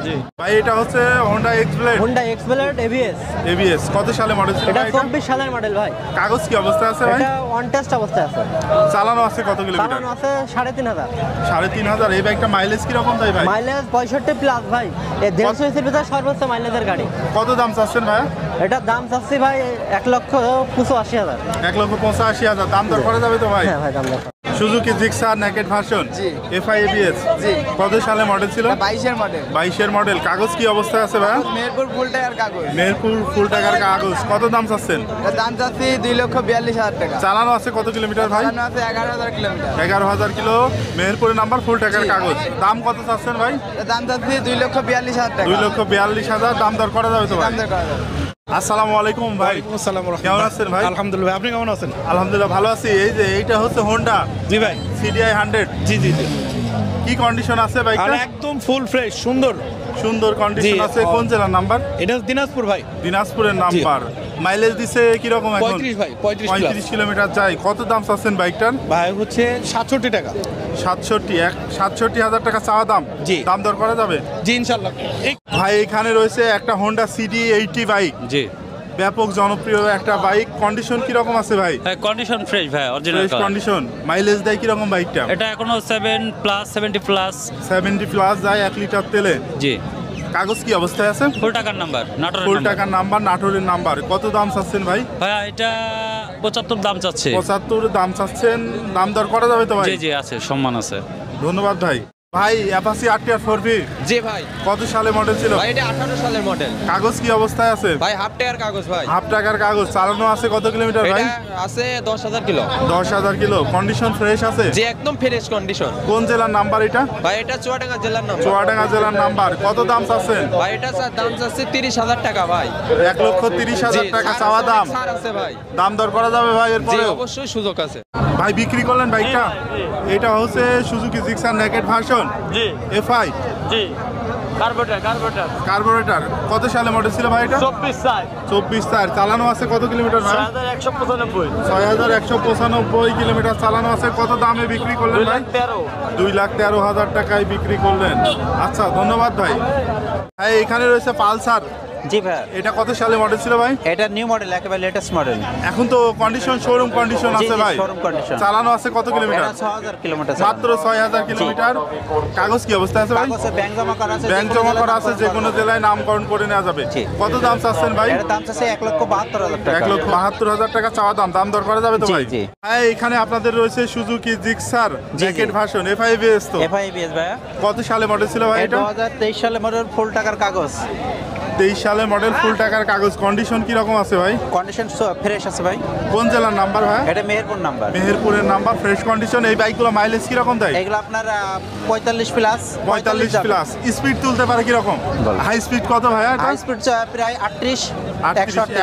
ভাই এটা হচ্ছে Honda X-Blade. Honda X-Blade ABS. ABS কত সালে মডেল ছিল এটা ভাই? 24 সালের মডেল ভাই। কাগজ কি অবস্থায় আছে ভাই? এটা অন টেস্ট অবস্থায় আছে। চালানো আছে কত কিলোমিটার? চালানো আছে 3,500। 3,500। এই বাইকটা মাইলেজ কিরকম দেয় ভাই? মাইলেজ 65 প্লাস ভাই। এই 150 সিসির ভিতরে সর্বোচ্চ মাইলেজের গাড়ি। কত দাম চাচ্ছেন ভাই? এটার দাম চাচ্ছি ভাই 1,85,000। 1,85,000। দাম দর করা যাবে তো ভাই? হ্যাঁ ভাই, দাম দর। Suzuki Gixxer naked version. জি। FI ABS. জি। কত সালে মডেল ছিল? 22 এর মডেল। 22 এর মডেল। কাগজ কি অবস্থায় আছে ভাই? মেহেরপুর ফুল টাকার কাগজ। মেহেরপুর ফুল টাকার কাগজ। কত দাম চাচ্ছেন? এর দাম চাচ্ছি 2,42,000 টাকা। চালানো আছে কত কিলোমিটার ভাই? চালানো আছে 11,000 কিলোমিটার। 11,000 কিলো। মেহেরপুরের নাম্বার, ফুল টাকার কাগজ। দাম কত চাচ্ছেন ভাই? এর দাম চাচ্ছি 2,42,000 টাকা। 2,42,000। দাম দর করা যাবে তো ভাই? দাম দর করা যাবে। আসসালামু আলাইকুম ভাই। কেমন আছেন ভাই? আলহামদুলিল্লাহ, আপনি কেমন আছেন? আলহামদুলিল্লাহ ভালো আছি। এই যে এইটা হচ্ছে হোন্ডা জি ভাই। সিডিআই 100। জি জি জি। কি কন্ডিশন আছে বাইকটা? আর একদম ফুল ফ্রেশ, সুন্দর সুন্দর কন্ডিশন জি। আছে। কোন জেলার নাম্বার? এটা দিনাজপুর ভাই। দিনাজপুরের নাম্বার। মাইলেজ দিছে কিরকম এখন? 35 ভাই, 35 plus। 35 কিলোমিটার যায়। কত দাম চাচ্ছেন বাইকটার? ভাই হচ্ছে 67 টাকা। 67,000 টাকা চাওয়া দাম। জি। দাম দর করা যাবে? জি ইনশাআল্লাহ। ভাই এখানে রয়েছে একটা হোন্ডা সিডি 80 বাইক। জি, ব্যাপক জনপ্রিয় একটা বাইক। কন্ডিশন কিরকম আছে ভাই? কন্ডিশন ফ্রেশ ভাই, অরিজিনাল ফ্রেশ কন্ডিশন। মাইলেজ দেয় কিরকম বাইকটা? এটা এখনো 70 প্লাস 70 প্লাস যায় 1 লিটার তেলে। জি। কাগজ কি অবস্থায় আছে? ফুল টাকার নাম্বার, নাটোরের ফুল নাম্বার। টাকার নাম্বার, নাটোরের নাম্বার। কত দাম চাচ্ছেন ভাই? ভাই এটা 75 দাম চাচ্ছে। 75 দাম চাচ্ছেন। দাম দর করা যাবে তো ভাই? জি জি আছে, সম্মান আছে। ধন্যবাদ ভাই। ভাই অ্যাপাচি RTR 4V জি ভাই। কত সালে মডেল ছিল? ভাই এটা 18 সালের মডেল। কাগজ কি অবস্থায় আছে? ভাই হাফ টায়ার কাগজ ভাই। হাফ টাকার কাগজ। চালানো আছে কত কিলোমিটার ভাই? এটা আছে 10,000 কিলো। 10,000 কিলো। কন্ডিশন ফ্রেশ আছে? যে একদম ফ্রেশ কন্ডিশন। কোন জেলার নাম্বার এটা? ভাই এটা চুয়াডাঙ্গা জেলার নাম্বার। চুয়াডাঙ্গা জেলার নাম্বার। কত দাম চাচ্ছেন? ভাই এটা দাম চাচ্ছে 30,000 টাকা ভাই। 1,30,000 টাকা চাওয়া দাম। ছাড় আছে ভাই। দাম দর করা যাবে ভাই জি এরপরে? অবশ্যই সুযোগ আছে। ভাই বিক্রি করলেন বাইকটা? এটা হচ্ছে সুজুকি জিক্সার নেকেড ভার্সন। জি এফআই। জি, কার্বোরেটর। কার্বোরেটর। কত সালে মডেল ছিল ভাই এটা? 24 সাল। 24 টায়ার। চালানো আছে কত কিলোমিটার ভাই? 6,195। 6,195 কিলোমিটার চালানো আছে। কত দামে বিক্রি করলেন ভাই? 2,13,000 টাকায় বিক্রি করলেন। আচ্ছা ধন্যবাদ ভাই। ভাই এখানে রয়েছে পালসার। জি ভাই। এটা কত সালে মডেল ছিল ভাই? এটা নিউ মডেল, একেবারে লেটেস্ট মডেল। এখন তো কন্ডিশন শোরুম কন্ডিশন আছে ভাই। Showroom condition. চালানো আছে কত কিলোমিটার? এটা 6,000 কিলোমিটার। মাত্র 6,000 কিলোমিটার। কাগজ কি অবস্থা আছে ভাই? কাগজে ব্যাংক জমা করা আছে। ব্যাংক জমা করা আছে, যে কোনো জেলায় নামকরণ করে নেওয়া যাবে। কত দাম চাচ্ছেন ভাই? এর দাম চাচ্ছে 1,72,000 টাকা। 1,72,000 টাকা চাওয়া দাম। দাম দর করা যাবে তো ভাই? জি। ভাই এখানে আপনাদের রয়েছে সুজুকি জিক্সার নেকেড ভার্সন এফআইবিএস। তো এফআইবিএস ভাই। কত সালে মডেল ছিল ভাই এটা? 2023 সালে মডেল, ফুল টাকার কাগজ। 23 সালের মডেল, ফুল টাকার কাগজ, কন্ডিশন কি রকম আছে ভাই? কন্ডিশন ফ্রেশ আছে ভাই। কোন জেলার নাম্বার ভাই? এটা মেহেরপুর নাম্বার। মেহেরপুরের নাম্বার, ফ্রেশ কন্ডিশন। এই বাইকগুলো মাইলেজ কি রকম দেয়? এগুলো আপনার 45 প্লাস। 45 প্লাস। স্পিড তুলতে পারে কি রকম? হাই স্পিড কত ভাইয়া? হাই স্পিড প্রায় 38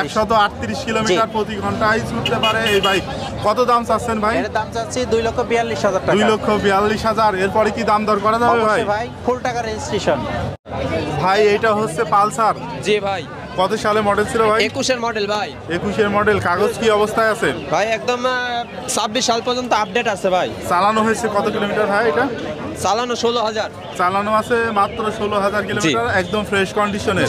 138 কিলোমিটার প্রতি ঘন্টায় ছুটতে পারে এই বাইক। কত দাম চাচ্ছেন ভাই? এর দাম চাচ্ছি 2,42,000 টাকা। 2,42,000। এরপরে কি দাম দর করা যাবে ভাই? ভাই ফুল টাকা রেজিস্ট্রেশন। ভাই এটা হচ্ছে পালসার। জি ভাই। কত সালে মডেল ছিল ভাই? 21-এর মডেল ভাই। 21-এর মডেল। কাগজ কি অবস্থায় আছে ভাই? একদম 26 সাল পর্যন্ত আপডেট আছে ভাই। চালানো হয়েছে কত কিলোমিটার ভাই? এটা চালানো 16,000। চালানো আছে মাত্র 16,000 কিলোমিটার, একদম ফ্রেশ কন্ডিশনে।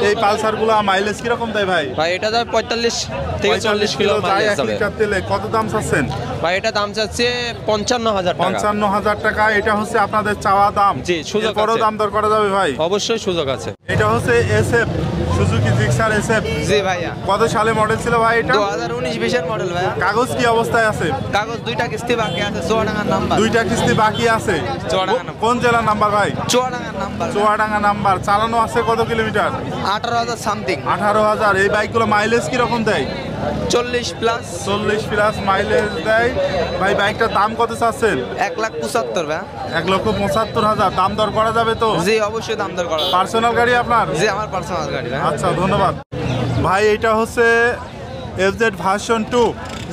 এই পালসার গুলা মাইলেজ কিরকম দেয় ভাই? ভাই এটা যায় 45 থেকে 40 কিলো মাইলেজ এক যাবে। লিটার তেলে। কত দাম চাচ্ছেন ভাই? এটা দাম চাচ্ছে 55,000 টাকা। 55,000 টাকা। এটা হচ্ছে আপনাদের চাওয়া দাম। জি, সুযোগ আছে। এরপরও দাম দর করা যাবে ভাই? অবশ্যই সুযোগ আছে। এটা হচ্ছে এসএফ, সুজুকি জিক্সার এসএফ। জি ভাইয়া। কত সালে মডেল ছিল ভাই এটা? 2019-20-এর মডেল ভাইয়া। কাগজ কি অবস্থায় আছে? কাগজ 2টা কিস্তি বাকি আছে, চুয়াডাঙ্গার নাম্বার। 2টা কিস্তি বাকি আছে। চুয়াডাঙ্গা নাম্বার। কোন জেলার নাম্বার ভাই? চুয়াডাঙ্গার নাম্বার। চুয়াডাঙ্গা নাম্বার। চালানো আছে কত কিলোমিটার? 18,000 সামথিং। 18,000। এই বাইকগুলো মাইলেজ কিরকম দেয়? 40 প্লাস। 40 প্লাস মাইলেজ দেয়। ভাই বাইকটার দাম কত চাচ্ছেন? 1,75,000 ভাইয়া। 1,75,000। দাম দর করা যাবে তো? জি অবশ্যই দাম দর করা। পার্সোনাল গাড়ি আপনার? জি আমার পার্সোনাল গাড়ি ভাই। আচ্ছা ধন্যবাদ ভাই। এটা হচ্ছে এফজেড ভার্সন 2।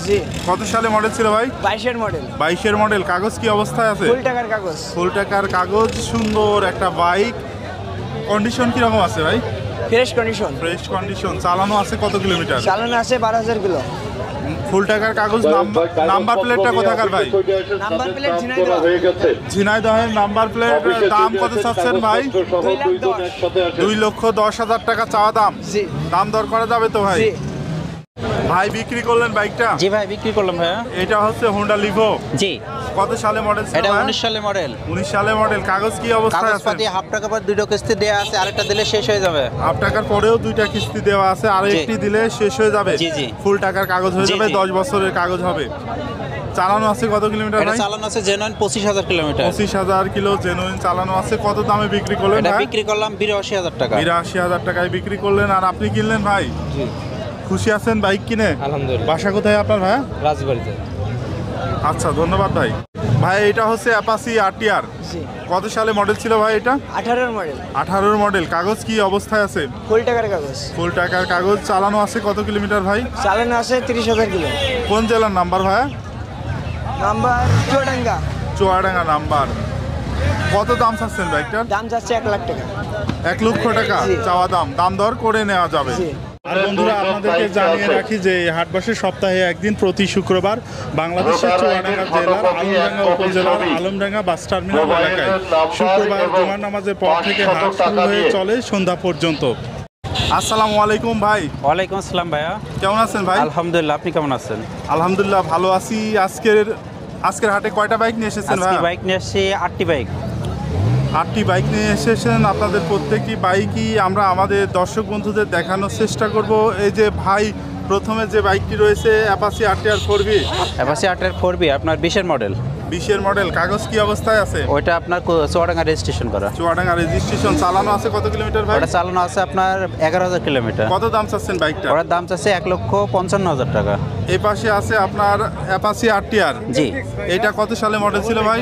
জি। কত সালে মডেল ছিল ভাই? 22-এর মডেল। 22-এর মডেল। কাগজ কি অবস্থায় আছে? ফুল টাকার কাগজ। ফুল টাকার কাগজ। সুন্দর একটা বাইক। কন্ডিশন কি রকম আছে ভাই? Fresh condition. Fresh condition. চালানো আছে কত কিলোমিটার? চালানো আছে 12,000 কিলো। ফুল টাকার কাগজ। নাম্বার প্লেটটা কোথাকার ভাই? Number plate Jhenaidah. ঝিনাইদহের নাম্বার প্লেট। দাম কত চাচ্ছেন ভাই? 2,10,000 টাকা চাওয়া দাম। জি। দাম দর করা যাবে তো ভাই? ভাই বিক্রি করলেন বাইকটা? জি ভাই বিক্রি করলাম ভাইয়া। এটা হচ্ছে হোন্ডা লিভো। জি। কত সালে মডেল ছিল? এটা 19 সালে মডেল। 19 সালে মডেল। কাগজ কি অবস্থায় আছে? কাগজপাতি হাফ টাকা পর 2টা কিস্তি দেয়া আছে, আরেকটা দিলে শেষ হয়ে যাবে। হাফ টাকার পরেও 2টা কিস্তি দেওয়া আছে, আর একটি দিলে শেষ হয়ে যাবে। জি জি। ফুল টাকার কাগজ হয়ে যাবে, 10 বছরের কাগজ হবে। চালানো আছে কত কিলোমিটার এটা ভাই? চালানো আছে জেনুইন 25,000 কিলোমিটার। 25,000 কিলো জেনুইন চালানো আছে। কত দামে বিক্রি করলেন এটা ভাই? বিক্রি করলাম 82,000 টাকা। 82,000 টাকায় বিক্রি করলেন। আর আপনি কিনলেন ভাই? জি। খুশি আছেন বাইক কিনে? আলহামদুলিল্লাহ। বাসা কোথায় আপনার ভাই? রাজবাড়িতে। আচ্ছা ধন্যবাদ ভাই। ভাই এটা হচ্ছে অ্যাপাসি আরটিআর। জি। কত সালে মডেল ছিল ভাই এটা? 18-এর মডেল। 18-এর মডেল। কাগজ কি অবস্থায় আছে? ফুল টাকার কাগজ। ফুল টাকার কাগজ। চালানো আছে কত কিলোমিটার ভাই? চালানো আছে 30,000 কিলো। কোন জেলার নাম্বার ভাই? নাম্বার চুয়াডাঙ্গা। চুয়াডাঙ্গা নাম্বার। কত দাম চাচ্ছেন বাইকটার? দাম যাচ্ছে 1 লাখ টাকা। 1 লক্ষ টাকা চাওয়া দাম। দাম দর করে নেওয়া যাবে। আর বন্ধুরা আপনাদেরকে জানিয়ে রাখি যে হাটবাসের সপ্তাহে একদিন প্রতি শুক্রবার বাংলাদেশের চুয়াডাঙ্গা জেলার আলমডাঙ্গা উপজেলার আলমডাঙ্গা বাস টার্মিনাল এলাকায় শুক্রবার জুমার নামাজের পর থেকে হাট শুরু হয়ে চলে সন্ধ্যা পর্যন্ত। আসসালামু আলাইকুম ভাই। ওয়ালাইকুম আসসালাম ভাইয়া। কেমন আছেন ভাই? আলহামদুলিল্লাহ, আপনি কেমন আছেন? আলহামদুলিল্লাহ ভালো আছি। আজকের হাটে কয়টা বাইক নিয়ে এসেছেন ভাই? বাইক নিয়ে এসেছি 8টি বাইক। 8টি বাইক নিয়ে এসেছেন। আপনাদের প্রত্যেকটি বাইকই আমরা আমাদের দর্শক বন্ধুদের দেখানোর চেষ্টা করব। এই যে ভাই প্রথমে যে বাইকটি রয়েছে Apache RTR 4B। Apache RTR 4B আপনার 20-এর মডেল। 20-এর মডেল। কাগজ কি অবস্থায় আছে? ওইটা আপনার চুয়াডাঙ্গা রেজিস্ট্রেশন করা। চুয়াডাঙ্গা রেজিস্ট্রেশন। চালানো আছে কত কিলোমিটার ভাই? ওটা চালানো আছে আপনার 11,000 কিলোমিটার। কত দাম চাচ্ছেন বাইকটা? ওটার দাম চাচ্ছে 1,55,000 টাকা। এই পাশে আছে আপনার অ্যাপাসি আরটিআর। জি। এটা কত সালে মডেল ছিল ভাই?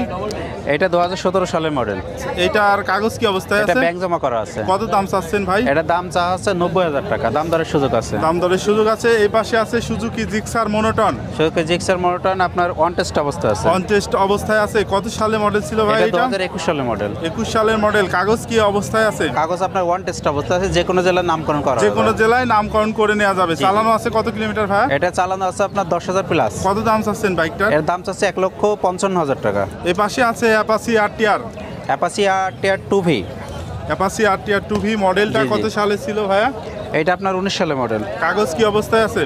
এটা 2017 সালের মডেল। এটার কাগজ কি অবস্থায় এটা আছে? ব্যাংক জমা করা আছে। কত দাম চাচ্ছেন ভাই? এটা দাম চা আছে 90,000 টাকা। দাম দরের সুযোগ আছে। দাম দরের সুযোগ আছে। এই পাশে আছে Suzuki Gixxer monotone. Suzuki Gixxer monotone আপনার অন টেস্ট অবস্থায় আছে। অন টেস্ট অবস্থায় আছে। কত সালে মডেল ছিল ভাই? এটা 2021 সালের মডেল। 21 সালের মডেল। কাগজ কি অবস্থায় আছে? কাগজ আপনার ওয়ান টেস্ট অবস্থায় আছে, যে কোনো জেলার নামকরণ করা যে কোনো জেলায় নামকরণ করে নেওয়া যাবে। চালানো আছে কত কিলোমিটার ভাই? এটা চালানো আছে আপনার 10,000 প্লাস। কত দাম চাচ্ছেন বাইকটার? এর দাম চাচ্ছে 1,55,000 টাকা। এই পাশে আছে Apache RTR. Apache RTR 2V। Apache RTR 2V মডেলটা কত সালে ছিল ভাইয়া? এটা আপনার 19 সালের মডেল। কাগজ কি অবস্থায় আছে?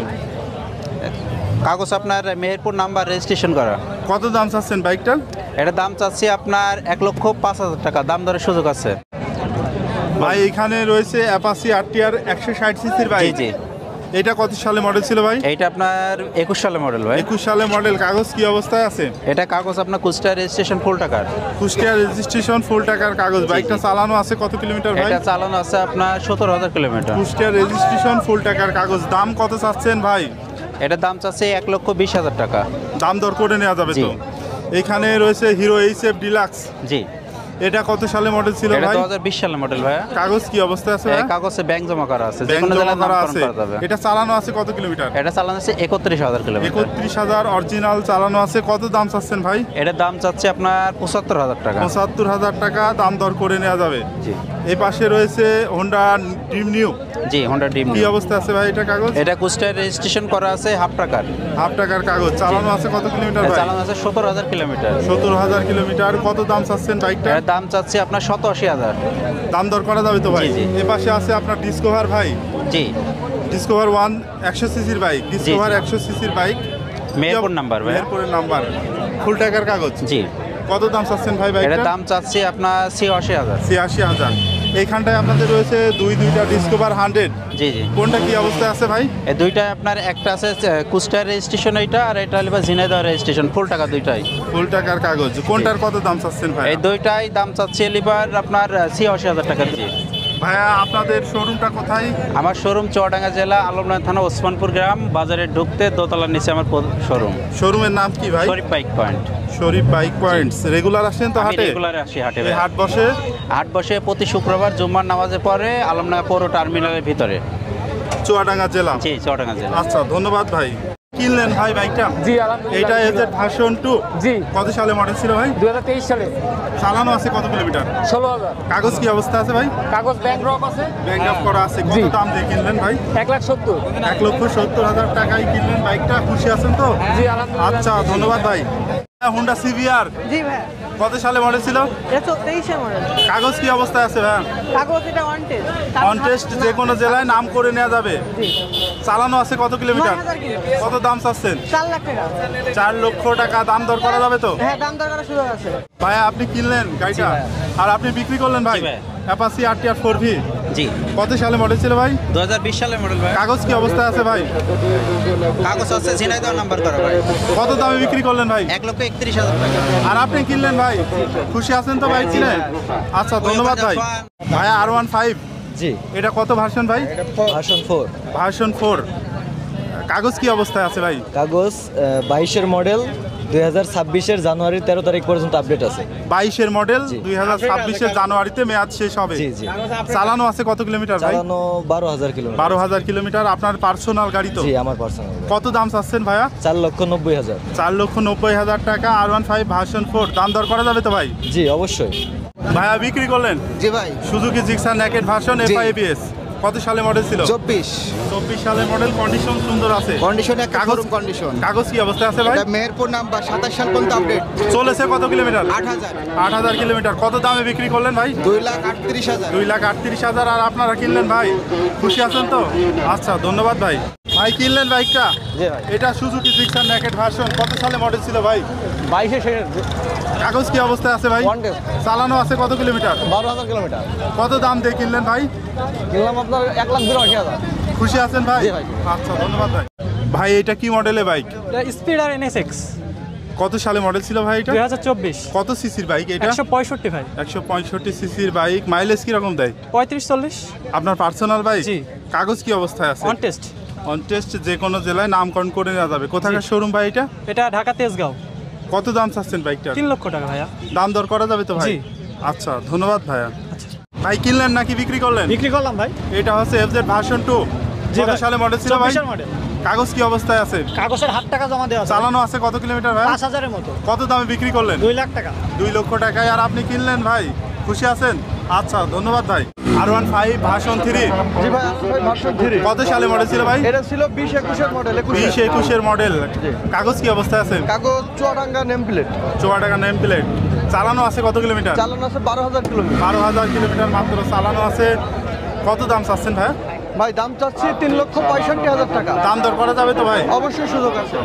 কাগজ আপনার মেহেরপুর নাম্বার রেজিস্ট্রেশন করা। কত দাম চাচ্ছেন বাইকটার? এটার দাম চাচ্ছি আপনার 1,05,000 টাকা। দাম দরের সুযোগ আছে। ভাই এখানে রয়েছে অ্যাপাসি আরটিআর 160 সিসির বাইক। জি। এটা কত সালে মডেল ছিল ভাই? এইটা আপনার 21 সালে মডেল ভাই। 21 সালে মডেল। কাগজ কি অবস্থায় আছে? এটা কাগজ আপনার কুষ্টিয়া রেজিস্ট্রেশন ফুল টাকার। কুষ্টিয়া রেজিস্ট্রেশন ফুল টাকার কাগজ। বাইকটা চালানো আছে কত কিলোমিটার ভাই? এটা চালানো আছে আপনার 17,000 কিলোমিটার। কুষ্টিয়া রেজিস্ট্রেশন ফুল টাকার কাগজ। দাম কত চাচ্ছেন ভাই? এটার দাম চাচ্ছে 1,20,000 টাকা। দাম দর করে নেওয়া যাবে তো? এখানে রয়েছে হিরো এইচএফ ডিলাক্স। জি। এটা কত সালে মডেল ছিল এটা ভাই? 2020 সালে মডেল ভাই। কাগজ কি অবস্থায় আছে ভাই? কাগজে ব্যাংক জমা করা আছে, যে ব্যাংক কোনো জমা জেলায় করা নামকরণ আছে। করা যাবে। এটা চালানো আছে কত কিলোমিটার? এটা চালানো আছে 31,000 কিলোমিটার। 31,000 অরিজিনাল চালানো আছে। কত দাম চাচ্ছেন ভাই? এটার দাম চাচ্ছে আপনার 75,000 টাকা। 75,000 টাকা দাম দর করে নেওয়া যাবে। জি। এই পাশে রয়েছে হোন্ডা ড্রিম নিউ। জি, হোন্ডা ড্রিম কি অবস্থা আছে ভাই এটা কাগজ? এটা কুষ্টিয়া রেজিস্ট্রেশন করা আছে হাফ টাকার। হাফ টাকার কাগজ। চালানো আছে কত কিলোমিটার ভাই? চালানো আছে 17,000 কিলোমিটার। 17,000 কিলোমিটার। কত দাম চাচ্ছেন বাইকটা? এর দাম চাচ্ছে আপনার 87,000। দাম দর করা যাবে তো ভাই? জি, জি। এই পাশে আছে আপনার ডিসকভার ভাই। জি। ডিসকভার 1 100 সিসির বাইক। ডিসকভার 100 সিসির বাইক। মেহেরপুর নাম্বার ভাই। মেহেরপুরের নাম্বার। ফুল টাকার কাগজ। জি। কত দাম চাচ্ছেন ভাই বাইকটা? এর দাম চাচ্ছি আপনার 86,000। 86,000। এইখানটায় আপনাদের রয়েছে দুইটা ডিসকভার 100। জি জি। কোনটা কি অবস্থায় আছে ভাই? এই দুইটা আপনার একটা আছে কুষ্টিয়া রেজিস্ট্রেশন এইটা, আর এটা হলো ঝিনাইদহ রেজিস্ট্রেশন ফুল টাকা দুইটাই। ফুল টাকার কাগজ। কোনটার কত দাম চাচ্ছেন ভাই? এই দুইটাই দাম চাচ্ছে লিভার আপনার 86,000 টাকা। জি ভাইয়া, আপনাদের শোরুমটা কোথায়? আমার শোরুম চুয়াডাঙ্গা জেলা আলমডাঙ্গা থানা ওসমানপুর গ্রাম, বাজারে ঢুকতে দোতলার নিচে আমার শোরুম। শোরুমের নাম কি ভাই? শরীফ বাইক পয়েন্ট। শরীফ বাইক পয়েন্টস। রেগুলার আসেন তো হাটে? রেগুলার আসি হাটে। এই হাট বসে? হাট বসে প্রতি শুক্রবার জুম্মার নামাজে পরে আলমডাঙ্গা পৌর টার্মিনালের ভিতরে। চুয়াডাঙ্গা জেলা? জি, চুয়াডাঙ্গা জেলা। আচ্ছা, ধন্যবাদ ভাই। কিনলেন ভাই বাইকটা? জি আলহামদুলিল্লাহ। এইটা এজেড ভার্সন 2। জি। কত সালে মডেল ছিল ভাই? 2023 সালে। চালানো আছে কত কিলোমিটার? 16,000। কাগজ কি অবস্থা আছে ভাই? কাগজ ব্যাংক ড্রপ আছে। ব্যাংক ড্রপ করা আছে। কত দাম দিয়ে কিনলেন ভাই? 1,70,000। 1,70,000 টাকায় কিনলেন বাইকটা। খুশি আছেন তো? জি আলহামদুলিল্লাহ। আচ্ছা, ধন্যবাদ ভাই। হোন্ডা সিভিআর জি ভাই। কত সালে মডেল ছিল? এটা 23 এর মডেল। কাগজ কি অবস্থায় আছে ভাই? কাগজ এটা অন টেস্ট। অন টেস্ট, যে কোনো জেলায় নাম করে নেওয়া যাবে। জি। চালানো আছে কত কিলোমিটার? 9,000 কিলোমিটার। কত দাম চাচ্ছেন? 4 লাখ টাকা। 4 লক্ষ টাকা। দাম দর করা যাবে তো? হ্যাঁ, দাম দর করার সুযোগ আছে। ভাই, আপনি কিনলেন গাড়িটা আর আপনি বিক্রি করলেন ভাই? Apache RTR 4V। জি। কত সালে মডেল ছিল ভাই? 2020 সালের মডেল ভাই। কাগজ কি অবস্থায় আছে ভাই? কাগজ আছে ঝিনাইদহ নাম্বার করা ভাই। কত দামে বিক্রি করলেন ভাই? 1,31,000 টাকা। আর আপনি কিনলেন ভাই? খুশি আছেন তো বাইক কিনে? আচ্ছা, ধন্যবাদ ভাই। ভাই, R15। জি। এটা কত ভার্সন ভাই? ভার্সন 4। ভার্সন 4। কাগজ কি অবস্থায় আছে ভাই? কাগজ 22-এর মডেল, 2026-এর জানুয়ারির 13 তারিখ পর্যন্ত আপডেট আছে। 22-এর মডেল, 2026-এর জানুয়ারিতে মেয়াদ শেষ হবে। জি জি। চালানো আছে কত কিলোমিটার ভাই? চালানো 12,000 কিলোমিটার। 12,000 কিলোমিটার। আপনার পার্সোনাল গাড়ি তো? জি, আমার পার্সোনাল। কত দাম চাচ্ছেন ভাইয়া? 4,90,000। 4,90,000 টাকা। R15 version 4। দাম দর করা যাবে তো ভাই? জি, অবশ্যই। ভাইয়া, বিক্রি করলেন? জি ভাই। Suzuki Gixxer naked version FI ABS। কত সালে মডেল ছিল? 24 সালের মডেল। কন্ডিশন সুন্দর আছে? কন্ডিশনে কাগজ কন্ডিশন। কাগজ কি অবস্থা আছে ভাই? এটা মেহেরপুর নাম্বার 27 সাল পর্যন্ত আপডেট। চলেছে কত কিলোমিটার? 8,000। 8,000 কিলোমিটার। কত দামে বিক্রি করলেন ভাই? 2,38,000। 2,38,000। আর আপনারা কিনলেন ভাই? খুশি আছেন তো? আচ্ছা, ধন্যবাদ ভাই। ভাই, কিনলেন বাইকটা? জি ভাই। এটা সুজুকি জিক্সার নেকেড ভার্সন। কত সালে মডেল ছিল ভাই? 22-এর কাগজ কি অবস্থায় আছে ভাই? চালানো আছে কত কিলোমিটার? 12,000 কিলোমিটার। কত দাম দিয়ে কিনলেন ভাই? কিনলাম আপনার 1,82,000। খুশি আছেন ভাই? জি ভাই। আচ্ছা, ধন্যবাদ ভাই। ভাই, এটা কি মডেলের বাইক? স্পিডার NSX। কত সালে মডেল ছিল ভাই এটা? 2024। কত সিসির বাইক এটা? 165 ভাই। 165 সিসির বাইক। মাইলেজ কিরকম দেয়? 35-40। আপনার পার্সোনাল বাইক? জি। কাগজ কি অবস্থায় আছে? On test. অন টেস্ট, যে কোনো জেলায় নামকরণ করে নেওয়া যাবে। কোথাকার শোরুম ভাই এটা? এটা ঢাকা তেজগাঁও। কত দাম চাচ্ছেন বাইকটা? 3 লক্ষ টাকা ভাইয়া। দাম দর করা যাবে তো ভাই? জি। আচ্ছা, ধন্যবাদ ভাইয়া। ভাই, কিনলেন নাকি বিক্রি করলেন? বিক্রি করলাম ভাই। এটা হচ্ছে FZ ভার্সন 2। কত সালে মডেল ছিল ভাই? 24-এর মডেল। কাগজ কি অবস্থায় আছে? কাগজের হাত টাকা জমা দেওয়া আছে। চালানো আছে কত কিলোমিটার ভাই? 5,000-এর মতো। কত দামে বিক্রি করলেন? 2 লাখ টাকা। 2 লক্ষ টাকায়। আর আপনি কিনলেন ভাই? খুশি আছেন? আচ্ছা, ধন্যবাদ ভাই। R15 version 3। জি ভাই, ভার্সন 3। কত সালে মডেল ছিল ভাই? এটা ছিল 20-21-এর মডেল। 20-21-এর মডেল। কাগজ কি অবস্থায় আছে? কাগজ Chuadanga name plate. Chuadanga name plate. চালানো আছে কত কিলোমিটার? চালানো আছে 12,000 কিলোমিটার। 12,000 কিলোমিটার মাত্র চালানো আছে। কত দাম চাচ্ছেন ভাই? ভাই দাম চাচ্ছি 3,65,000 টাকা। দাম দর করা যাবে তো ভাই? অবশ্যই সুযোগ আছে।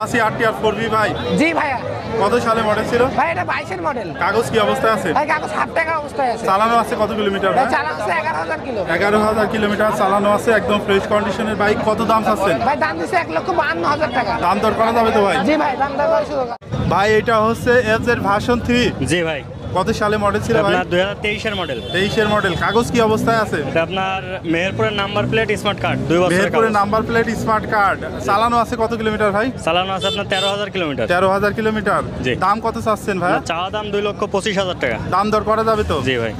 আশি RTR 4V ভাই জি ভাইয়া। কত সালে মডেল ছিল? ভাই এটা 22-এর মডেল। কাগজ কি অবস্থায় আছে? ভাই কাগজ হাফ টাকা অবস্থায় আছে। চালানো আছে কত কিলোমিটার ভাই? চালানো আছে 11,000 কিলো। 11,000 কিলোমিটার চালানো আছে, একদম ফ্রেশ কন্ডিশনের বাইক। কত দাম চাচ্ছেন? ভাই দাম দিচ্ছে 1,52,000 টাকা। দাম দর করা যাবে তো ভাই? জি ভাই দাম দর করার সুযোগ আছে। ভাই এটা হচ্ছে FZ ভার্সন 3। জি ভাই। কত সালে মডেল ছিল ভাই? আপনার 2023-এর মডেল। 23-এর মডেল। কাগজ কি অবস্থায় আছে? এটা আপনার মেহেরপুরের নাম্বার প্লেট স্মার্ট কার্ড 2 বছরের মেহেরপুরের নাম্বার প্লেট স্মার্ট কার্ড। চালানো আছে কত কিলোমিটার ভাই? চালানো আছে আপনার 13,000 কিলোমিটার। 13,000 কিলোমিটার। জি। দাম কত চাচ্ছেন ভাই? চাওয়া দাম 2,25,000 টাকা। দাম দর করা যাবে তো? জি ভাই।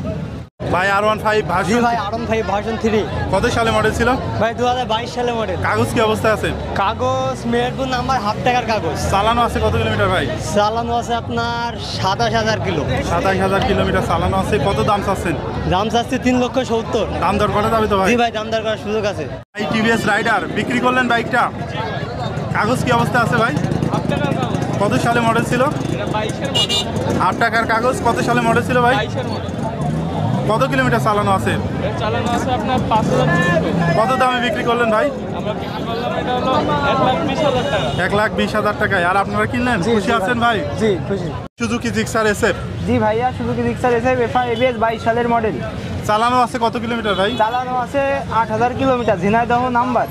ভাই R15 ভার্সন। ভাই R15 ভার্সন 3। কত সালে মডেল ছিল? ভাই 2022 সালে মডেল। কাগজ কি অবস্থায় আছে? কাগজ মেহেরপুর নাম্বার হাফ টাকার কাগজ। চালানো আছে কত কিলোমিটার ভাই? চালানো আছে আপনার 27,000 কিলো। 27,000 কিলোমিটার চালানো আছে। কত দাম চাচ্ছেন? দাম চাচ্ছি 3,70,000। দাম দর করা যাবে তো ভাই? জি ভাই দাম দর করার সুযোগ আছে। ভাই TVS রাইডার বিক্রি করলেন বাইকটা, কাগজ কি অবস্থা আছে ভাই? কত সালে মডেল ছিল? 8 টাকার কাগজ। কত সালে মডেল ছিল ভাই? কত কিলোমিটার চালানো আছে? চালানো আছে আপনার 5,000। কত দামে বিক্রি করলেন ভাই? আমরা বিক্রি করলাম এটা হলো 1,20,000 টাকা। 1,20,000 টাকায়। আর আপনারা কিনলেন? খুশি আছেন ভাই? জি খুশি। Suzuki Gixxer SF। জি ভাইয়া সুজুকি জিক্সার SF ABS 22 সালের মডেল। চালানো আছে কত কিলোমিটার ভাই? চালানো আছে 8,000 কিলোমিটার। ঝিনাইদহ নাম্বার।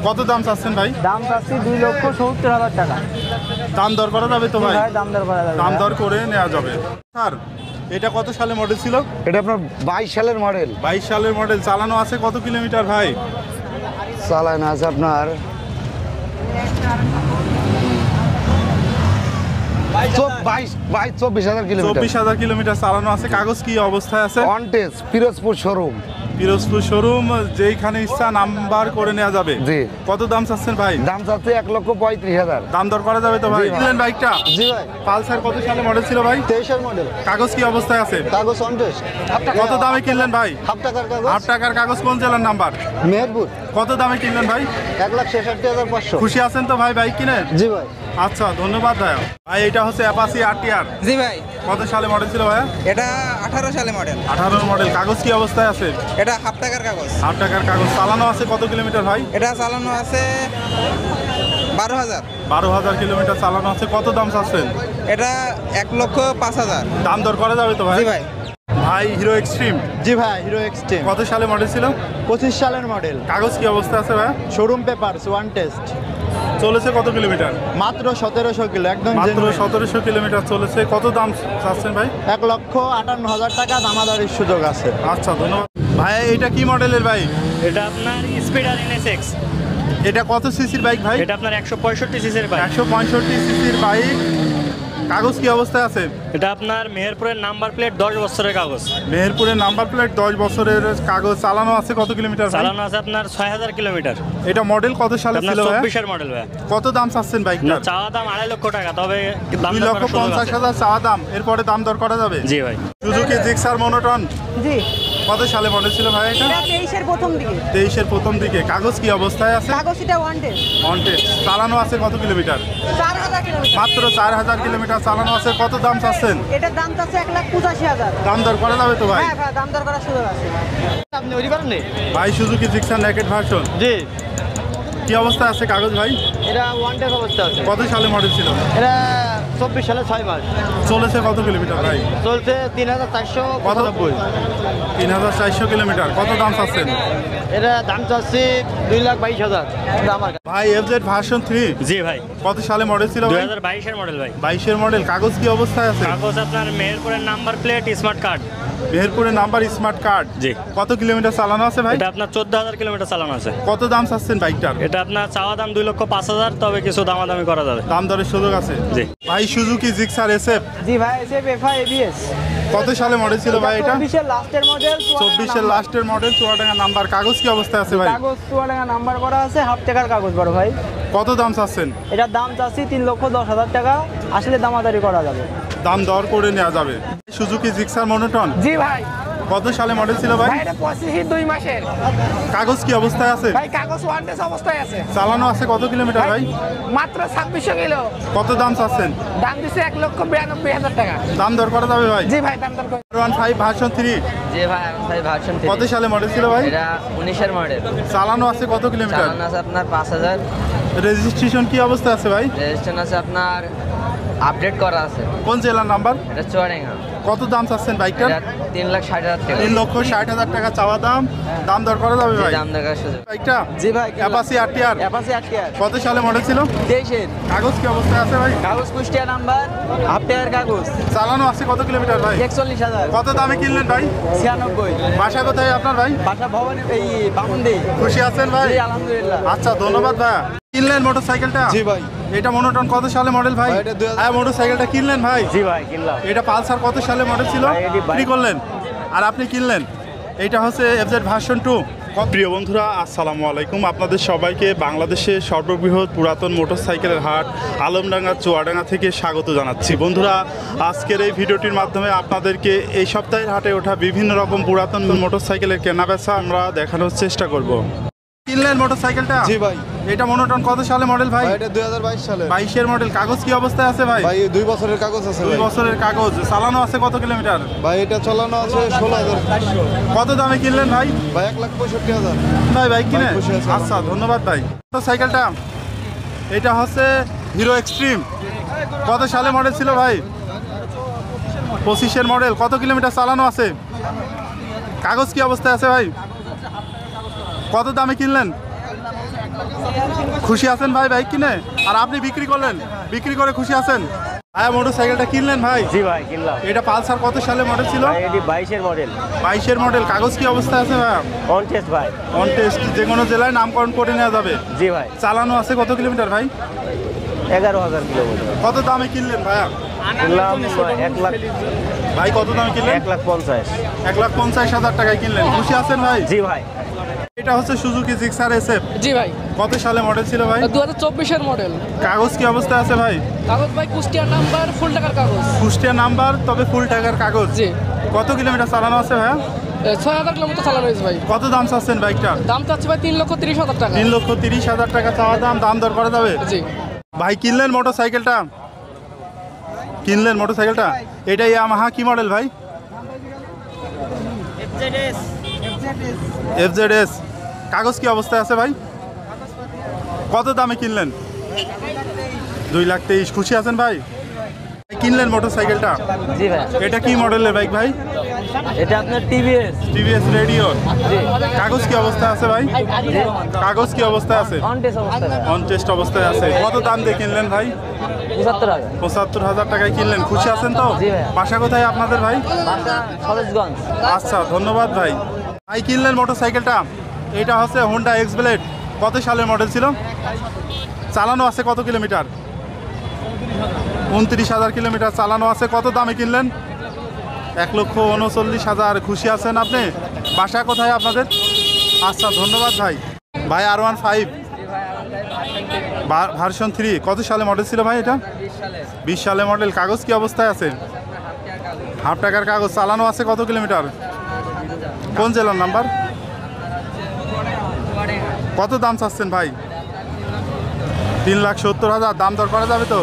কত দাম চাচ্ছেন ভাই? দাম চাচ্ছি 2,70,000 টাকা। দাম দর করা যাবে তো ভাই? দাম দর করা যাবে। দাম দর করে নেওয়া যাবে। স্যার এটা কত সালে মডেল ছিল? এটা আপনার 22 সালের মডেল। 22 সালের মডেল। চালানো আছে কত কিলোমিটার ভাই? চালানো আছে আপনার 24,000 কিলোমিটার। 24,000 কিলোমিটার চালানো আছে। কাগজ কি অবস্থায় আছে? On test Pirojpur showroom. Pirojpur showroom, যেইখানে ইচ্ছা নাম্বার করে নেওয়া যাবে। জি। কত দাম চাচ্ছেন ভাই? দাম চাচ্ছে 1,35,000। দাম দর করা যাবে তো ভাই? কিনলেন বাইকটা? জি ভাই। পালসার কত সালে মডেল ছিল ভাই? 23-এর মডেল। কাগজ কি অবস্থায় আছে? কাগজ অন টেস্ট। কত দামে কিনলেন ভাই? হাফ টাকার কাগজ। 8 টাকার কাগজ। কোন জেলার নাম্বার? মেহেরপুর। কত দামে কিনলেন ভাই? 1,66,500। খুশি আছেন তো ভাই বাইক কিনে? জি ভাই। আচ্ছা ধন্যবাদ ভাই। ভাই এটা হচ্ছে অ্যাপাচি RTR। জি ভাই। কত সালে মডেল ছিল ভাইয়া? এটা 18 সালে মডেল। 18 মডেল। কাগজ কি অবস্থায় আছে? এটা হাফ টাকার কাগজ। 8 টাকার কাগজ। চালানো আছে কত কিলোমিটার ভাই? এটা চালানো আছে 12,000। 12,000 কিলোমিটার চালানো আছে। কত দাম চাচ্ছেন? এটা 1,05,000। দাম দর করা যাবে তো ভাই? জি ভাই। ভাই হিরো এক্সট্রিম। জি ভাই হিরো এক্সট্রিম কত সালে মডেল ছিল? 25 সালের মডেল। কাগজ কি অবস্থা আছে ভাই? Showroom papers one test. চলেছে কত কিলোমিটার? মাত্র 1700 কিলো। একদম মাত্র 1700 কিলোমিটার চলেছে। কত দাম চাচ্ছেন ভাই? 1,58,000 টাকা দামাদারির সুযোগ আছে। আচ্ছা ধন্যবাদ ভাই। এটা কি মডেলের বাইক? এটা আপনার স্পিডার NSX। এটা কত সিসির বাইক ভাই? এটা আপনার 165 সিসির বাইক। 165 সিসির বাইক। কাগজ কি অবস্থায় আছে? এটা আপনার মেহেরপুরের নাম্বার প্লেট 10 বছরের কাগজ। মেহেরপুরের নাম্বার প্লেট 10 বছরের কাগজ। চালানো আছে কত কিলোমিটার ভাই? চালানো আছে আপনার 6,000 কিলোমিটার। এটা মডেল কত সালে ছিল ভাই? 24-এর মডেল ভাই। কত দাম চাচ্ছেন বাইকটা? চাওয়া দাম 2.5 লক্ষ টাকা, তবে দাম দর করার সুযোগ আছে। 2,50,000 চাওয়া দাম, এরপরে দাম দর করা যাবে? জি ভাই। Suzuki Gixxer monotone. জি। কত সালে মডেল ছিল ভাই এটা? 23-এর প্রথম দিকে। 23-এর প্রথম দিকে। কাগজ কি অবস্থায় আছে? কাগজ এটা ওয়ান টেস্ট। On test. চালানো আছে কত কিলোমিটার? 4,000 কিলোমিটার। মাত্র 4,000 কিলোমিটার চালানো আছে। কত দাম চাচ্ছেন? এটার দাম চাচ্ছে 1,85,000। দাম দর করা যাবে তো ভাই? হ্যাঁ ভাই দাম দর করার সুযোগ আছে। আপনি ওই পারেন নি ভাই সুজুকি জিক্সার নেকেড ভার্সন। জি। কি অবস্থা আছে কাগজ ভাই? এটা ওয়ান টেস্ট অবস্থা আছে। কত সালে মডেল ছিল? এটা 24 সালে 6 মাস। চলেছে কত কিলোমিটার ভাই? চলছে 3,495। 3,400 কিলোমিটার। কত দাম চাচ্ছেন? এটা দাম চাচ্ছি 2,22,000। আমার ভাই FZ ভার্সন 3। জি ভাই। কত সালে মডেল ছিল ভাই? 2022-এর মডেল ভাই। 22-এর মডেল। কাগজ কি অবস্থায় আছে? কাগজ আপনার মেহেরপুরের নাম্বার প্লেট স্মার্ট কার্ড। মেহেরপুরের নাম্বার স্মার্ট কার্ড। জি। কত কিলোমিটার চালানো আছে ভাই? এটা আপনার 14,000 কিলোমিটার চালানো আছে। কত দাম চাচ্ছেন বাইকটার? এটা আপনার চাওয়া দাম 2,05,000, তবে কিছু দামাদামি করা যাবে। দাম দরের সুযোগ আছে? জি। ভাই সুজুকি জিক্সার SF। জি ভাই SF FI ABS। কত সালে মডেল ছিল ভাই এটা? 24-এর লাস্টের মডেল। 24-এর লাস্টের মডেল। চুয়াডাঙ্গা নাম্বার। কাগজ কি অবস্থায় আছে ভাই? কাগজ চুয়াডাঙ্গা নাম্বার করা আছে। হাফ টাকার কাগজ বড় ভাই। কত দাম চাচ্ছেন? এটার দাম চাচ্ছি 3,10,000 টাকা। আসলে দামাদারি করা যাবে। দাম দর করে নেওয়া যাবে। Suzuki Gixxer monotone. জি ভাই। কত সালে মডেল ছিল ভাই? ভাই এটা 25 2 মাসের। কাগজ কি অবস্থায় আছে? ভাই কাগজ ওয়ান টেস্ট অবস্থায় আছে। চালানো আছে কত কিলোমিটার ভাই? মাত্র 2600 কিলো। কত দাম চাচ্ছেন? দাম দিছে 1,92,000 টাকা। দাম দর করা যাবে ভাই? জি ভাই দাম দর করে। R15 ভার্সন 3 জি ভাই ভাই ভার্সন কত সালে মডেল ছিল ভাই? এটা 19 এর মডেল। চালানো আছে কত কিলোমিটার? চালানো আছে আপনার 5000। রেজিস্ট্রেশন কি অবস্থা আছে ভাই? রেজিস্ট্রেশন আছে আপনার আপডেট করা আছে। কোন জেলার নাম্বার? এটা চুয়াডাঙ্গা। কত দাম চাচ্ছেন বাইকটার? 3,60,000 টাকা। 3,60,000 টাকা চাওয়া দাম। দাম দর করা যাবে ভাই? দাম দেখার সুযোগ। বাইকটা জি ভাই অ্যাপাচি RTR অ্যাপাচি RTR কত সালে মডেল ছিল? 23 এর। কাগজ কি অবস্থায় আছে ভাই? কাগজ কুষ্টিয়া নাম্বার, হাফ টায়ার কাগজ। চালানো আছে কত কিলোমিটার ভাই? 41,000। কত দামে কিনলেন ভাই? 96। বাসা কোথায় আপনার ভাই? বাসা ভবানী এই বামুনদি। খুশি আছেন ভাই? জি আলহামদুলিল্লাহ। আচ্ছা ধন্যবাদ ভাই। কিনলেন মোটরসাইকেলটা? জি ভাই। এটা মনোটন কত সালে মডেল ভাই? ভাই, এটা 2000 হ্যাঁ মোটরসাইকেলটা কিনলেন ভাই? জি ভাই কিনলাম। এটা পালসার কত সালে মডেল ছিল? ভাই, এটি কি করলেন? আর আপনি কিনলেন? এটা হচ্ছে FZ ভার্সন 2। প্রিয় বন্ধুরা আসসালামু আলাইকুম, আপনাদের সবাইকে বাংলাদেশের সর্ববৃহৎ পুরাতন মোটরসাইকেলের হাট আলমডাঙ্গা চুয়াডাঙ্গা থেকে স্বাগত জানাচ্ছি। বন্ধুরা আজকের এই ভিডিওটির মাধ্যমে আপনাদেরকে এই সপ্তাহের হাটে ওঠা বিভিন্ন রকম পুরাতন মোটরসাইকেলের কেনাবেচা আমরা দেখানোর চেষ্টা করব। কিনলেন মোটরসাইকেলটা? জি ভাই। এটা মনোটন কত সালে মডেল ভাই? এটা 2022 সালে। 22 এর মডেল। কাগজ কি অবস্থায় আছে ভাই? ভাই 2 বছরের কাগজ আছে 2 ভাই। বছরের কাগজ। চালানো আছে কত কিলোমিটার? ভাই এটা চালানো আছে 16,500। কত দামে কিনলেন ভাই? ভাই 1,65,000। ভাই বাইক কিনে? ভাই, খুশি আছি। আচ্ছা ধন্যবাদ ভাই। সাইকেলটা এটা হচ্ছে হিরো এক্সট্রিম। কত সালে মডেল ছিল ভাই? 25 এর মডেল। কত কিলোমিটার চালানো আছে? কাগজ কি অবস্থায় আছে ভাই? কত দামে কিনলেন? খুশি আছেন ভাই বাইক কিনে? আর আপনি বিক্রি করলেন, বিক্রি করে খুশি আছেন? হ্যাঁ মোটরসাইকেলটা কিনলেন ভাই? জি ভাই কিনলাম। এটা পালসার কত সালে মডেল ছিল? ভাই এটি 22 এর মডেল। 22 এর মডেল। কাগজ কি অবস্থায় আছে ভাই? অন টেস্ট ভাই। অন টেস্ট, যে কোনো জেলায় নামকরণ করে নেওয়া যাবে। জি ভাই। চালানো আছে কত কিলোমিটার ভাই? 11,000 কিলোমিটার। কত দামে কিনলেন ভাইয়া? কিনলাম 1 লাখ। ভাই কত দামে কিনলেন? 1,50,000। 1,50,000 টাকায় কিনলেন। খুশি আছেন ভাই? জি ভাই। এটা হচ্ছে সুজুকি জিক্সার SF। জি ভাই কত সালে মডেল ছিল ভাই? 2024 এর মডেল। কাগজ কি অবস্থায় আছে ভাই? কাগজ ভাই কুষ্টিয়া নাম্বার, ফুল টাকার কাগজ। কুষ্টিয়া নাম্বার, তবে ফুল টাকার কাগজ। জি। কত কিলোমিটার চালানো আছে ভাইয়া? 6,000 কিলোমিটার চালানো হয়েছে ভাই। কত দাম চাচ্ছেন বাইকটা? দাম চাচ্ছে ভাই 3,30,000 টাকা। 3,30,000 টাকা চাওয়া দাম। দাম দর করা যাবে? জি। ভাই কিনলেন মোটরসাইকেলটা? কিনলেন মোটরসাইকেলটা? এটা ইয়ামাহা কি মডেল ভাই? FZS। কাগজ কি অবস্থায় আছে ভাই? কত দামে কিনলেন? 2,23,000। খুশি আছেন ভাই? কিনলেন মোটরসাইকেলটা? জি ভাই। এটা কি মডেলের বাইক ভাই? এটা আপনার TVS রেডিও। জি। কাগজ কি অবস্থায় আছে ভাই? কাগজ কি অবস্থায় আছে? অন টেস্ট অবস্থায়। অন টেস্ট অবস্থায় আছে। কত দাম দিয়ে কিনলেন ভাই? 75,000। 75,000 টাকায় কিনলেন। খুশি আছেন তো? জি ভাই। বাসা কোথায় আপনাদের ভাই? বাসা সরোজগঞ্জ। আচ্ছা ধন্যবাদ ভাই। ভাই কিনলেন মোটরসাইকেলটা? এটা হচ্ছে হোন্ডা এক্সব্লেড। কত সালের মডেল ছিল? চালানো আছে কত কিলোমিটার? 29,000 কিলোমিটার চালানো আছে। কত দামে কিনলেন? 1,39,000। খুশি আছেন আপনি? বাসা কোথায় আপনাদের? আচ্ছা ধন্যবাদ ভাই। ভাই R15 ভার্সন 3 কত সালে মডেল ছিল ভাই এটা? 20 সালে মডেল। কাগজ কি অবস্থায় আছে? হাফ টাকার কাগজ। চালানো আছে কত কিলোমিটার? কোন জেলার নাম্বার? কত দাম চাচ্ছেন ভাই? 3,70,000। দাম দর করা যাবে তো?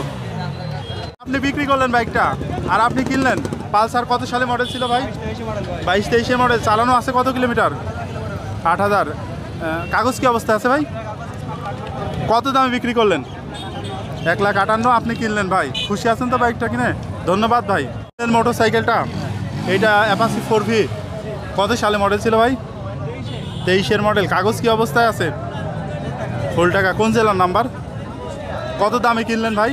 আপনি বিক্রি করলেন বাইকটা, আর আপনি কিনলেন? পালসার কত সালে মডেল ছিল ভাই? 22-23 মডেল। চালানো আছে কত কিলোমিটার? 8,000। কাগজ কি অবস্থা আছে ভাই? কত দামে বিক্রি করলেন? 1,58,000 আপনি কিনলেন ভাই। খুশি আছেন তো বাইকটা কিনে? ধন্যবাদ ভাই। মোটরসাইকেলটা এটা অ্যাপাচি 4V। কত সালে মডেল ছিল ভাই? 23 মডেল। কাগজ কি অবস্থায় আছে? ফুল টাকা। কোন জেলার নাম্বার? কত দামে কিনলেন ভাই?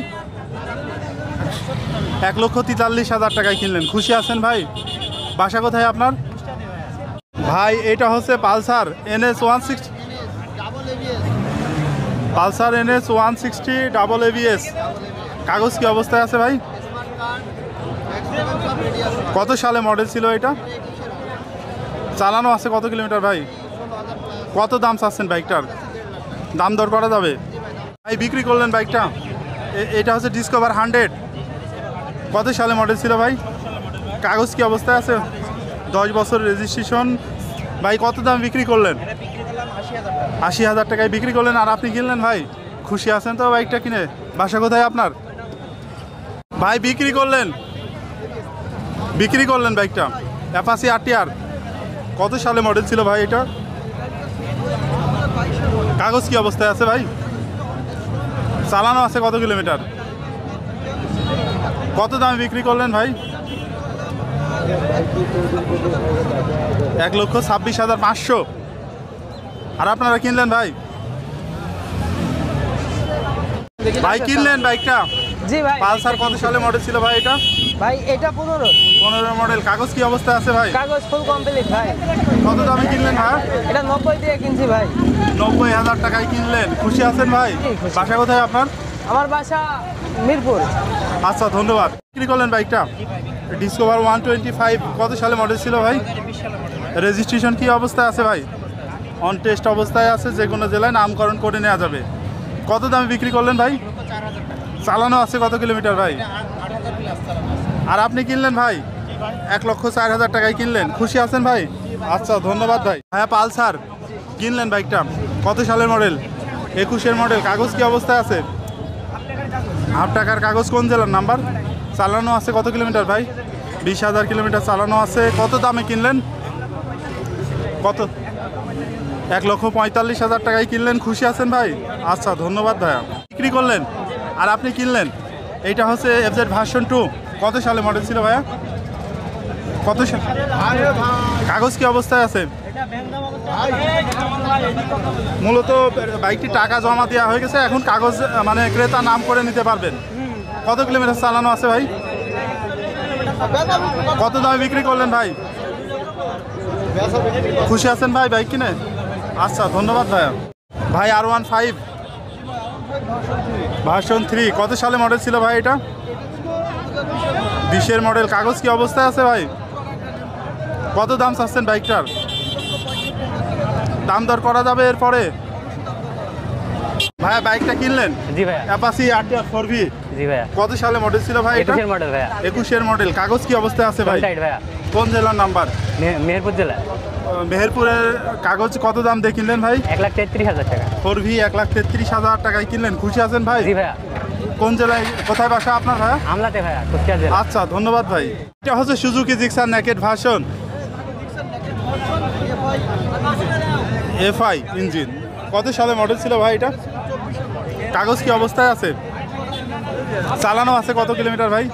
1,43,000 টাকায় কিনলেন। খুশি আছেন ভাই? বাসা কোথায় আপনার ভাই? এটা হচ্ছে Pulsar NS 160। Pulsar NS 160 double ABS। কাগজ কি অবস্থায় আছে ভাই? কত সালে মডেল ছিল এটা? চালানো আছে কত কিলোমিটার ভাই? কত দাম চাচ্ছেন বাইকটার? দাম দর করা যাবে? ভাই বিক্রি করলেন বাইকটা? এটা হচ্ছে ডিসকভার 100। কত সালে মডেল ছিল ভাই? কাগজ কি অবস্থায় আছে? 10 বছর রেজিস্ট্রেশন। ভাই কত দাম বিক্রি করলেন? 80,000 টাকায় বিক্রি করলেন। আর আপনি কিনলেন ভাই? খুশি আছেন তো বাইকটা কিনে? বাসা কোথায় আপনার? ভাই বিক্রি করলেন বাইকটা অ্যাপাচি RTR। কত সালে মডেল ছিল ভাই এটা? কাগজ কি অবস্থায় আছে ভাই? চালানো আছে কত কিলোমিটার? কত দামে বিক্রি করলেন ভাই? 1,26,500। আর আপনারা কিনলেন ভাই? ভাই কিনলেন বাইকটা? জি ভাই। পালসার কত সালে মডেল ছিল ভাই এটা? ভাই এটা 15 মডেল। কাগজ কি অবস্থায় আছে ভাই? কাগজ ফুল কমপ্লিট ভাই। কত দামে কিনলেন ভাই? এটা 90 দিয়ে কিনছি ভাই। 90,000 টাকায় কিনলেন। খুশি আছেন ভাই? বাসা কোথায় আপনার? আমার বাসা মিরপুর। আচ্ছা ধন্যবাদ। বিক্রি করলেন বাইকটা ডিসকভার 125। কত সালে মডেল ছিল ভাই? রেজিস্ট্রেশন কি অবস্থায় আছে ভাই? অন টেস্ট অবস্থায় আছে, যে কোনো জেলায় নামকরণ করে নেওয়া যাবে। কত দামে বিক্রি করলেন ভাই? চালানো আছে কত কিলোমিটার ভাই? আর আপনি কিনলেন ভাই? 1,04,000 টাকায় কিনলেন। খুশি আছেন ভাই? আচ্ছা ধন্যবাদ ভাই। হ্যাঁ পালসার কিনলেন বাইকটা কত সালের মডেল? 21-এর মডেল। কাগজ কি অবস্থায় আছে? হাফ টাকার কাগজ। কোন জেলার নাম্বার? চালানো আছে কত কিলোমিটার ভাই? 20,000 কিলোমিটার চালানো আছে। কত দামে কিনলেন? কত? 1,45,000 টাকায় কিনলেন। খুশি আছেন ভাই? আচ্ছা ধন্যবাদ ভাইয়া। বিক্রি করলেন আর আপনি কিনলেন। এইটা হচ্ছে FZ ভার্সন 2। কত সালে মডেল ছিল ভাইয়া? কত সাল? কাগজ কি অবস্থায় আছে? মূলত বাইকটি টাকা জমা দেওয়া হয়ে গেছে, এখন কাগজ মানে ক্রেতা নাম করে নিতে পারবেন। কত কিলোমিটার চালানো আছে ভাই? কত দামে বিক্রি করলেন ভাই? খুশি আছেন ভাই বাইক কিনে? আচ্ছা ধন্যবাদ ভাইয়া। ভাই R15 ভার্সন 3। কত সালে মডেল ছিল ভাই এটা? 20-এর মডেল। কাগজ কি অবস্থায় আছে ভাই? কত দাম চাচ্ছেন বাইকটার? দাম দর করা যাবে এরপরে। ভাইয়া বাইকটা কিনলেন? জি ভাইয়া। Apache RTR 4V। জি ভাইয়া। কত সালে মডেল ছিল ভাই এটা? 21-এর মডেল ভাইয়া। 21-এর মডেল। কাগজ কি অবস্থায় আছে ভাই? ভাইয়া। কোন জেলার নাম্বার? মেহেরপুর জেলা। মেহেরপুরের। কাগজ কত দাম দিয়ে কিনলেন ভাই? 1,33,000 টাকা। 4V 1,33,000 টাকায় কিনলেন। খুশি আছেন ভাই? জি ভাইয়া। কোন জেলায়, কোথায় বাসা আপনার ভাইয়া? আমলাতে ভাইয়া, কুষ্টিয়া জেলা। আচ্ছা ধন্যবাদ ভাই। এটা হচ্ছে Suzuki Gixxer naked version FI engine. কত সালে মডেল ছিল ভাই এটা? কাগজ কি অবস্থায় আছে? চালানো আছে কত কিলোমিটার ভাই?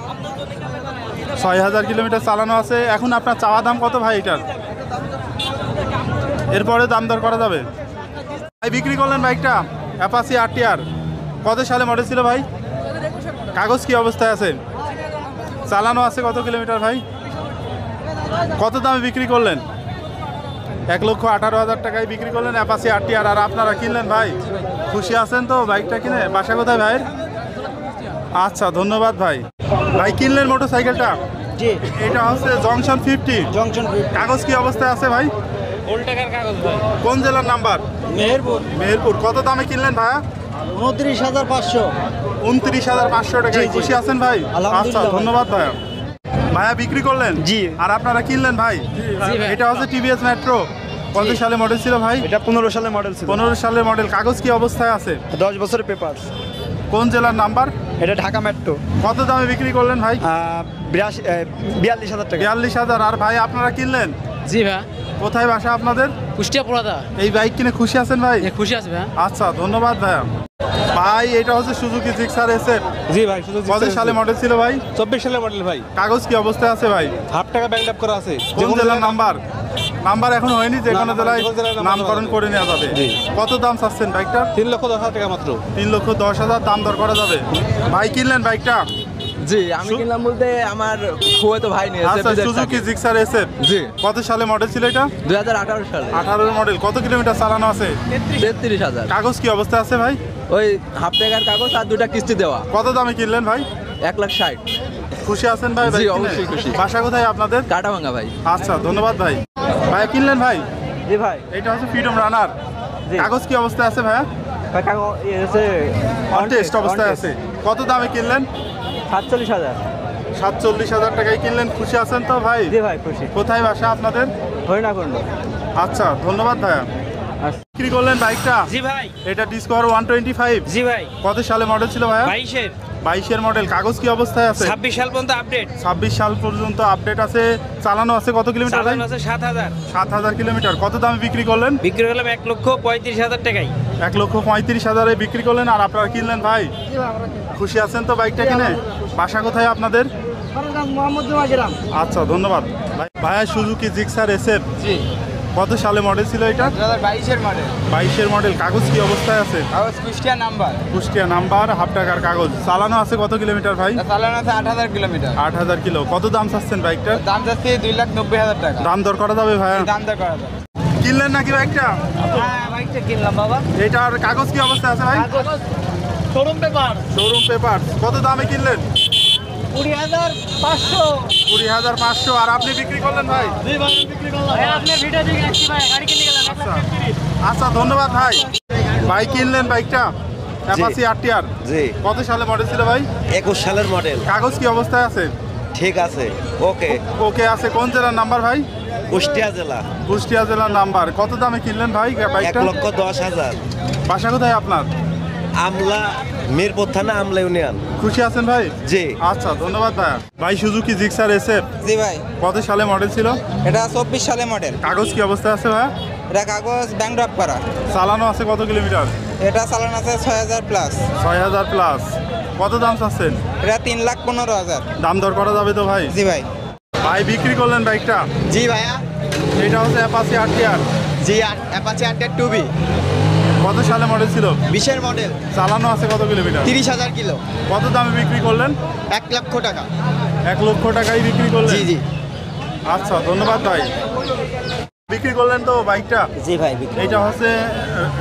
6,000 কিলোমিটার চালানো আছে। এখন আপনার চাওয়া দাম কত ভাই এটার? এরপরে দাম দর করা যাবে। ভাই বিক্রি করলেন বাইকটা অ্যাপাচি RTR। কত সালে মডেল ছিল ভাই? কাগজ কি অবস্থায় আছে? চালানো আছে কত কিলোমিটার ভাই? কত দামে বিক্রি করলেন? 1,18,000 টাকায় বিক্রি করলেন অ্যাপাচি RTR। আর আপনারা কিনলেন ভাই? খুশি আছেন তো বাইকটা কিনে? বাসা কোথায় ভাইয়ের? আচ্ছা ধন্যবাদ ভাই। ভাই কিনলেন মোটরসাইকেলটা? জি। এটা হচ্ছে জংশন 50। জংশন 50। কাগজ কি অবস্থায় আছে ভাই? ওল্ড টাকার কাগজ ভাই। কোন জেলার নাম্বার? মেহেরপুর। কত দামে কিনলেন ভাইয়া? 29,500। 29,500 টাকায়। খুশি আছেন ভাই? আচ্ছা ধন্যবাদ ভাইয়া। ভাইয়া বিক্রি করলেন? জি। আর আপনারা কিনলেন ভাই? এটা হচ্ছে TVS মেট্রো। কত সালে মডেল ছিল ভাই? এটা 15 সালের মডেল ছিল। 15 সালের মডেল। কাগজ কি অবস্থায় আছে? 10 বছরের পেপার। কোন জেলার নাম্বার? এটা ঢাকা মেট্রো। কত দামে বিক্রি করলেন ভাই? 42,000 টাকা। 42,000। আর ভাই আপনারা কিনলেন? জি ভাই। কোথায় বাসা আপনাদের? কুষ্টিয়া পোড়াদা। এই বাইক কিনে খুশি আছেন ভাই? খুশি আছে ভাই। আচ্ছা ধন্যবাদ ভাইয়া। ভাই এটা হচ্ছে সুজুকি জিক্সার SF। জি ভাই। কত সালে মডেল ছিল ভাই? 24 সালের মডেল ভাই। কাগজ কি অবস্থায় আছে ভাই? হাফ টাকা ব্যাংক আপ করা আছে। কোন জেলার নাম্বার? নাম্বার এখন হয়নি, যে কোনো জেলায় নামকরণ করে নেওয়া যাবে। কত দাম চাচ্ছেন বাইকটা? 3,10,000 টাকা মাত্র। 3,10,000 দাম দর করা যাবে। ভাই কিনলেন বাইকটা? জি আমি কিনলাম বলতে আমার ফুয়াতো ভাই নিয়েছে। আচ্ছা সুজুকি জিক্সার SF। জি। কত সালে মডেল ছিল এটা? 2018 সালে। 18 মডেল। কত কিলোমিটার চালানো আছে? 33,000। কাগজ কি অবস্থা আছে ভাই? ওই হাফ টাকার কাগজ আর 2টা কিস্তি দেওয়া। কত দামে কিনলেন ভাই? 1,60,000। খুশি আছেন ভাই? জি অবশ্যই খুশি। বাসা কোথায় আপনাদের? কাটাভাঙ্গা ভাই। আচ্ছা ধন্যবাদ ভাই। ভাই কিনলেন ভাই? জি ভাই। এটা হচ্ছে ফ্রিডম রানার। কাগজ কি অবস্থায় আছে ভাইয়া? কাগজ অন টেস্ট অবস্থায় আছে। কত দামে কিনলেন? 47,000। 47,000 টাকায় কিনলেন, খুশি আছেন তো ভাই? জি ভাই খুশি। কোথায় বাসা আপনাদের? হরিণাকুণ্ড। আচ্ছা, ধন্যবাদ ভাইয়া। বিক্রি করলেন বাইকটা? জি ভাই। এটা ডিসকভার 125? জি ভাই। কত সালে মডেল ছিল ভাইয়া? 22-এর মডেল। কাগজ কি অবস্থায় আছে? 26 সাল পর্যন্ত আপডেট। 26 সাল পর্যন্ত আপডেট আছে। চালানো আছে কত কিলোমিটার ভাই? চালানো আছে 7000। 7000 কিলোমিটার। কত দামে বিক্রি করলেন? বিক্রি করলাম 1,35,000 টাকায়। 1,35,000 এ বিক্রি করলেন। আর আপনারা কিনলেন ভাই? খুশি আছেন তো বাইকটা কিনে? বাসা কোথায় আপনাদের? মোহাম্মদ জুমা গ্রাম। আচ্ছা, ধন্যবাদ ভাইয়া। সুজুকি জিক্সার এসএফ জি। কত সালে মডেল ছিল এটা? 2022-এর মডেল। 22-এর মডেল। কাগজ কি অবস্থায় আছে? কাগজ Kushtia number. Kushtia number, half টাকার কাগজ। চালানো আছে কত কিলোমিটার ভাই? চালানো আছে 8000 কিলোমিটার। 8000 কিলো। কত দাম চাচ্ছেন বাইকটার? দাম যাচ্ছে 2,90,000 টাকা। দাম দর করা যাবে ভাইয়া? দাম দর করা যাবে। কিনলেন নাকি বাইকটা? হ্যাঁ বাইকটা কিনলাম বাবা। এটার কাগজ কি অবস্থায় আছে ভাই? Showroom paper. Showroom paper. কত দামে কিনলেন? 20,500। 20,500। আর আপনি বিক্রি করলেন ভাই? জি ভাই বিক্রি করলাম। ভাই আপনার ভিডিও দেখে আসছি ভাই, গাড়ি কিনে গেলাম। আচ্ছা, ধন্যবাদ ভাই। বাইক কিনলেন বাইকটা? Apache RTR. জি। কত সালে মডেল ছিল ভাই? 21 সালের মডেল। কাগজ কি অবস্থায় আছে? ঠিক আছে, ওকে। ওকে আছে। কোন জেলার নাম্বার ভাই? কুষ্টিয়া জেলা। কুষ্টিয়া জেলার নাম্বার। কত দামে কিনলেন ভাই বাইকটা? 1,10,000। বাসা কোথায় আপনার? আমলা, মিরপুর থানা, আমলা ইউনিয়ন। খুশি আছেন ভাই? জি। আচ্ছা, ধন্যবাদ ভাইয়া। ভাই সুজুকি জিক্সার এসএফ জি ভাই। কত সালে মডেল ছিল? এটা 24 সালে মডেল। কাগজ কি অবস্থায় আছে ভাইয়া? এটা কাগজ ব্যাংক ড্রপ করা। চালানো আছে কত কিলোমিটার? এটা চালানো আছে 6000 প্লাস। 6000 প্লাস। কত দাম চাচ্ছেন? এটা 3,15,000। দাম দর করা যাবে তো ভাই? জি ভাই। ভাই বিক্রি করলেন বাইকটা? জি ভাইয়া। এটা হচ্ছে অ্যাপাচি আরটিআর। জি, অ্যাপাচি আরটিআর 2B। কত সালে মডেল ছিল? 20-এর মডেল। চালানো আছে কত কিলোমিটার? 30,000 কিলো। কত দামে বিক্রি করলেন? 1 লক্ষ টাকা। 1 লক্ষ টাকায় বিক্রি করলেন? জি জি। আচ্ছা, ধন্যবাদ ভাই। বিক্রি করলেন তো বাইকটা? জি ভাই। এটা হচ্ছে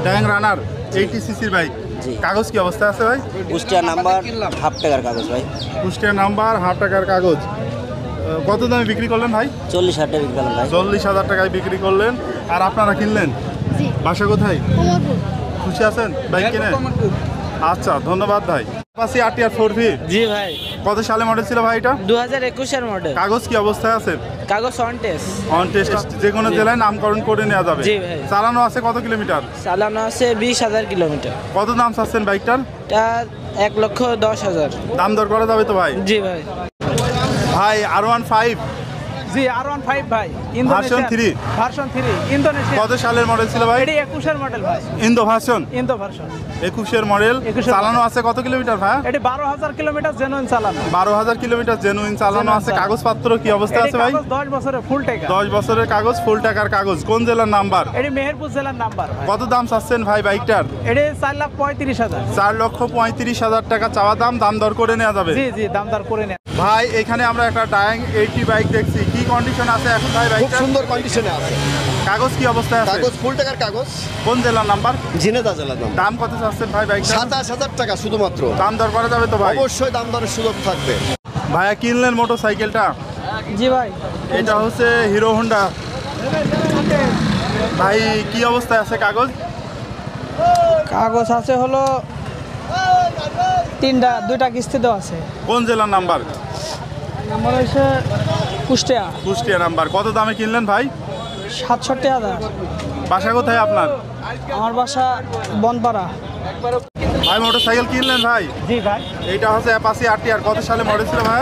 ড্যাং রানার 80 সিসির বাইক। কাগজ কি অবস্থায় আছে ভাই? কুষ্টিয়া নাম্বার, হাফ টাকার কাগজ ভাই। কুষ্টিয়া নাম্বার, হাফ টাকার কাগজ। কত দামে বিক্রি করলেন ভাই? 40,000 টাকা বিক্রি করলাম ভাই। 40,000 টাকায় বিক্রি করলেন। আর আপনারা কিনলেন? বাসা কোথায়? খুশি আছেন বাইক কিনে? আচ্ছা, ধন্যবাদ ভাই। Apache RTR 4V। জি ভাই। কত সালে মডেল ছিল ভাই এটা? 2021-এর মডেল। কাগজ কি অবস্থায় আছে? কাগজ অন টেস্ট। On test. যে কোনো জেলায় নামকরণ করে নেওয়া যাবে? জি ভাই। চালানো আছে কত কিলোমিটার? চালানো আছে 20,000 কিলোমিটার। কত দাম চাচ্ছেন বাইকটার? এটা 1,10,000। দাম দর করা যাবে তো ভাই? জি ভাই। ভাই R15। জি R15 ভাই। ভার্সন 3। Version 3 Indonesia. কত সালের মডেল ছিল ভাই? এটা 21-এর মডেল ভাই। Indo version. 21-এর মডেল। 21-এর চালানো আছে কত কিলোমিটার ভাই? এটা 12,000 কিলোমিটার জেনুইন চালানো। 12,000 কিলোমিটার জেনুইন চালানো আছে। কাগজপত্র কি অবস্থা আছে ভাই? 10 বছরের ফুল টাকা। 10 বছরের কাগজ, ফুল টাকার কাগজ। কোন জেলার নাম্বার? এটা মেহেরপুর জেলার নাম্বার। কত দাম চাচ্ছেন ভাই বাইকটার? এটা 4,35,000। 4,35,000 টাকা চাওয়া দাম। দাম দর করে নেওয়া যাবে? জি জি, দাম দর করে নেন ভাই। এখানে আমরা একটা ডায়াং 80 বাইক দেখছি। কি কন্ডিশন আছে এখন ভাই বাইকটা? খুব সুন্দর কন্ডিশনে আছে। কাগজ কি অবস্থায় আছে? কাগজ ফুল টাকার কাগজ। কোন জেলার নাম্বার? ঝিনেদা জেলার নাম। দাম কত চাচ্ছেন ভাই বাইকটা? 27,000 টাকা শুধুমাত্র। দাম দর করা যাবে তো ভাই? অবশ্যই দাম দরের সুযোগ থাকবে। ভাইয়া কিনলেন মোটরসাইকেলটা? জি ভাই। এটা হচ্ছে হিরো হোন্ডা। ভাই কি অবস্থায় আছে কাগজ? কাগজ আছে হলো 2টা কিস্তি দেওয়া আছে। কোন জেলার নাম্বার? নাম্বার হচ্ছে কুষ্টিয়া। কুষ্টিয়া নাম্বার। কত দামে কিনলেন ভাই? 67,000। বাসা কোথায় আপনার? আমার বাসা বনপাড়া। ভাই মোটরসাইকেল কিনলেন ভাই? জি ভাই। এইটা হচ্ছে অ্যাপাচি আরটিআর। কত সালে মডেল ছিল ভাই?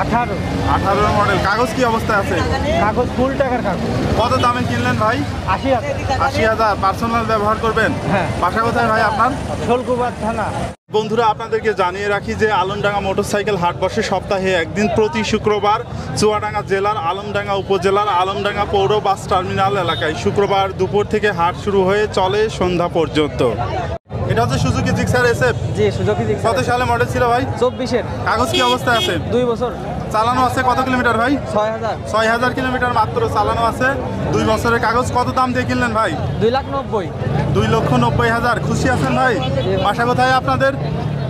18 মডেল। কাগজ কি অবস্থায় আছে? কাগজ ফুল টাকার কাগজ। কত দামে কিনলেন ভাই? 80,000। 80,000। পার্সোনাল ব্যবহার করবেন? হ্যাঁ। বাসা কোথায় ভাই আপনার? শোলকুপার থানা। বন্ধুরা, আপনাদেরকে জানিয়ে রাখি যে আলমডাঙ্গা মোটরসাইকেল হাট বসে সপ্তাহে একদিন প্রতি শুক্রবার চুয়াডাঙ্গা জেলার আলমডাঙ্গা উপজেলার আলমডাঙ্গা পৌর বাস টার্মিনাল এলাকায়। শুক্রবার দুপুর থেকে হাট শুরু হয়ে চলে সন্ধ্যা পর্যন্ত। এটা হচ্ছে সুজুকি জিক্সার এসএফ। জি, সুজুকি জিক্সার। কত সালে মডেল ছিল ভাই? 24-এর। কাগজ কি অবস্থায় আছে? 2 বছর। চালানো আছে কত কিলোমিটার ভাই? 6,000। 6,000 কিলোমিটার মাত্র চালানো আছে। 2 বছরের কাগজ। কত দাম দিয়ে কিনলেন ভাই? 2,90,000। 2,90,000। খুশি আছেন ভাই? বাসা কোথায় আপনাদের?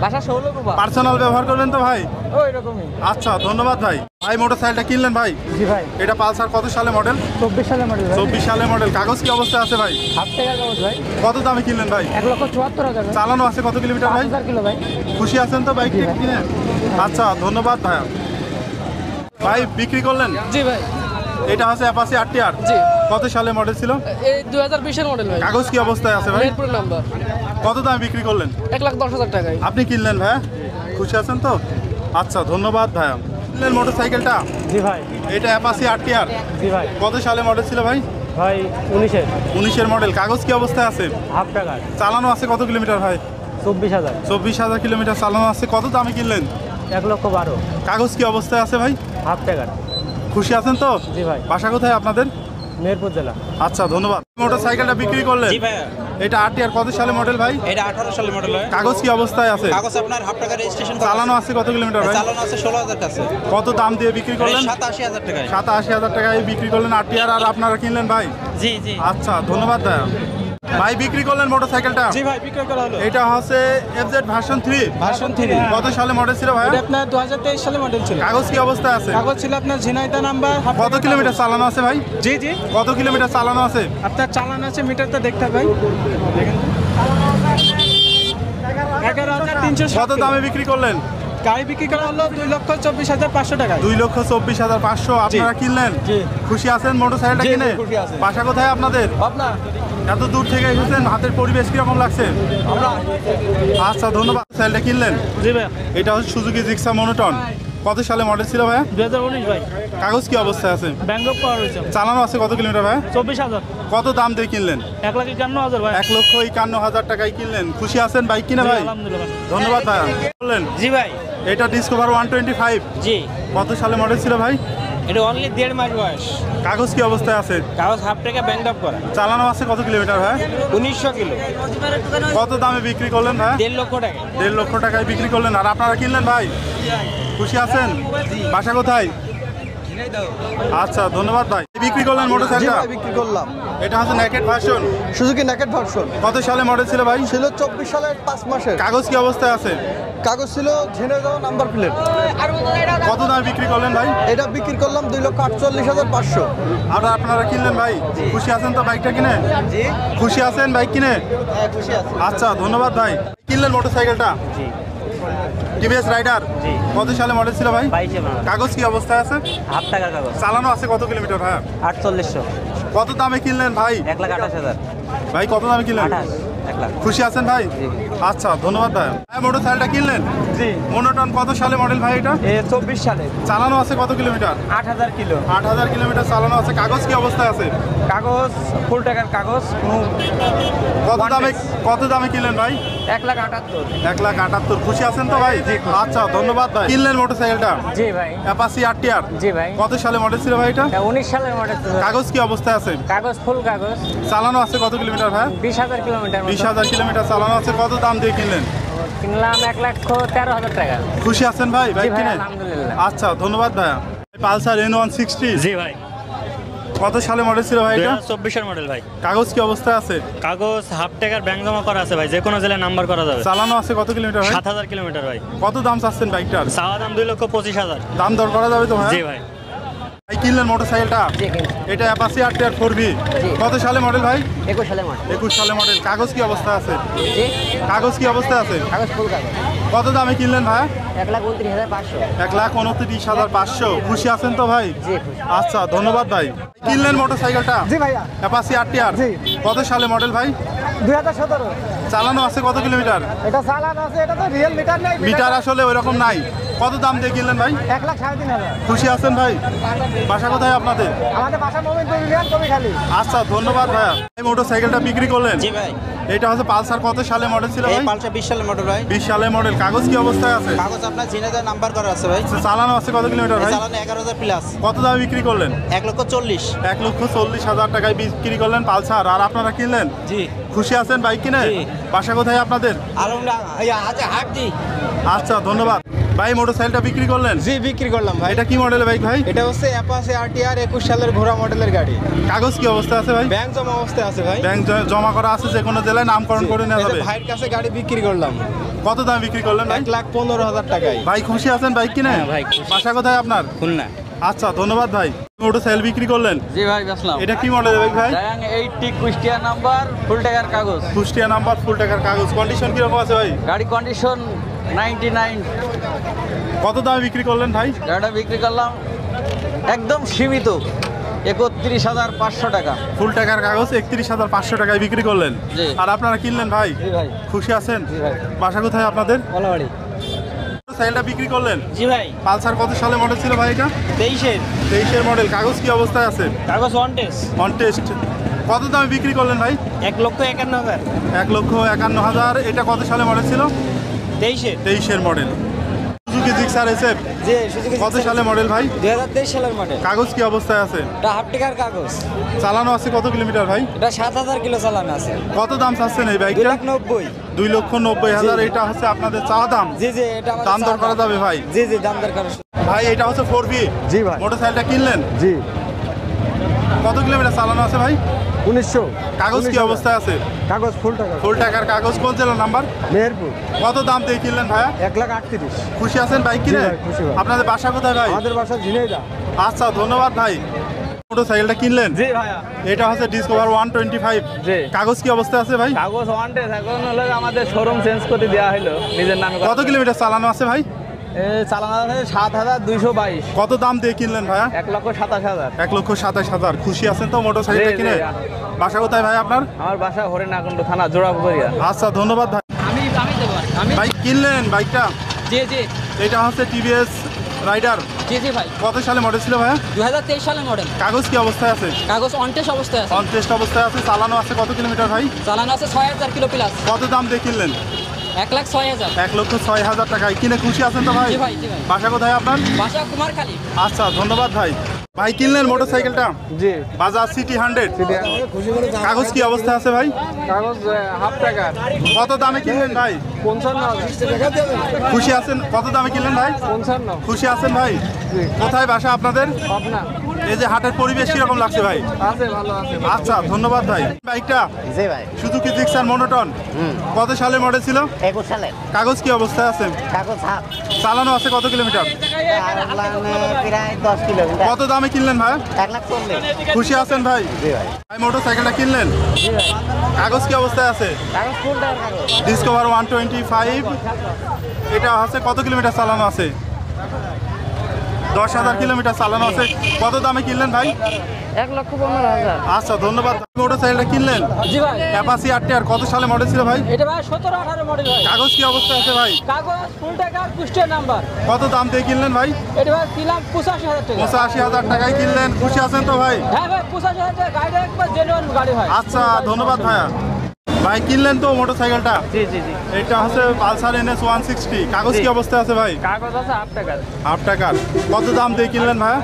বাসা 16 কুবা। পার্সোনাল ব্যবহার করবেন তো ভাই? ওই রকমই। আচ্ছা ধন্যবাদ ভাই। ভাই মোটরসাইকেলটা কিনলেন ভাই? জি ভাই। এটা পালসার কত সালে মডেল? 24 সালের মডেল ভাই। 24 সালের মডেল। কাগজ কি অবস্থায় আছে ভাই? হাফ টাকা কাগজ ভাই। কত দামে কিনলেন ভাই? 1,74,000 ভাই। চালানো আছে কত কিলোমিটার ভাই? 5000 কিলো ভাই। খুশি আছেন তো বাইকটা কিনে? আচ্ছা ধন্যবাদ ভাইয়া। ভাই বিক্রি করলেন? জি ভাই। এটা হচ্ছে অ্যাপাচি আরটিআর। জি। কত সালে মডেল ছিল? এই 2020 এর মডেল ভাই। কাগজ কি অবস্থায় আছে ভাই? মিরপুর নাম্বার। কত দামে বিক্রি করলেন? 1,10,000 টাকায়। আপনি কিনলেন ভাইয়া? খুশি আছেন তো? আচ্ছা ধন্যবাদ ভাইয়া। কিনলেন মোটরসাইকেলটা? জি ভাই। এটা অ্যাপাচি আরটিআর। জি ভাই। কত সালে মডেল ছিল ভাই? ভাই 19 এর। 19-এর মডেল। কাগজ কি অবস্থায় আছে? হাফ টাকা। চালানো আছে কত কিলোমিটার ভাই? 24,000। 24,000 কিলোমিটার চালানো আছে। কত দামে কিনলেন? 1,12,000। কাগজ কি অবস্থায় আছে ভাই? হাফ টাকা। খুশি আছেন তো? জি ভাই। বাসা কোথায় আপনাদের? মেরপুর জেলা। আচ্ছা ধন্যবাদ। মোটরসাইকেলটা বিক্রি করলেন? জি ভাইয়া। এটা আরটিআর কত সালে মডেল ভাই? এটা 18 সালের মডেল হয়। কাগজ কি অবস্থায় আছে? কাগজ আপনার হাফ টাকা রেজিস্ট্রেশন করা। চালানো আছে কত কিলোমিটার ভাই? চালানো আছে 16,000 কাছে। কত দাম দিয়ে বিক্রি করলেন? 87,000 টাকায়। 87,000 টাকায় বিক্রি করলেন আরটিআর। আর আপনারা কিনলেন ভাই? জি জি। আচ্ছা ধন্যবাদ ভাইয়া। ভাই বিক্রি করলেন মোটরসাইকেলটা? জি ভাই, বিক্রয় করা হলো। এটা হচ্ছে এফজেড ভার্সন 3। ভার্সন 3। কত সালে মডেল ছিল ভাই? এটা আপনার 2023 সালে মডেল ছিল। কাগজ কি অবস্থায় আছে? কাগজ ছিল আপনার ঝিনাইদহ নাম্বার। কত কিলোমিটার চালানো আছে ভাই? জি জি। কত কিলোমিটার চালানো আছে? আপনার চালান আছে মিটারটা দেখতে ভাই। দেখেন 11,300। কত দামে বিক্রি করলেন? গাড়ি বিক্রি করা হলো 2,24,500 টাকা। 2,24,500। আপনারা কিনলেন? জি। খুশি আছেন মোটরসাইকেলটা জি, কিনে? খুশি আছি। বাসা কোথায় আপনাদের? আপনার এত দূর থেকে এসেছেন, হাতের পরিবেশ কিরকম লাগছে? আচ্ছা ধন্যবাদ। সাইকেলটা কিনলেন? জি ভাই। এটা হচ্ছে সুজুকি জিক্সার মনোটন। কত সালে মডেল ছিল ভাই? 2019 ভাই। কাগজ কি অবস্থায় আছে? ব্যাংকক পাওয়ার হয়েছে। চালানো আছে কত কিলোমিটার ভাই? 24,000। কত দাম দিয়ে কিনলেন? 1,51,000 ভাই। 1,51,000 টাকায় কিনলেন। খুশি আছেন বাইক কিনে ভাই? আলহামদুলিল্লাহ। ধন্যবাদ ভাই। বললেন জি ভাই। এটা ডিসকভার 125। জি। কত সালে মডেল ছিল ভাই? এটা অনলি 1.5 মাস বয়স। কাগজ কি অবস্থায় আছে? কাগজ হাফ টাকা ব্যাংক আপ করা। চালানো আছে কত কিলোমিটার ভাই? 1900 কিলো। কত দামে বিক্রি করলেন ভাই? 1.5 লক্ষ টাকা। 1.5 লক্ষ টাকায় বিক্রি করলেন। আর আপনারা কিনলেন ভাই? খুশি আছেন? বাসা কোথায়? আচ্ছা ধন্যবাদ ভাই। বিক্রি করলেন মোটরসাইকেলটা? বিক্রি করলাম। এটা হচ্ছে naked version. Suzuki naked version. কত সালে মডেল ছিল ভাই? ছিল 24 সালের 5 মাসের। কাগজ কি অবস্থায় আছে? কাগজ ছিল ঝিনাইদহ নাম্বার প্লেট। কত দামে বিক্রি করলেন ভাই? এটা বিক্রি করলাম 2,48,500। আর আপনারা কিনলেন ভাই? খুশি আছেন তো বাইকটা কিনে? জি। খুশি আছেন বাইক কিনে? হ্যাঁ খুশি আছি। আচ্ছা ধন্যবাদ ভাই। কিনলেন মোটরসাইকেলটা? জি। TVS rider. জি। কত সালে মডেল ছিল ভাই? 22 এর। কাগজ কি অবস্থায় আছে? হাফ টাকার কাগজ। চালানো আছে কত কিলোমিটার ভাই? 4800। কত দামে কিনলেন ভাই? 1,28,000। ভাই কত দামে কিনলেন? 1 লাখ। খুশি আছেন ভাই? আচ্ছা ধন্যবাদ ভাই। মোটরসাইকেলটা কিনলেন? জি। মনোটন কত সালে মডেল ভাই এটা? 24 সালে। চালানো আছে কত কিলোমিটার? 8,000 কিলো। 8,000 কিলোমিটার চালানো আছে। কাগজ কি অবস্থায় আছে? কাগজ ফুল টাকার কাগজ। কত দামে কিনলেন ভাই? 1,78,000। 1,78,000। খুশি আছেন তো ভাই? আচ্ছা ধন্যবাদ ভাই। কিনলেন মোটরসাইকেলটা? জি ভাই। Apache RTR. জি ভাই। কত সালে মডেল ছিল ভাই এটা? 19 সালের মডেল। কাগজ কি অবস্থায় আছে? কাগজ ফুল কাগজ। চালানো আছে কত কিলোমিটার ভাই? 20,000 কিলোমিটার। 20,000 কিলোমিটার চালানো আছে। কত দাম দিয়ে কিনলেন? কিনলাম 1,13,000 টাকা। খুশি আছেন ভাই বাইক জি ভাই, কিনে? আলহামদুলিল্লাহ। আচ্ছা ধন্যবাদ ভাইয়া। Pulsar N160। জি ভাই। কত সালে মডেল ছিল ভাই এটা? 2024 এর মডেল ভাই। কাগজ কি অবস্থায় আছে? কাগজ হাফ টাকার ব্যাংক জমা করা আছে ভাই, যে কোনো জেলায় নাম্বার করা যাবে। চালানো আছে কত কিলোমিটার ভাই? 7,000 কিলোমিটার ভাই। কত দাম চাচ্ছেন বাইকটার? চাওয়া দাম 2,25,000। দাম দর করা যাবে তো ভাই? জি ভাই। ভাই কিনলেন মোটরসাইকেলটা? জি কিনছি। এটা অ্যাপাচি আরটিআর 4V। জি। কত সালে মডেল ভাই? 21 সালের মডেল। 21 সালে মডেল। কাগজ কি অবস্থায় আছে? জি। কাগজ কি অবস্থায় আছে? কাগজ ফুল কাগজ। কত দামে কিনলেন ভাই? 1,29,500। 1,29,500। খুশি আছেন তো ভাই? জি খুশি। আচ্ছা ধন্যবাদ ভাই। কিনলেন মোটরসাইকেলটা? জি ভাইয়া। Apache RTR. জি। কত সালে মডেল ভাই? 2017। চালানো আছে কত কিলোমিটার? এটা চালান আছে, এটা তো রিয়েল মিটার নেই। মিটার আসলে ওইরকম নাই। কত দাম দিয়ে কিনলেন ভাই? 1,3,500। খুশি আছেন ভাই? বাসা কোথায় আপনাদের? আমাদের বাসা মোমিনপুর ইউনিয়ন কবিখালী। আচ্ছা ধন্যবাদ ভাইয়া। এই মোটরসাইকেলটা বিক্রি করলেন? জি ভাই। এটা হচ্ছে পালসার কত সালে মডেল ছিল এই ভাই? পালসার 20 সালের মডেল ভাই। 20 সালের মডেল। কাগজ কি অবস্থায় আছে? কাগজ আপনার ঝিনাইদহ নাম্বার করা আছে ভাই। চালানো আছে কত কিলোমিটার ভাই? চালানো 11,000 প্লাস। কত দামে বিক্রি করলেন? 1,40,000। 1,40,000 টাকায় বিক্রি করলেন পালসার। আর আপনারা কিনলেন? জি। খুশি আছেন বাইক কিনে? জি। বাসা কোথায় আপনাদের? হাটজি। আচ্ছা ধন্যবাদ ভাই। মোটরসাইকেলটা বিক্রি করলেন? জি বিক্রি করলাম ভাই। এটা কি মডেলের বাইক ভাই? এটা হচ্ছে অ্যাপাচি আরটিআর 21 সালের ঘোড়া মডেলের গাড়ি। কাগজ কি অবস্থায় আছে ভাই? ব্যাংক জমা অবস্থায় আছে ভাই। ব্যাংক জমা করা আছে, যে কোনো জেলায় নামকরণ করে নেওয়া যাবে। ভাইয়ের কাছে গাড়ি বিক্রি করলাম। কত দাম বিক্রি করলেন ভাই? 1,15,000 টাকায়। ভাই খুশি আছেন বাইক কিনে? ভাই বাসা কোথায় আপনার? খুলনা। আচ্ছা ধন্যবাদ ভাই। মোটরসাইকেল বিক্রি করলেন? জি ভাই বেচলাম। এটা কি মডেল বাইক ভাই? 80 কুষ্টিয়া নাম্বার, ফুল টাকার কাগজ। কুষ্টিয়া নাম্বার, ফুল টাকার কাগজ। কন্ডিশন কিরকম আছে ভাই? গাড়ি কন্ডিশন 99। কত দামে বিক্রি করলেন ভাই? গাড়িটা বিক্রি করলাম একদম সীমিত 31,500 টাকা। ফুল টাকার কাগজ 31,500 টাকায় বিক্রি করলেন। জি। আর আপনারা কিনলেন ভাই? জি ভাই। খুশি আছেন? জি ভাই। বাসা কোথায় আপনাদের? কলাবাড়ি। সাইকেলটা বিক্রি করলেন? জি ভাই। পালসার কত সালে মডেল ছিল ভাই এটা? 23-এর মডেল। কাগজ কি অবস্থায় আছে? কাগজ ওয়ান টেস্ট। On test. কত দামে বিক্রি করলেন ভাই? 1,51,000। 1,51,000। এটা কত সালে মডেল ছিল? 23-এর মডেল। সুজুকি জিক্সার এসএফ জি সুজুকি কত সালে মডেল ভাই? 2023 সালের মডেল। কাগজ কি অবস্থায় আছে? এটা হাফ টাকার কাগজ। চালানো আছে কত কিলোমিটার ভাই? এটা 7,000 কিলো চালানো আছে। কত দাম চাচ্ছেন এই বাইকটা? 2,90,000। 2,90,000। এটা হচ্ছে আপনাদের চাওয়া দাম? জি জি এটা আমাদের দাম দর করা যাবে ভাই? জি জি দাম দর করা। ভাই এটা হচ্ছে 4V। জি ভাই। মোটরসাইকেলটা কিনলেন? জি। কত কিলোমিটার চালানো আছে ভাই? 1900। কাগজ কি অবস্থায় আছে? কাগজ ফুল টাকা। ফুল টাকার কাগজ। কোন জেলার নাম্বার? মেহেরপুর। কত দাম দিয়ে কিনলেন ভাইয়া? 1,38,000। খুশি আছেন বাইক কিনে? জি ভাই, খুশি ভাই। আপনাদের বাসা কোথায় ভাই? আমাদের বাসা ঝিনাইদহ। আচ্ছা ধন্যবাদ ভাই। মোটরসাইকেলটা কিনলেন? জি ভাইয়া। এটা হচ্ছে ডিসকভার 125। জি। কাগজ কি অবস্থায় আছে ভাই? কাগজ ওয়ান টেস্ট। এখন হলো আমাদের শোরুম চেঞ্জ করে দেওয়া হলো নিজের নামে। কত কিলোমিটার চালানো আছে ভাই? চালানো আছে 7,222। কত দাম দিয়ে কিনলেন ভাইয়া? 1,27,000। 1,27,000। খুশি আছেন তো মোটরসাইকেলটা জি, জি। কিনে? বাসা কোথায় ভাই আপনার? আমার বাসা হরিণাকুণ্ড থানা জোড়াপুকুরিয়া। আচ্ছা ধন্যবাদ ভাই। বাইক কিনলেন বাইকটা? জি জি এটা হচ্ছে টিভিএস রাইডার। জি জি ভাই। কত সালে মডেল ছিল ভাইয়া? 2023 সালের মডেল। কাগজ কি অবস্থায় আছে? কাগজ অনটেস্ট অবস্থায় আছে। অন টেস্ট অবস্থায় আছে। চালানো আছে কত কিলোমিটার ভাই? চালানো আছে 6,000 কিলো প্লাস। কত দাম দিয়ে কিনলেন? 1,06,000। 1,06,000 টাকায় কিনে খুশি আছেন তো ভাই? জি ভাই জি ভাই। বাসা কোথায় আপনার? বাসা কুমারখালী। আচ্ছা ধন্যবাদ ভাই। ভাই কিনলেন মোটরসাইকেলটা? জি। বাজাজ সিটি 100। কাগজ কি অবস্থা আছে ভাই? কাগজ হাফ টাকা। কত দামে কিনলেন ভাই? 55। খুশি আছেন? কত দামে কিনলেন ভাই? 55। খুশি আছেন ভাই? কোথায় বাসা আপনাদের? আপনার এই যে হাটের পরিবেশ কিরকম লাগছে ভাই? আছে ভালো আছে। আচ্ছা ধন্যবাদ ভাই। বাইকটা জি ভাই। সুজুকি জিক্সার মনোটন কত সালের মডেল ছিল? 21 সালে। কাগজ কি অবস্থায় আছে? কাগজ হাফ। চালানো আছে কত কিলোমিটার? প্রায় 10 কিলোমিটার। কত দামে কিনলেন ভাই? 1,40,000। খুশি আছেন ভাই? জি ভাই। ভাই মোটরসাইকেলটা কিনলেন? জি ভাই। কাগজ কি অবস্থায় আছে? কাগজ ফুল টাকার কাগজ। ডিসকভার 125। এটা হচ্ছে কত কিলোমিটার চালানো আছে? 10,000 কিলোমিটার চালানো আছে। কত দামে কিনলেন ভাই? 1,15,000। আচ্ছা ধন্যবাদ। মোটরসাইকেলটা কিনলেন? জি ভাই। অ্যাপাচি RTR কত সালে মডেল ছিল ভাই? এটা ভাই 17-18 মডেল ভাই। কাগজ কি অবস্থায় আছে ভাই? কাগজ ফুল টাকা কুষ্টিয়া নাম্বার। কত দাম দিয়ে কিনলেন ভাই? এটা ভাই 85,000 টাকা। 85,000 টাকায় কিনলেন। খুশি আছেন তো ভাই? হ্যাঁ ভাই 85,000 টাকা। গাড়িটা একবার জেনুইন গাড়ি ভাই। আচ্ছা ধন্যবাদ ভাইয়া। ভাই কিনলেন তো মোটরসাইকেলটা? জি জি জি। এটা হচ্ছে পালসার NS 160। কাগজ কি অবস্থায় আছে ভাই? কাগজ আছে হাফ টাকা। হাফ টাকার। কত দাম দিয়ে কিনলেন ভাইয়া?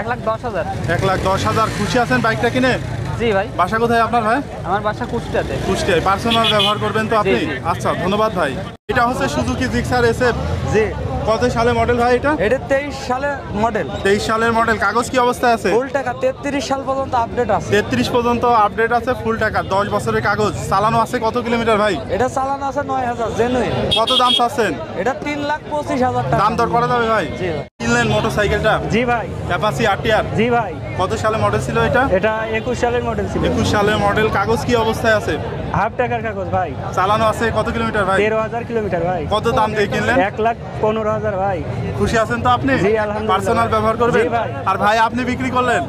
1,10,000। 1,10,000। খুশি আছেন বাইকটা কিনে? জি ভাই। বাসা কোথায় আপনার ভাই? আমার বাসা কুষ্টিয়াতে। কুষ্টিয়ায়। পার্সোনাল ব্যবহার করবেন তো আপনি? জি, জি। আচ্ছা ধন্যবাদ ভাই। এটা হচ্ছে সুজুকি জিক্সার এসএফ। জি। কত সালে মডেল ভাই এটা? এটা 23 সালের মডেল। 23 সালের মডেল। কাগজ কি অবস্থায় আছে? ফুল টাকা 33 সাল পর্যন্ত আপডেট আছে। 33 পর্যন্ত আপডেট আছে। ফুল টাকা 10 বছরের কাগজ। চালানো আছে কত কিলোমিটার ভাই? এটা চালানো আছে 9,000 জেনুইন। কত দাম চাচ্ছেন? এটা 3,25,000 টাকা। দাম দর করা যাবে ভাই? জি ভাই। কিনলেন মোটরসাইকেলটা? জি ভাই। Apache RTR। জি ভাই। কত সালে মডেল ছিল এটা? এটা 21 সালের মডেল ছিল। 21 সালের মডেল। কাগজ কি অবস্থায় আছে? হাফ টাকার কাগজ ভাই। চালানো আছে কত কিলোমিটার ভাই? 13,000 কিলোমিটার ভাই। কত দাম দিয়ে কিনলেন? 1,15,000 ভাই। খুশি আছেন তো আপনি? জি, আলহামদুলিল্লাহ। পার্সোনাল ব্যবহার করবেন? জি ভাই। আর ভাই আপনি বিক্রি করলেন?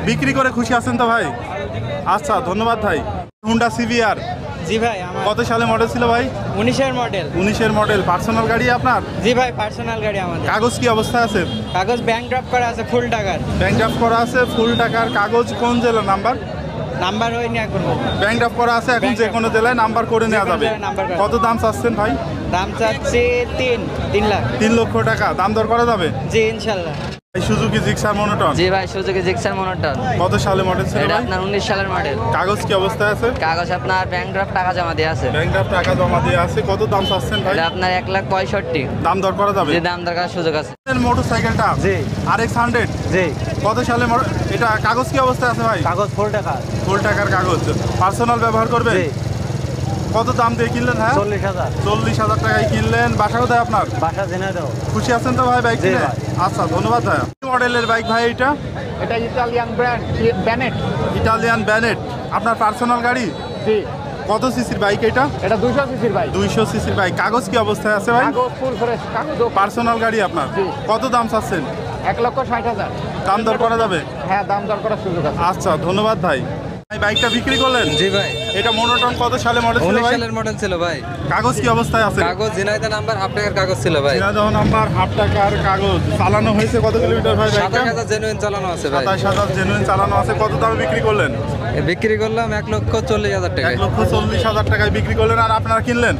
বিক্রি করে খুশি আছেন তো ভাই? আচ্ছা ধন্যবাদ ভাই। হুন্ডা CBR জি ভাই। আমার কত সালে মডেল ছিল ভাই? 19-এর মডেল। 19-এর মডেল। পার্সোনাল গাড়ি আপনার? জি ভাই পার্সোনাল গাড়ি আমাদের। কাগজ কি অবস্থায় আছে? কাগজ ব্যাংক ড্রাফট করা আছে ফুল টাকার। ব্যাংক ড্রাফট করা আছে ফুল টাকার কাগজ। কোন জেলা নাম্বার? নাম্বার হয়নি এখনো। ব্যাংক ড্রাফট করা আছে এখন। যে কোনো জেলায় নাম্বার করে নেওয়া যাবে। জেলায় নাম্বার করা। কত দাম চাচ্ছেন ভাই? দাম চাচ্ছি 3 লাখ। 3 লক্ষ টাকা। দাম দর করা যাবে? জি ইনশাল্লাহ। এই সুজুকি জিক্সার মনোটন জি ভাই সুজুকি জিক্সার মনোটন। কত সালে মডেল ছিল এটা ভাই? আপনার 19 সালের মডেল। কাগজ কি অবস্থায় আছে? কাগজ আপনার ব্যাংক ড্রাফট টাকা জমা দিয়ে আছে। ব্যাংক ড্রাফট টাকা জমা দিয়ে আছে। কত দাম চাচ্ছেন ভাই? এটা আপনার 1,65,000। দাম দর করা যাবে? যে দাম দরকার সুযোগ আছে। মোটরসাইকেলটা? জি। RX 100। জি। কত সালে এটা কাগজ কি অবস্থায় আছে ভাই? কাগজ ফুল টাকা। ফুল টাকার কাগজ। পার্সোনাল ব্যবহার করবে? জি। কত দাম দিয়ে কিনলেন? হ্যাঁ 40,000। 40,000 টাকায় কিনলেন। বাসা কোথায় আপনার? বাসা ঝিনাইদহ। খুশি আছেন তো ভাই বাইক জি কিনে? ভাই। আচ্ছা ধন্যবাদ ভাই। কি মডেলের বাইক ভাই এটা? এটা ইটালিয়ান ব্র্যান্ড ব্যানেট। ইটালিয়ান ব্যানেট। আপনার পার্সোনাল গাড়ি? জি। কত সিসির বাইক এটা? এটা 200 সিসির বাইক। 200 সিসির বাইক। কাগজ কি অবস্থায় আছে ভাই? কাগজ ফুল ফ্রেশ কাগজ। পার্সোনাল গাড়ি আপনার? জি। কত দাম চাচ্ছেন? 1,60,000। দাম দর করা যাবে? হ্যাঁ দাম দর করার সুযোগ আছে। আচ্ছা ধন্যবাদ ভাই। ভাই বাইকটা বিক্রি করলেন? জি ভাই। এটা মোনোটন কত সালে মডেল ছিল 19 ভাই? সালের মডেল ছিল ভাই। কাগজ কি অবস্থায় আছে? কাগজ ঝিনাইদহ নাম্বার হাফ টাকার কাগজ ছিল ভাই। ঝিনাইদহ নাম্বার হাফ টাকার কাগজ। চালানো হয়েছে কত কিলোমিটার ভাই বাইকটা? 27,000 জেনুইন চালানো আছে ভাই। 27,000 জেনুইন চালানো আছে। কত দামে বিক্রি করলেন? বিক্রি করলাম 1,40,000 টাকায়। 1,40,000 টাকায় বিক্রি করলেন। আর আপনারা কিনলেন?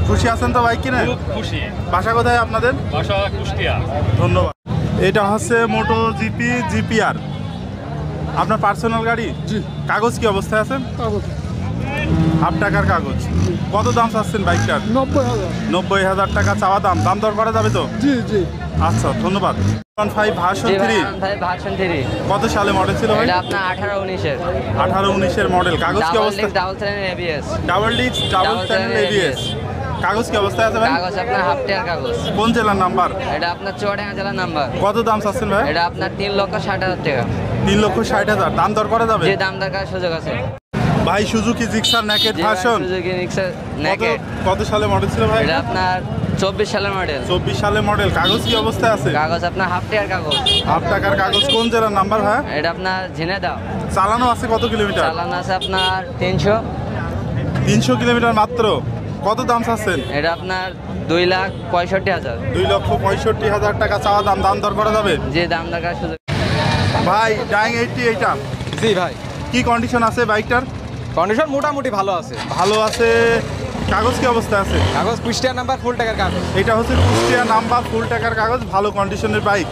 খুশি আছেন তো বাইক কিনে? খুশি। বাসা কোথায় আপনাদের? বাসা কুষ্টিয়া। ধন্যবাদ। এটা হচ্ছে মোটো জিপি জিপিআর। আপনার পার্সোনাল গাড়ি? জি। কাগজ কি অবস্থায় আছে? কাগজ হাফ টাকার কাগজ। কত দাম চাচ্ছেন বাইকটার? 90,000। 90,000 টাকা চাওয়া দাম। দাম দর করা যাবে তো? জি জি। আচ্ছা ধন্যবাদ। 5 ভার্সন 3 ভাই ভার্সন 3 কত সালে মডেল ছিল ভাই? এটা আপনার 18-19 এর। 18-19 এর মডেল। কাগজ কি অবস্থা? Double channel ABS. Double disc double channel ABS. কাগজ কি অবস্থায় আছে ভাই? কাগজ আপনার হাফ টাকার কাগজ। কোন জেলার নাম্বার? এটা আপনার চুয়াডাঙ্গা জেলার নাম্বার। কত দাম চাচ্ছেন ভাই? এটা আপনার 3,60,000 টাকা। 3,60,000। দাম দর করা যাবে? যে দাম দরকার সুযোগ আছে ভাই Suzuki Gixxer naked version. Suzuki Gixxer naked. কত সালে মডেল ছিল ভাই? এটা আপনার 24 সালের মডেল। 24 সালের মডেল। কাগজ কি অবস্থায় আছে? কাগজ আপনার হাফ টাকার কাগজ। হাফ টাকার কাগজ। কোন জেলার নাম্বার ভাই? এটা আপনার ঝিনাইদহ। চালানো আছে কত কিলোমিটার? চালানো আছে আপনার 300। 300 কিলোমিটার মাত্র। কত দাম চাচ্ছেন? এটা আপনার 2,65,000। 2,65,000 টাকা চাওয়া দাম। দাম দর করা যাবে? যে দাম দরকার সুযোগ। ভাই ডাইং 80 এইটা জি ভাই। কি কন্ডিশন আছে বাইকটার? কন্ডিশন মোটামুটি ভালো আছে। ভালো আছে। কাগজ কি অবস্থায় আছে? কাগজ কুষ্টিয়া নাম্বার ফুল টাকার কাগজ। এটা হচ্ছে কুষ্টিয়া নাম্বার ফুল টাকার কাগজ। ভালো কন্ডিশনের বাইক।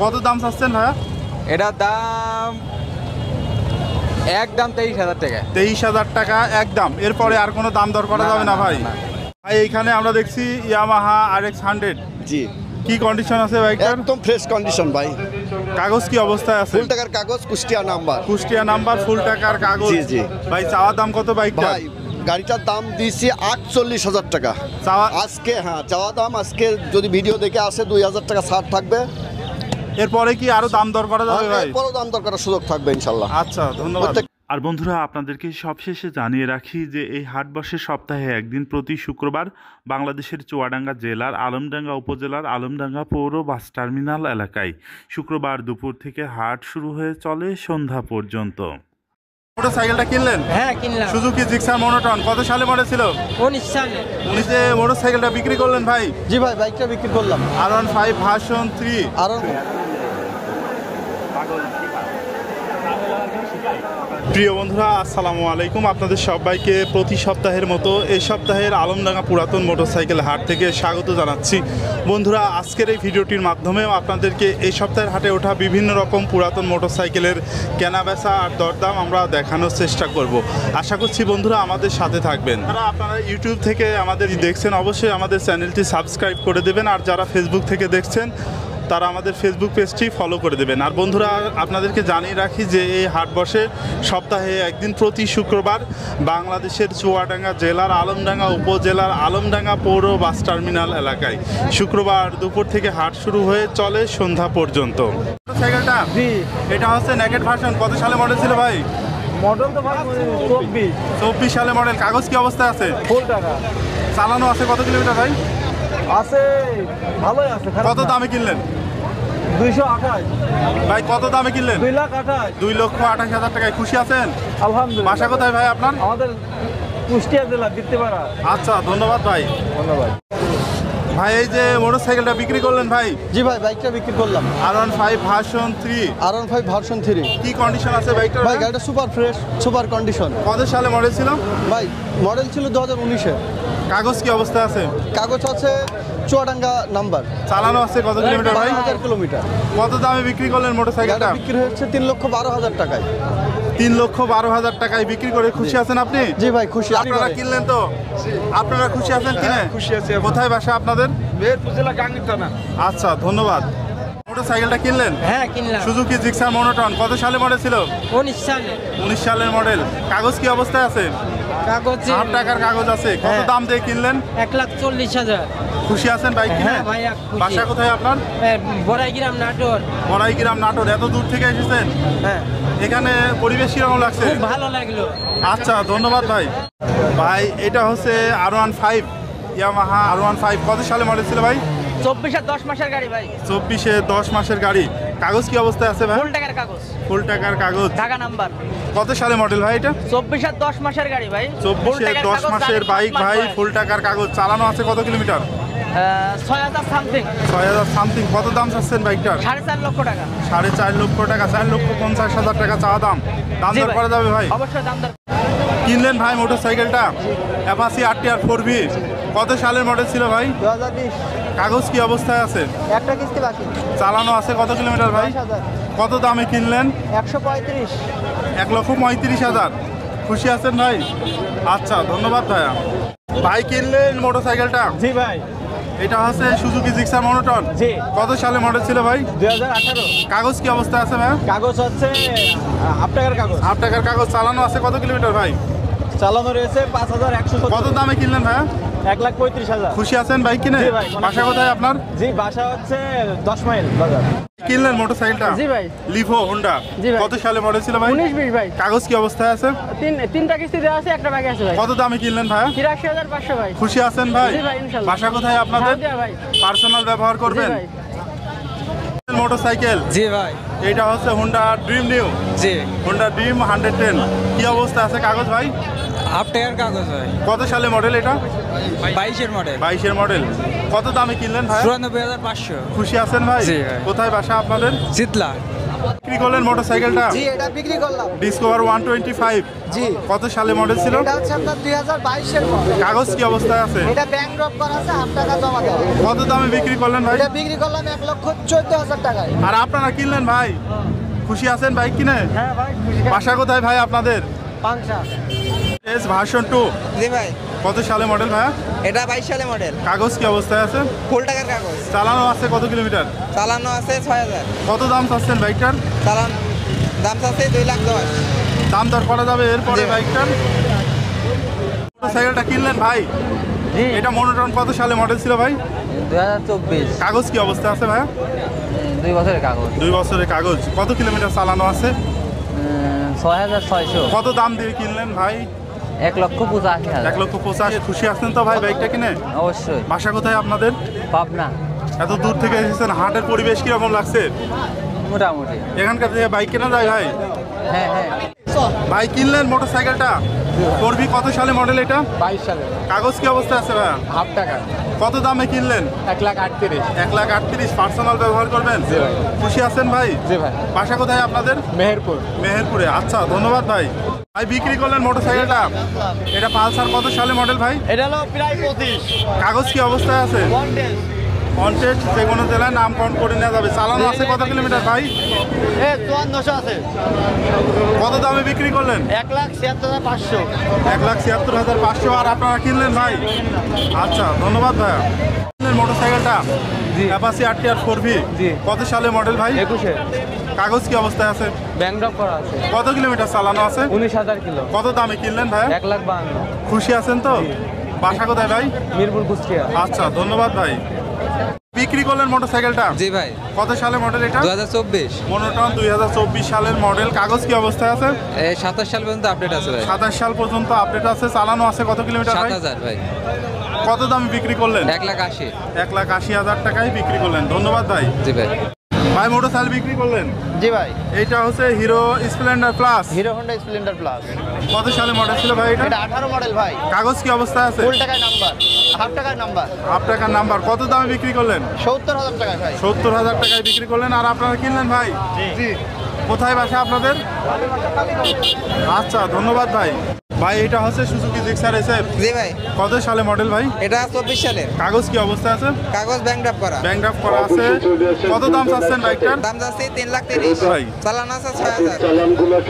কত দাম চাচ্ছেন ভাইয়া? এটার দাম একদম 23,000 টাকা। 23,000 টাকা একদম। এরপরে আর কোনো দাম দর করা যাবে না ভাই? ভাই এইখানে আমরা দেখছি ইয়ামাহা RX 100। জি। কি কন্ডিশন আছে বাইকটার? একদম ফ্রেশ কন্ডিশন ভাই। কাগজ কি অবস্থায় আছে? ফুল টাকার কাগজ Kushtia number. Kushtia number full টাকার কাগজ। জি জি। ভাই চাওয়া দাম কত বাইকটার? ভাই গাড়িটার দাম দিয়েছি 48,000 টাকা। চাওয়া আজকে হ্যাঁ চাওয়া দাম আজকে যদি ভিডিও দেখে আসে 2,000 টাকা ছাড় থাকবে। এরপরে কি আরো দাম দর করা যাবে ভাই? এরপরও দাম দর করার সুযোগ থাকবে ইনশাল্লাহ। আচ্ছা ধন্যবাদ। আর বন্ধুরা আপনাদেরকে সবশেষে জানিয়ে রাখি যে এই হাট বসে সপ্তাহে একদিন প্রতি শুক্রবার বাংলাদেশের চুয়াডাঙ্গা জেলার আলমডাঙ্গা উপজেলার আলমডাঙ্গা পৌর বাস টার্মিনাল এলাকায়। শুক্রবার দুপুর থেকে হাট শুরু হয়ে চলে সন্ধ্যা পর্যন্ত। মোটরসাইকেলটা কিনলেন? হ্যাঁ কিনলাম। Suzuki Gixxer monotone. কত সালে মডেল ছিল? 19 সালে। 19-এ মোটরসাইকেলটা বিক্রি করলেন ভাই? জি ভাই বাইকটা বিক্রি করলাম। R15 version 3। প্রিয় বন্ধুরা আসসালামু আলাইকুম। আপনাদের সবাইকে প্রতি সপ্তাহের মতো এই সপ্তাহের আলমডাঙ্গা পুরাতন মোটরসাইকেল হাট থেকে স্বাগত জানাচ্ছি। বন্ধুরা আজকের এই ভিডিওটির মাধ্যমেও আপনাদেরকে এই সপ্তাহের হাটে ওঠা বিভিন্ন রকম পুরাতন মোটরসাইকেলের কেনাবেচা আর দরদাম আমরা দেখানোর চেষ্টা করব। আশা করছি বন্ধুরা আমাদের সাথে থাকবেন। আপনারা ইউটিউব থেকে আমাদের দেখছেন অবশ্যই আমাদের চ্যানেলটি সাবস্ক্রাইব করে দেবেন। আর যারা ফেসবুক থেকে দেখছেন তারা আমাদের ফেসবুক পেজটি ফলো করে দেবেন। আর বন্ধুরা আপনাদেরকে জানিয়ে রাখি যে এই হাট বসে সপ্তাহে একদিন প্রতি শুক্রবার বাংলাদেশের চুয়াডাঙ্গা জেলার আলমডাঙ্গা উপজেলার আলমডাঙ্গা পৌর বাস টার্মিনাল এলাকায়। শুক্রবার দুপুর থেকে হাট শুরু হয়ে চলে সন্ধ্যা পর্যন্ত। মোটরসাইকেলটা জি। এটা হচ্ছে নেকেড ভার্সন। কত সালে মডেল ছিল ভাই? মডেল তো ভাই 24 সালে মডেল। কাগজ কি অবস্থায় আছে? ফুল টাকা। চালানো আছে কত কিলোমিটার ভাই? আছে ভালোই আছে। কত দামে কিনলেন? 228। ভাই কত দামে কিনলেন? 2,28,000। 2,28,000 টাকায়। খুশি আছেন? আলহামদুলিল্লাহ। বাসা কোথায় ভাই আপনার? আমাদের কুষ্টিয়া জেলা বৃত্তিপাড়া। আচ্ছা ধন্যবাদ ভাই। ধন্যবাদ ভাই। এই যে মোটরসাইকেলটা বিক্রি করলেন ভাই? জি ভাই বাইকটা বিক্রি করলাম। R15 version 3। R15 version 3। কি কন্ডিশন আছে বাইকটার? ভাই গাড়িটা সুপার ফ্রেশ সুপার কন্ডিশন। কত সালে মডেল ছিল ভাই? মডেল ছিল 2019-এ। কাগজ কি অবস্থায় আছে? কাগজ আছে চুয়াডাঙ্গা নাম্বার। চালানো আছে কত কিলোমিটার ভাই? 12,000 কিলোমিটার। কত দামে বিক্রি করলেন মোটরসাইকেলটা? বিক্রি হচ্ছে 3,12,000 টাকায়। 3,12,000 টাকায় বিক্রি করে খুশি আছেন আপনি? জি ভাই খুশি। আপনারা কিনলেন তো? আপনারা খুশি আছেন কিনে? খুশি আছি। কোথায় বাসা আপনাদের? মেহেরপুর জেলা গাংনী থানা। আচ্ছা ধন্যবাদ। মোটরসাইকেলটা কিনলেন? হ্যাঁ কিনলাম। Suzuki Gixxer monotone. কত সালে মডেল ছিল? 19 সালে। 19 সালের মডেল। কাগজ কি অবস্থায় আছে? কাগজ হাফ টাকার কাগজ আছে, কত দাম দিয়ে কিনলেন? 1,40,000। খুশি আছেন বাইক কিনে? হ্যাঁ ভাই, খুশি। বাসা কোথায় আপনার? বড়াইগ্রাম নাটোর। বড়াইগ্রাম নাটোর। এত দূর থেকে এসেছেন? হ্যাঁ। এখানে পরিবেশ কিরকম লাগছে? খুব ভালো লাগলো। আচ্ছা, ধন্যবাদ ভাই। ভাই এটা হচ্ছে R15 ইয়ামাহা R15, কত সালে মডেল ছিল ভাই? 24 10 মাসের গাড়ি ভাই। 24-এ 10 মাসের গাড়ি। কাগজ কি অবস্থায় আছে ভাই? ফুল টাকার কাগজ। ফুল টাকার কাগজ। ঢাকা নাম্বার। কত সালে মডেল ভাই এটা? 24 10 মাসের গাড়ি ভাই। 24-এ 10 মাসের বাইক ভাই, ফুল টাকার কাগজ। চালানো আছে কত কিলোমিটার? 6000 সামথিং। 6000 সামথিং। কত দাম চাচ্ছেন বাইকটার? 4.5 লক্ষ টাকা। 4.5 লক্ষ টাকা। 4,50,000 টাকা চাওয়া দাম। দাম দর করা যাবে ভাই? অবশ্যই দাম দর। কিনলেন ভাই মোটরসাইকেলটা অ্যাপাচি RTR 4V, কত সালের মডেল ছিল ভাই? 2020। কাগজ কি অবস্থায় আছে? একটা কিস্তি বাকি। চালানো আছে কত কিলোমিটার ভাই? 10,000। কত দামে কিনলেন? 135। 1,35,000। খুশি আছেন ভাই? আচ্ছা, ধন্যবাদ ভাইয়া। ভাই কিনলেন মোটরসাইকেলটা? জি ভাই। এটা হচ্ছে সুজুকি জিক্সার মনোটন। জি। কত সালে মডেল ছিল ভাই? 2018। কাগজ কি অবস্থায় আছে ভাই? কাগজ হচ্ছে হাফ টাকার কাগজ। হাফ টাকার কাগজ। চালানো আছে কত কিলোমিটার ভাই? চালানো রয়েছে 5170। কত দামে কিনলেন ভাইয়া? 1,35,000। খুশি আছেন বাইক কিনে? জি ভাই। বাসা কোথায় আপনার? জি, বাসা হচ্ছে 10 মাইল বাজার। কিনলেন মোটরসাইকেলটা? জি ভাই। Livo Honda. জি ভাই। কত সালে মডেল ছিল ভাই? 19-20 ভাই। কাগজ কি অবস্থায় আছে? তিনটা কিস্তি দেওয়া আছে, একটা বাকি আছে ভাই। কত দামে কিনলেন ভাইয়া? 83,500 ভাই। খুশি আছেন ভাই? জি ভাই, ইনশাআল্লাহ। বাসা কোথায় আপনাদের? সাউদিয়া ভাই। পার্সোনাল ব্যবহার করবেন? জি ভাই। মোটরসাইকেল। জি ভাই। এটা হচ্ছে হোন্ডা ড্রিম নিউ। জি। হোন্ডা ড্রিম 110, কি অবস্থা আছে কাগজ ভাই? হাফ টাকার কাগজ ভাই। কত সালে মডেল এটা? 22-এর মডেল। 22-এর মডেল। কত দামে কিনলেন ভাই? 94,500। খুশি আছেন ভাই? জি ভাই। কোথায় বাসা আপনাদের? শীতলা। বিক্রি করলেন মোটরসাইকেলটা? জি, এটা বিক্রি করলাম। ডিসকভার 125। জি। কত সালে মডেল ছিল? এটা হচ্ছে আপনার 2022-এর মডেল। কাগজ কি অবস্থায় আছে? এটা ব্যাংক ড্রপ করা আছে, হাফ টাকা জমা দেওয়া। কত দামে বিক্রি করলেন ভাই? এটা বিক্রি করলাম 1,14,000 টাকায়। আর আপনারা কিনলেন ভাই? খুশি আছেন বাইক কিনে? হ্যাঁ ভাই, খুশি। বাসা কোথায় ভাই আপনাদের? পাংশা। S version 2। জি ভাই। কত সালে মডেল ভাইয়া? এটা 22 সালে মডেল। কাগজ কি অবস্থায় আছে? ফুল টাকার কাগজ। চালানো আছে কত কিলোমিটার? চালানো আছে 6,000। কত দাম চাচ্ছেন বাইকটার? দাম আছে 2,10,000। দাম দর করা যাবে এরপরে বাইকটার? মোটরসাইকেলটা কিনলেন ভাই? এটা মনোটন কত সালে মডেল ছিল ভাই? 2024। কাগজ কি অবস্থা আছে ভাইয়া? 2 বছরের কাগজ। 2 বছরের কাগজ। কত কিলোমিটার চালানো আছে? 6,600। কত দাম দিয়ে কিনলেন ভাই? 1,85,000। 1,85,000। খুশি আছেন তো ভাই বাইকটা কিনে? অবশ্যই। বাসা কোথায় আপনাদের? পাবনা। এত দূর থেকে এসেছেন, হাটের পরিবেশ কিরকম লাগছে? মোটামুটি। এখানকার থেকে বাইক কেনা যায় ভাই? হ্যাঁ হ্যাঁ। ভাই কিনলেন মোটরসাইকেলটা? 4V কত সালে মডেল এটা? 22 সালে। কাগজ কি অবস্থা আছে ভাই? হাফ টাকা। কত দামে কিনলেন? 1,38,000। 1,38,000। পার্সোনাল ব্যবহার করবেন? জি ভাই। খুশি আছেন ভাই? জি ভাই। বাসা কোথায় আপনাদের? মেহেরপুর। মেহেরপুরে। আচ্ছা, ধন্যবাদ ভাই। ভাই বিক্রি করলেন মোটরসাইকেলটা? এটা পালসার কত সালে মডেল ভাই? এটা হলো প্রায় 25। কাগজ কি অবস্থায় আছে? কন্টেস্ট যে কোনো জেলায় নামকরণ করে নেওয়া যাবে। চালানো আছে কত কিলোমিটার ভাই? 5400 আছে। কত দামে বিক্রি করলেন? 1,76,500। 1,76,500। আর আপনারা কিনলেন ভাই? আচ্ছা, ধন্যবাদ ভাইয়া। মোটরসাইকেলটা অ্যাপাচি RTR 4V, কত সালে মডেল ভাই? 21-এ। কাগজ কি অবস্থায় আছে? ব্যাংক ড্রপ করা আছে। কত কিলোমিটার চালানো আছে? 19,000 কিলো। কত দামে কিনলেন ভাই? 1,52,000। খুশি আছেন তো? বাসা কোথায় ভাই? মিরপুর কুষ্টিয়া। আচ্ছা, ধন্যবাদ ভাই। বিক্রি করলেন মোটরসাইকেলটা? জি ভাই। কত সালে মডেল এটা? 2024। মনোটন 2024 সালের মডেল। কাগজ কি অবস্থায় আছে? 27 সাল পর্যন্ত আপডেট আছে ভাই। 27 সাল পর্যন্ত আপডেট আছে। চালানো আছে কত কিলোমিটার ভাই? 7,000 ভাই। কত দামে বিক্রি করলেন? 1,80,000। 1,80,000 টাকায় বিক্রি করলেন। ধন্যবাদ ভাই। জি ভাই। ভাই মোটরসাইকেল বিক্রি করলেন? জি ভাই। এইটা হচ্ছে hero Splendor plus. Hero Honda Splendor plus. কত সালে মডেল ছিল ভাই এটা? এটা 18 মডেল ভাই। কাগজ কি অবস্থায় আছে? ফুল টাকায় নাম্বার, হাফ টাকায় নাম্বার। হাফ টাকার নাম্বার। কত দামে বিক্রি করলেন? 70,000 টাকায় ভাই। 70,000 টাকায় বিক্রি করলেন। আর আপনারা কিনলেন ভাই? জি। কোথায় বাসা আপনাদের? আচ্ছা, ধন্যবাদ ভাই। ভাই এটা হচ্ছে সুজুকি জিক্সার SF। জি ভাই। কত সালে মডেল ভাই? এটা 24 সালের। কাগজ কি অবস্থা আছে? কাগজ ব্যাংক ড্রপ করা। ব্যাংক ড্রাফট করা আছে। কত দাম চাচ্ছেন বাইকটার? দাম যাচ্ছে 3,30,000 ভাই। চালানো আছে 6,000।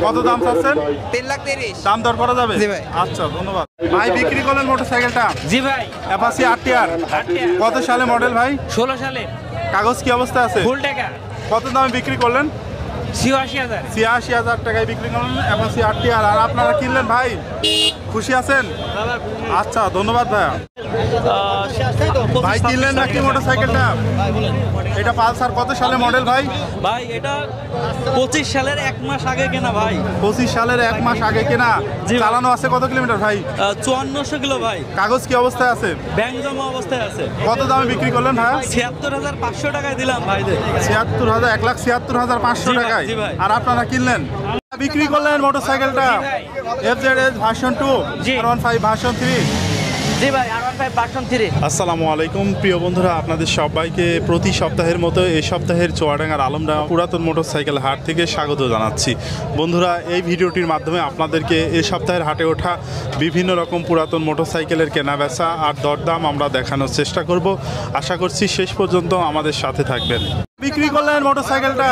কত দাম চাচ্ছেন? 3,30,000। দাম দর করা যাবে? জি ভাই। আচ্ছা, ধন্যবাদ ভাই। বিক্রি করলেন মোটরসাইকেলটা? জি ভাই। অ্যাপাচি RTR কত সালে মডেল ভাই? 16 সালে। কাগজ কি অবস্থা আছে? ফুল টাকা। কত দামে বিক্রি করলেন? ৮৬,০০০। ৮৬,০০০ টাকায় বিক্রি করলেন অ্যাপাচি RTR। আর আপনারা কিনলেন ভাই, খুশি আছেন? আচ্ছা, ধন্যবাদ ভাইয়া। ভাই কিনলেন নাকি মোটরসাইকেলটা? এটা পালসার কত সালে মডেল ভাই? ভাই এটা 25 সালের 1 মাস আগে কেনা ভাই। 25 সালের 1 মাস আগে কেনা। চালানো আছে কত কিলোমিটার ভাই? 5400 কিলো ভাই। কাগজ কি অবস্থায় আছে? ব্যাংক জমা অবস্থায় আছে। কত দামে বিক্রি করলেন ভাই? ৭৬,৫০০ টাকায় দিলাম ভাইদের। ৭৬,০০০, ১,৭৬,৫০০ টাকায়। আর আপনারা কিনলেন, বিক্রি করলেন মোটরসাইকেলটা FZS ভার্সন 2, R15 ভার্সন 3। জি ভাই, R15 ভার্সন 3। আসসালামু আলাইকুম প্রিয় বন্ধুরা, আপনাদের সবাইকে প্রতি সপ্তাহের মতো এই সপ্তাহের চুয়াডাঙ্গার আলমডাঙ্গা পুরাতন মোটরসাইকেল হাট থেকে স্বাগত জানাচ্ছি। বন্ধুরা, এই ভিডিওটির মাধ্যমে আপনাদেরকে এই সপ্তাহের হাটে ওঠা বিভিন্ন রকম পুরাতন মোটরসাইকেলের কেনাবেচা আর দরদাম আমরা দেখানোর চেষ্টা করব। আশা করছি শেষ পর্যন্ত আমাদের সাথে থাকবেন। বিক্রি করলেন মোটরসাইকেলটা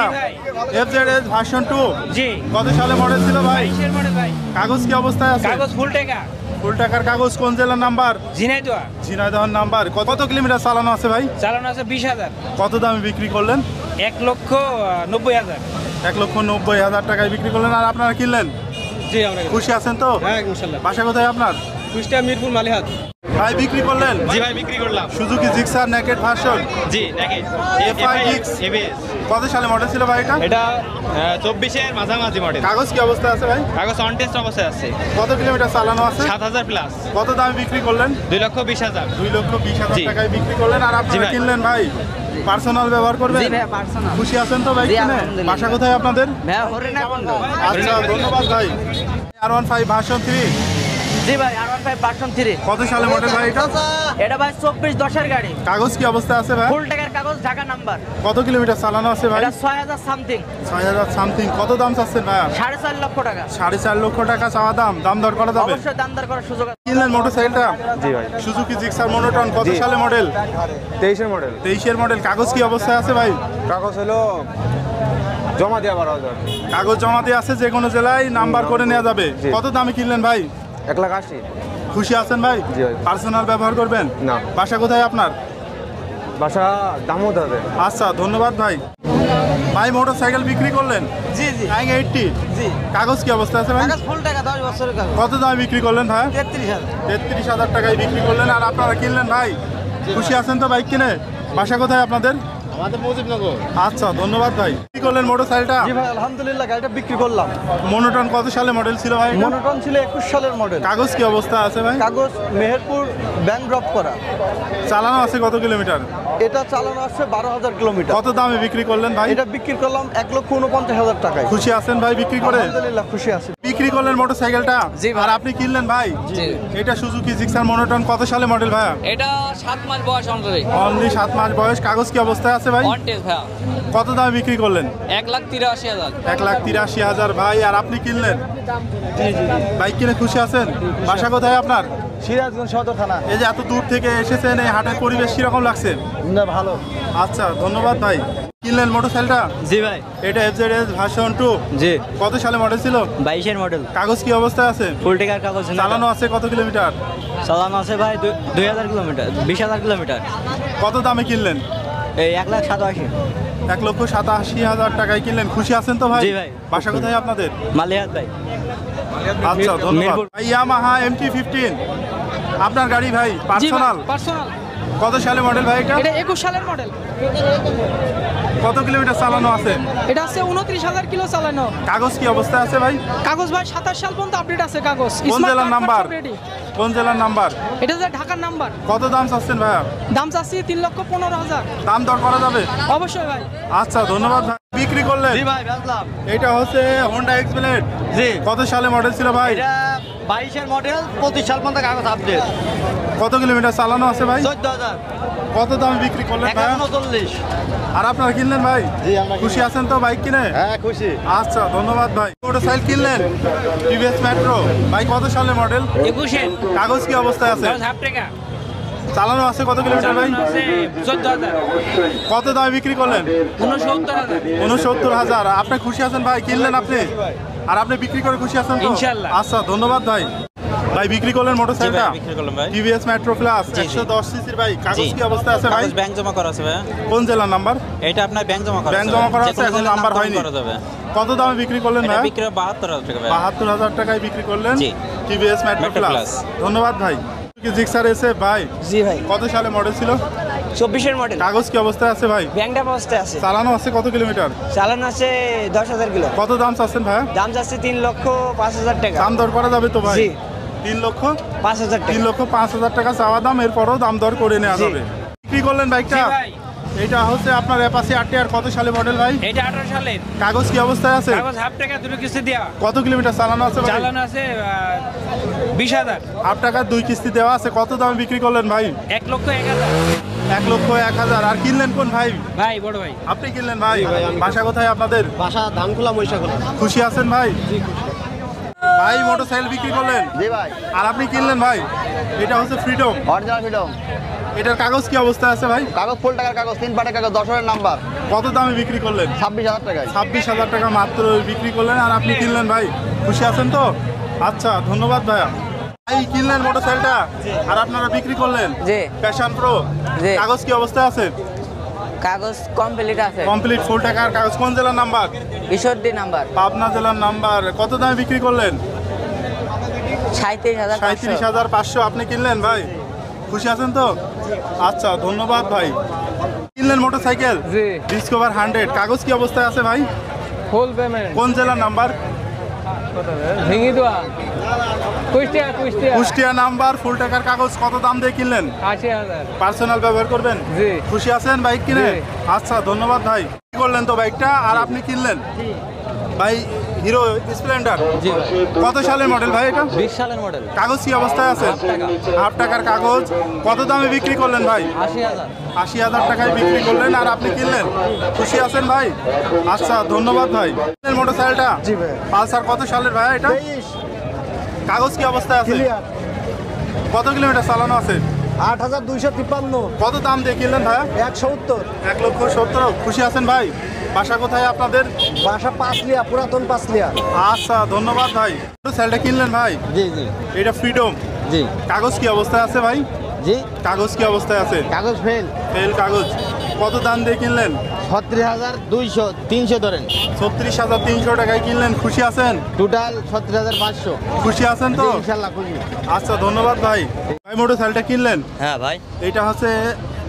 FZS ভার্সন 2। জি। কত সালে মডেল ছিল ভাই? 22 এর মডেল ভাই। কাগজ কি অবস্থায় আছে? কাগজ ফুল টাকা। ফুল টাকার কাগজ। কোন জেলার নাম্বার? ঝিনাইদহ। ঝিনাইদহ নাম্বার। কত কিলোমিটার চালানো আছে ভাই? চালানো আছে 20,000। কত দামে বিক্রি করলেন? 1,90,000। 1,90,000 টাকায় বিক্রি করলেন। আর আপনারা কিনলেন? জি, আমরা খুশি আছেন তো? হ্যাঁ, ইনশাআল্লাহ। বাসা কোথায় আপনার? কুষ্টিয়া মিরপুর মালিহাট। ভাই বিক্রি করলেন? জি ভাই, বিক্রি করলাম। Suzuki Gixxer naked version. জি, নেকেড FIX। কত সালে মডেল ছিল ভাই এটা? এটা 24 এর মাঝামাঝি মডেল। কাগজ কি অবস্থায় আছে ভাই? কাগজ অন টেস্ট অবস্থায় আছে। কত কিলোমিটার চালানো আছে? 7,000 প্লাস। কত দামে বিক্রি করলেন? 2,20,000। 2,20,000 জি। টাকায় বিক্রি করলেন। আর আপনারা কিনলেন ভাই, পার্সোনাল ব্যবহার করবেন? জি ভাই, পার্সোনাল। খুশি আছেন তো ভাই কিনে? বাসা কোথায় আপনাদের? ভাই হরিণাকুণ্ড। আচ্ছা, ধন্যবাদ ভাই। R15 version 3। জি ভাই, R15 ভার্সন 3। কত সালে মডেল ভাই এটা? এটা ভাই 24-10 এর গাড়ি। কাগজ কি অবস্থায় আছে ভাই? ফুল টাকার কাগজ, ঢাকা নাম্বার। কত কিলোমিটার চালানো আছে ভাই? এটা 6,000 সামথিং। 6,000 সামথিং। কত দাম চাচ্ছেন ভাই? 4.5 লক্ষ টাকা। 4.5 লক্ষ টাকা চাওয়া দাম। দাম দর করা যাবে? অবশ্যই দাম দর করার সুযোগ আছে। কিনলেন মোটরসাইকেলটা? জি ভাই। Suzuki Gixxer monotone. কত সালে মডেল? 23 এর মডেল। 23 এর মডেল। কাগজ কি অবস্থায় আছে ভাই? কাগজ হলো জমা দেওয়া 12,000। কাগজ জমা দিয়ে আছে, যে কোনো জেলায় নাম্বার করে নেওয়া যাবে। কত দামে কিনলেন ভাই? 1,80,000। খুশি আছেন ভাই? জি ভাই। পার্সোনাল ব্যবহার করবেন? না। বাসা কোথায় আপনার? বাসা দামোদরে। আচ্ছা, ধন্যবাদ ভাই। ভাই মোটরসাইকেল বিক্রি করলেন? জি জি 980। জি। কাগজ কি অবস্থা আছে ভাই? কাগজ ফুল টাকা, 10 বছরের কাগজ। কত দামে বিক্রি করলেন ভাই? 33,000। 33,000 টাকায় বিক্রি করলেন। আর আপনারা কিনলেন ভাই? খুশি আছেন তো বাইক কিনে? বাসা কোথায় আপনাদের? আমাদের মুজিবনগর। আচ্ছা, ধন্যবাদ ভাই। কি করলেন মোটরসাইকেলটা? জি ভাই, আলহামদুলিল্লাহ গাড়িটা বিক্রি করলাম। মনোটন কত সালে মডেল ছিল ভাই? মনোটন ছিল 21 সালের মডেল। কাগজ কি অবস্থা আছে ভাই? কাগজ মেহেরপুর ব্যাংক ড্রপ করা। চালানো আছে কত কিলোমিটার? এটা চালানো আছে 12,000 কিলোমিটার। কত দামে বিক্রি করলেন ভাই? এটা বিক্রি করলাম 1,49,000 টাকায়। খুশি আছেন ভাই বিক্রি করে? আলহামদুলিল্লাহ খুশি আছি। বিক্রি করলেন মোটরসাইকেলটা? জি ভাই। আর আপনি কিনলেন ভাই? জি। এটা সুজুকি জিক্সার মনোটন। কত সালে মডেল ভাই? এটা 7 মাস বয়স অলরেডি। অনলি 7 মাস বয়স। কাগজ কি অবস্থায় আছে ভাই? অন টেস্ট ভাই। কত দামে বিক্রি করলেন? 1,83,000। 1,83,000 ভাই। আর আপনি কিনলেন? বাইক কিনে খুশি আছেন? বাসা কোথায় আপনার? সিরাজগঞ্জ সদর থানা। এই যে এত দূর থেকে এসেছেন, এই হাটের পরিবেশ কিরকম লাগছে? না, ভালো। আচ্ছা, ধন্যবাদ ভাই। কিনলেন মোটরসাইকেলটা? জি ভাই। এটা FZS ভার্সন 2। জি। কত সালে মডেল ছিল? 22 এর মডেল। কাগজ কি অবস্থায় আছে? ফুল টাকার কাগজ। চালানো আছে কত কিলোমিটার? চালানো আছে ভাই 2,000 কিলোমিটার, 20,000 কিলোমিটার। কত দামে কিনলেন? এই 1,87,000। 1,87,000 টাকায় কিনলেন। খুশি আছেন তো ভাই? জি ভাই। বাসা কোথায় আপনাদের? মালিহাট ভাই। আচ্ছা, ধন্যবাদ ভাই। ইয়ামাহা MT-15 আপনার গাড়ি ভাই? পার্সোনাল। পার্সোনাল। কত সালে মডেল ভাই এটা? এটা 21 সালের মডেল। কত কিলোমিটার চালানো আছে? এটা আছে 29,000 কিলো চালানো। কাগজ কি অবস্থায় আছে ভাই? কাগজ ভাই 27 সাল পর্যন্ত আপডেট আছে কাগজ। কোন জেলার নাম্বার? কোন জেলার নাম্বার? এটা যে ঢাকার নাম্বার। কত দাম চাচ্ছেন ভাইয়া? দাম চাচ্ছি 3,15,000। দাম দর করা যাবে? অবশ্যই ভাই। আচ্ছা, ধন্যবাদ ভাই। বিক্রি করলেন? জি ভাই, বেচলাম। এটা হচ্ছে হোন্ডা এক্সপ্লেড। জি। কত সালে মডেল ছিল ভাই? এটা 22 এর মডেল, 25 সাল পর্যন্ত কাগজ আপডেট। কত কিলোমিটার চালানো আছে ভাই? 14,000। কত দামে বিক্রি করলেন ভাই? 1,39। আর আপনারা কিনলেন ভাই? জি, আমরা খুশি আছেন তো বাইক কিনে? হ্যাঁ, খুশি। আচ্ছা, ধন্যবাদ ভাই। মোটরসাইকেল কিনলেন? TVS metro. ভাই কত সালে মডেল? 21 কাগজ কি অবস্থায় আছে? হাফ টাকা। চালানো আছে কত কিলোমিটার ভাই? 14,000। কত দামে বিক্রি করলেন? 69,000। 69,000। আপনি খুশি আছেন ভাই? কিনলেন আপনি? আর আপনি বিক্রি করে খুশি আছেন তো? ইনশাআল্লাহ। আচ্ছা, ধন্যবাদ ভাই। ভাই বিক্রি করলেন মোটরসাইকেলটা? বিক্রি করলাম ভাই। TVS মেট্রো প্লাস 110 সিসির ভাই। কাগজ কি অবস্থায় আছে ভাই? কাগজ ব্যাংক জমা করা আছে ভাই। কোন জেলার নাম্বার? এটা আপনার ব্যাংক জমা করা আছে। ব্যাংক জমা করা আছে, এখন নাম্বার হয়নি। করা যাবে। কত দামে বিক্রি করলেন ভাই? বিক্রি 72,000 টাকা ভাই। 72,000 টাকায় বিক্রি করলেন জি। TVS Metro Metro plus. Plus। ধন্যবাদ ভাই। জিক্সার এসে ভাই জি ভাই কত সালে মডেল ছিল? 24-এর মডেল। কাগজ কি অবস্থায় আছে ভাই? ব্যাংকটা অবস্থায় আছে। চালানো আছে কত কিলোমিটার? চালান আছে 10,000 কিলো। কত দাম চাচ্ছেন ভাই? দাম যাচ্ছে 3,05,000 টাকা। দাম দর করা যাবে তো ভাই? জি। 3,05,000 টাকা। 3,05,000 টাকা চাওয়া দাম, এরপরও দাম দর করে নেওয়া যাবে। বিক্রি করলেন বাইকটা? এটা হচ্ছে আপনার অ্যাপাচি RTR কত সালে মডেল ভাই? এটা 18 সালের। কাগজ কি অবস্থায় আছে? কাগজ হাফ টাকা দুটো কিস্তি দেওয়া। কত কিলোমিটার চালানো আছে ভাই? চালানো আছে 20,000। হাফ টাকা 2 কিস্তি দেওয়া আছে। কত দামে বিক্রি করলেন ভাই? 1,01,000। 1,01,000। আর কিনলেন কোন ভাই? ভাই বড় ভাই। আপনি কিনলেন ভাই? বাসা কোথায় আপনাদের? বাসা ধানখোলা মহিষাখোলা। খুশি আছেন ভাই? ভাই মোটরসাইকেল বিক্রি করলেন? জি ভাই। আর আপনি কিনলেন ভাই? এটা হচ্ছে ফ্রিডম। Original freedom. এটার কাগজ কি অবস্থায় আছে ভাই? কাগজ ফুল টাকার কাগজ, 3 পাটের কাগজ, 10 নাম্বার। কত দামে বিক্রি করলেন? 26,000 টাকায়। 26,000 টাকা মাত্র বিক্রি করলেন। আর আপনি কিনলেন ভাই? খুশি আছেন তো? আচ্ছা ধন্যবাদ ভাইয়া। ভাই কিনলেন মোটরসাইকেলটা আর আপনারা বিক্রি করলেন? জি। Passion Pro. জি। কাগজ কি অবস্থায় আছে? কাগজ কমপ্লিট আছে। কমপ্লিট ফুল টাকার কাগজ। কোন জেলার নাম্বার? ঈশ্বরদী নাম্বার। পাবনা জেলার নাম্বার। কত দামে বিক্রি করলেন? 37,500। 37,500। আপনি কিনলেন ভাই? খুশি আছেন তো? আচ্ছা ধন্যবাদ ভাই। কিনলেন মোটরসাইকেল? জি। ডিসকভার 100। কাগজ কি অবস্থায় আছে ভাই? Full payment. কোন জেলার নাম্বার? ভেঙে দেওয়া কুষ্টিয়া। কুষ্টিয়া নাম্বার। ফুল টাকার কাগজ। কত দাম দিয়ে কিনলেন? 80,000। পার্সোনাল ব্যবহার করবেন? জি। খুশি আছেন বাইক কিনে? জি। আচ্ছা ধন্যবাদ ভাই। কি করলেন তো বাইকটা আর আপনি কিনলেন? ভাই হিরো স্প্লেন্ডার। জি। কত সালের মডেল ভাই এটা? 20 সালের মডেল। কাগজ কি অবস্থায় আছে? হাফ টাকার কাগজ। কত দামে বিক্রি করলেন ভাই? 80,000। 80,000 টাকায় বিক্রি করলেন আর আপনি কিনলেন? খুশি আছেন ভাই? আচ্ছা ধন্যবাদ ভাই। মোটরসাইকেলটা? জি ভাই। পালসার কত সালের ভাই এটা? কাগজ কি অবস্থায় আছে? কত কিলোমিটার চালানো আছে? 8,253। কত দাম দিয়ে কিনলেন ভাই? 170। 1,70,000। খুশি আছেন ভাই? বাসা কোথায় আপনাদের? বাসা পাঁচলিয়া, পুরাতন পাঁচলিয়া। আচ্ছা ধন্যবাদ ভাই। মোটরসাইকেলটা কিনলেন ভাই? জি জি এটা ফ্রিডম। জি। কাগজ কি অবস্থায় আছে ভাই? জি। কাগজ কি অবস্থায় আছে? কাগজ ফেল। ফেল কাগজ। কত দাম দিয়ে কিনলেন? 36,200, 300 ধরেন। 36,300 টাকায় কিনলেন। খুশি আছেন? টোটাল 37,500। খুশি আছেন তো? ইনশাআল্লাহ খুশি। আচ্ছা ধন্যবাদ ভাই। ভাই মোটরসাইকেলটা কিনলেন? হ্যাঁ ভাই। এটা হচ্ছে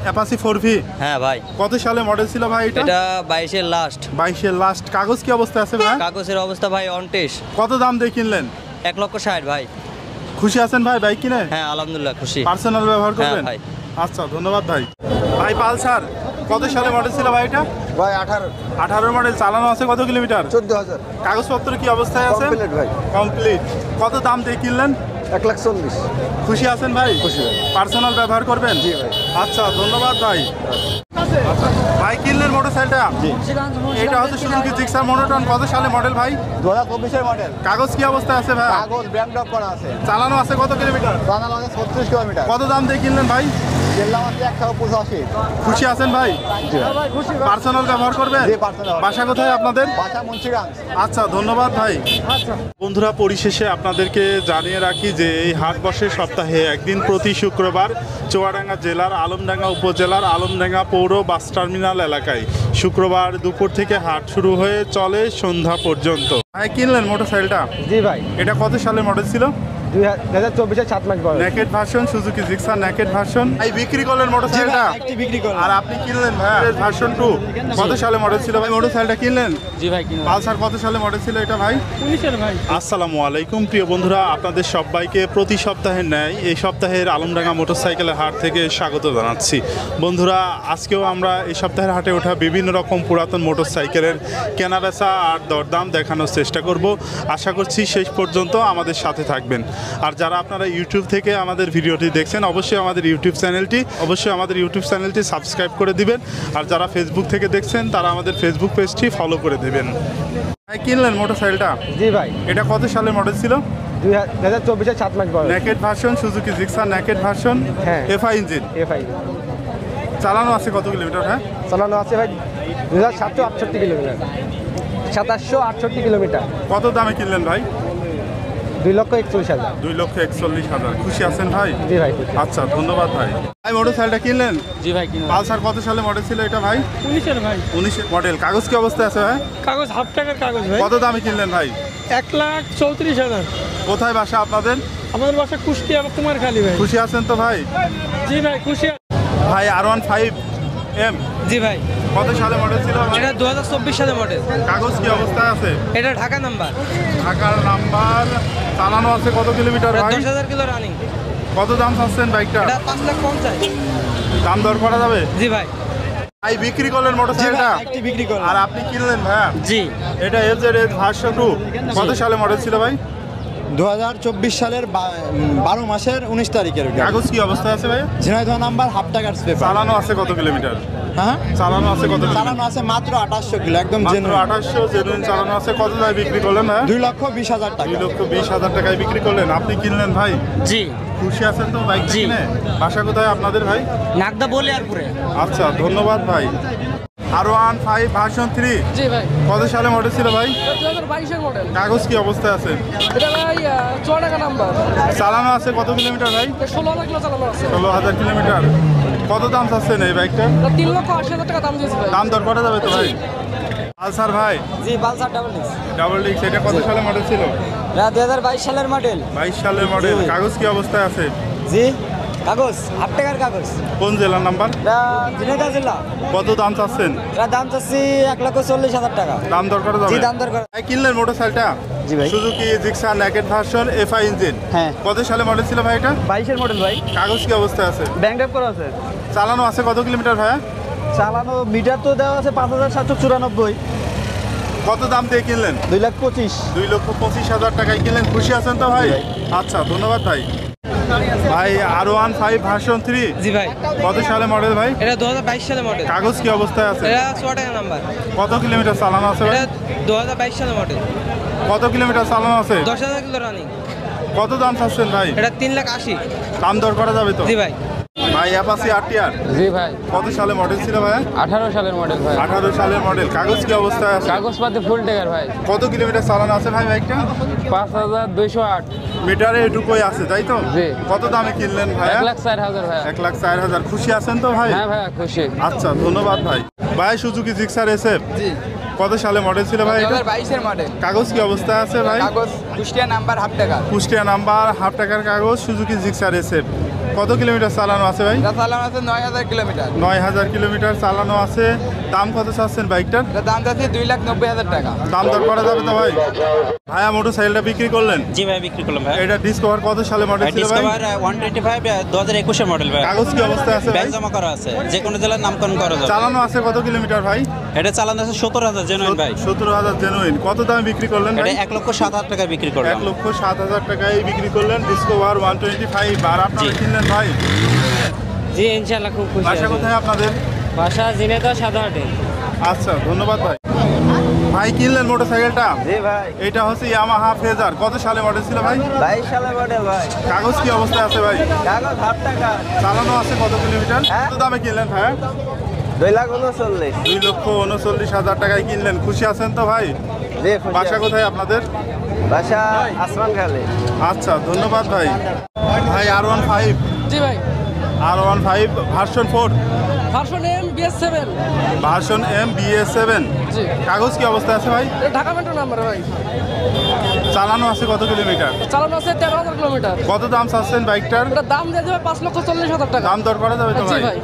অ্যাপাচি 4V। হ্যাঁ ভাই। কত সালে মডেল ছিল ভাই এটা? এটা 22-এর লাস্ট। 22-এর লাস্ট। কাগজ কি অবস্থায় আছে ভাই? কাগজের অবস্থা ভাই অনটেস। কত দাম দিয়ে কিনলেন? 1,60,000 ভাই। খুশি আছেন ভাই বাইক কিনে? হ্যাঁ আলহামদুলিল্লাহ খুশি। পার্সোনাল ব্যবহার করবেন? হ্যাঁ ভাই। আচ্ছা ধন্যবাদ ভাই। ভাই পালসার কত সালে মডেল ছিল ভাই এটা? ভাই 18। 18 মডেল। চালানো আছে কত কিলোমিটার? 14,000। কাগজপত্র কি অবস্থায় আছে? কমপ্লিট ভাই। কমপ্লিট। কত দাম দিয়ে কিনলেন? 1,40,000। খুশি আছেন ভাই? খুশি ভাই। পার্সোনাল ব্যবহার করবেন? জি ভাই। আচ্ছা ধন্যবাদ ভাই। ভাই কিনলেন মোটরসাইকেলটা? এটা হচ্ছে সুজুকি জিক্সার মনোটন। কত সালে মডেল ভাই? 2024-এর মডেল। কাগজ কি অবস্থায় আছে ভাই? কাগজ ব্যাংক করা আছে। চালানো আছে কত কিলোমিটার? চালানো আছে 36 কিলোমিটার। কত দাম দিয়ে কিনলেন ভাই? কিনলাম আছে 185। খুশি আছেন ভাই? জি ভাই খুশি। পার্সোনাল ব্যবহার করবেন? জি পার্সোনাল। বাসা কোথায় আপনাদের? বাসা মুন্সিগঞ্জ। আচ্ছা ধন্যবাদ ভাই। বন্ধুরা পরিশেষে আপনাদেরকে জানিয়ে রাখি যে এই হাট বসে সপ্তাহে একদিন প্রতি শুক্রবার চুয়াডাঙ্গা জেলার আলমডাঙ্গা উপজেলার আলমডাঙ্গা পৌর বাস টার্মিনাল এলাকায়। শুক্রবার দুপুর থেকে হাট শুরু হয়ে চলে সন্ধ্যা পর্যন্ত। ভাই কিনলেন মোটরসাইকেলটা? জি ভাই। এটা কত সালে মডেল ছিল? 2024-এর 7 মাস বয়স। Naked version Suzuki Gixxer naked version. এই বিক্রি করলেন মোটরসাইকেলটা? বিক্রি করলাম। আর আপনি কিনলেন ভাই ভার্সন 2। কত সালে মডেল ছিল ভাই মোটরসাইকেলটা কিনলেন? জি ভাই কিনলাম। পালসার কত সালে মডেল ছিল এটা ভাই? 19-এর ভাই। আসসালামু আলাইকুম প্রিয় বন্ধুরা, আপনাদের সবাইকে প্রতি সপ্তাহের ন্যায় এই সপ্তাহের আলমডাঙ্গা মোটরসাইকেলের হাট থেকে স্বাগত জানাচ্ছি। বন্ধুরা আজকেও আমরা এই সপ্তাহের হাটে ওঠা বিভিন্ন রকম পুরাতন মোটরসাইকেলের কেনাবেচা আর দরদাম দেখানোর চেষ্টা করব। আশা করছি শেষ পর্যন্ত আমাদের সাথে থাকবেন। আর যারা আপনারা ইউটিউব থেকে আমাদের ভিডিওটি দেখছেন অবশ্যই আমাদের ইউটিউব চ্যানেলটি সাবস্ক্রাইব করে দিবেন। আর যারা ফেসবুক থেকে দেখছেন তারা আমাদের ফেসবুক পেজটি ফলো করে দেবেন। ভাই কিনলেন মোটরসাইকেলটা? জি ভাই। এটা কত সালে মডেল ছিল? 2024-এর 7 মাস বয়স। Naked version Suzuki Gixxer naked version. হ্যাঁ। FI engine. এফআই। চালানো আছে কত কিলোমিটার? হ্যাঁ চালানো আছে ভাই 2768 কিলোমিটার। 2768 কিলোমিটার। কত দামে কিনলেন ভাই? 2,41,000। 2,41,000 খুশি আছেন ভাই? জি ভাই। আচ্ছা ধন্যবাদ ভাই। ভাই মোটরসাইকেলটা কিনলেন? জি ভাই কিনা পালসার কত সালে মডেল ছিল এটা ভাই? 19-এর ভাই। 19 মডেল। কাগজ কি অবস্থায় আছে ভাই? কাগজ হাফ টাকার কাগজ ভাই। কত দামে কিনলেন ভাই? 1,34,000। কোথায় বাসা আপনাদের? আমাদের বাসা কুষ্টিয়া কুমারখালী ভাই। খুশি আছেন তো ভাই? জি ভাই খুশি। ভাই R15M জি ভাই। কত সালে মডেল ছিল ভাই? এটা 2024 সালে মডেল। কাগজ কি অবস্থায় আছে? এটা ঢাকা নাম্বার। ঢাকার নাম্বার। চালানো আছে কত কিলোমিটার ভাই? 10,000 কিলো রানিং। কত দাম চাচ্ছেন বাইকটা? এটা 5,50,000। দাম দর করা যাবে? জি ভাই। ভাই বিক্রি করলেন মোটরসাইকেলটা? বিক্রি করলাম। আর আপনি কিনলেন ভাই? জি। এটা FZ ভার্সন 2 কত সালে মডেল ছিল ভাই? 2024 সালের 12 মাসের 19 তারিখের। কাগজ কি অবস্থায় আছে ভাই? ঝিনাইদহ নাম্বার, হাফ টাকার পেপার। চালানো আছে কত কিলোমিটার? হ্যাঁ, চালানো আছে কত? চালানো আছে মাত্র 2800 কিলো, একদম মাত্র জেনুইন। 2800 জেনুইন চালানো আছে। কত দামে বিক্রি করলেন ভাই? 2,20,000 টাকা। 2,20,000 টাকায় বিক্রি করলেন। আপনি কিনলেন ভাই? জি। খুশি আছেন তো বাইক কিনে? বাসা কোথায় আপনাদের ভাই? নাগদা বলিয়ারপুরে। আচ্ছা ধন্যবাদ ভাই। R15 ভার্সন 3 জি ভাই। কত সালে মডেল ছিল ভাই? 2022-এর মডেল। কাগজ কি অবস্থায় আছে? এটা ভাই চুয়াডাঙ্গা নাম্বার। চালানো আছে কত কিলোমিটার ভাই? 16,000 কিলো চালানো আছে। 16,000 কিলোমিটার। কত দাম চাচ্ছেন এই বাইকটা? 3,80,000 টাকা দাম দিয়েছি ভাই। দাম দর করা যাবে তো ভাই? পালসার ভাই? জি, Pulsar double disc. Double disc. এটা কত সালে মডেল ছিল? এটা 2022 সালের মডেল। 22 সালের মডেল। কাগজ কি অবস্থায় আছে? জি, কাগজ হাফ টাকার কাগজ। কোন জেলার নাম্বার? এটা ঝিনাইদহ জেলা। কত দাম চাচ্ছেন? এটা দাম চাচ্ছি 1,40,000 টাকা। দাম দর করা যাবে? জি, দাম দর করা। ভাই কিনলেন মোটরসাইকেলটা? জি ভাই। Suzuki Gixxer naked version FI engine. হ্যাঁ। কত সালে মডেল ছিল ভাই এটা? 22-এর মডেল ভাই। কাগজ কি অবস্থায় আছে? ব্যাংক ড্রাইভ করা আছে। চালানো আছে কত কিলোমিটার ভাইয়া? চালানো মিটার তো দেওয়া আছে 5,794। কত দাম দিয়ে কিনলেন? 2,25,000। 2,25,000 টাকায় কিনলেন। খুশি আছেন তো ভাই? আচ্ছা ধন্যবাদ ভাই। ভাই R15 ভার্সন 3 জি ভাই। কত সালে মডেল ভাই? এটা 2022 সালে মডেল। কাগজ কি অবস্থায় আছে? এটা চুয়াডাঙ্গা নাম্বার। কত কিলোমিটার চালানো আছে ভাই? এটা 2022 সালে মডেল। কত কিলোমিটার চালানো আছে? 10,000 কিলো রানিং। কত দাম চাচ্ছেন ভাই? এটা 3,80,000। দাম দর করা যাবে তো? জি ভাই। ভাই অ্যাপাচি RTR জি ভাই। কত সালে মডেল ছিল ভাই? 18 সালের মডেল ভাই। 18 সালের মডেল। কাগজ কি অবস্থায় আছে? কাগজপাতি ফুল টাকার ভাই। কত কিলোমিটার চালানো আছে ভাই বাইকটা? 5,208 মিটারে এটুকুই আছে তাই তো? জি। কত দামে কিনলেন ভাই? 1,04,000 ভাই। 1,04,000। খুশি আছেন তো ভাই? হ্যাঁ ভাই খুশি। আচ্ছা ধন্যবাদ ভাই। ভাই সুজুকি জিক্সার SF জি। কত সালে মডেল ছিল ভাই? 2022-এর মডেল। কাগজ কি অবস্থায় আছে ভাই? কাগজ কুষ্টিয়া নাম্বার হাফ টাকা। কুষ্টিয়া নাম্বার, হাফ টাকার কাগজ, সুজুকি জিক্সার SF। কত কিলোমিটার চালানো আছে ভাই? এটা চালানো আছে 9,000 কিলোমিটার। 9,000 কিলোমিটার চালানো আছে। দাম কত চাচ্ছেন বাইকটার? এটা দাম যাচ্ছে 2,90,000 টাকা। দাম দর করা যাবে তো ভাই? ভাইয়া মোটরসাইকেলটা বিক্রি করলেন? জি ভাই বিক্রি করলাম ভাই। এটা ডিসকভার কত সালে মডেল ছিল ভাই? ডিসকভার 125 2021-এর মডেল ভাই। কাগজ কি অবস্থায় আছে ভাই? ব্যাংক জমা করা আছে। যে কোনো জেলার নামকরণ করা যাবে। চালানো আছে কত কিলোমিটার ভাই? এটা চালানো আছে 17,000 জেনুইন ভাই। 17,000 জেনুইন। কত দামে বিক্রি করলেন ভাই? এটা 1,07,000 টাকায় বিক্রি করলাম। 1,07,000 টাকায় বিক্রি করলেন ডিসকভার 125। আর আপনারা কিনলেন ভাই? জি ইনশাআল্লাহ খুব খুশি। বাসা কোথায় আপনাদের? বাসা ঝিনাইদহ সাদাহাটে। আচ্ছা ধন্যবাদ ভাই। ভাই কিনলেন মোটরসাইকেলটা? জি ভাই। এটা হচ্ছে ইয়ামাহা ফেজার। কত সালে মডেল ছিল ভাই? 22 সালের মডেল ভাই। কাগজ কি অবস্থায় আছে ভাই? কাগজ হাফ টাকা। চালানো আছে কত কিলোমিটার? কত দামে কিনলেন ভাই? 2,39,000। 2,39,000 টাকায় কিনলেন। খুশি আছেন তো ভাই? জি। বাসা কোথায় আপনাদের? বাসা আসমান খালে। আচ্ছা ধন্যবাদ ভাই। ভাই R15 জি ভাই। R15 version 4 version M BS7। Version M BS7। জি। কাগজ কি অবস্থায় আছে ভাই? এটা ঢাকা মেট্রো নাম্বার ভাই। চালানো আছে কত কিলোমিটার? চালানো আছে 13,000 কিলোমিটার। কত দাম চাচ্ছেন বাইকটার? এটা দাম দিয়ে দেবে 5,40,000 টাকা। দাম দর করা যাবে তো জি ভাই? ভাই।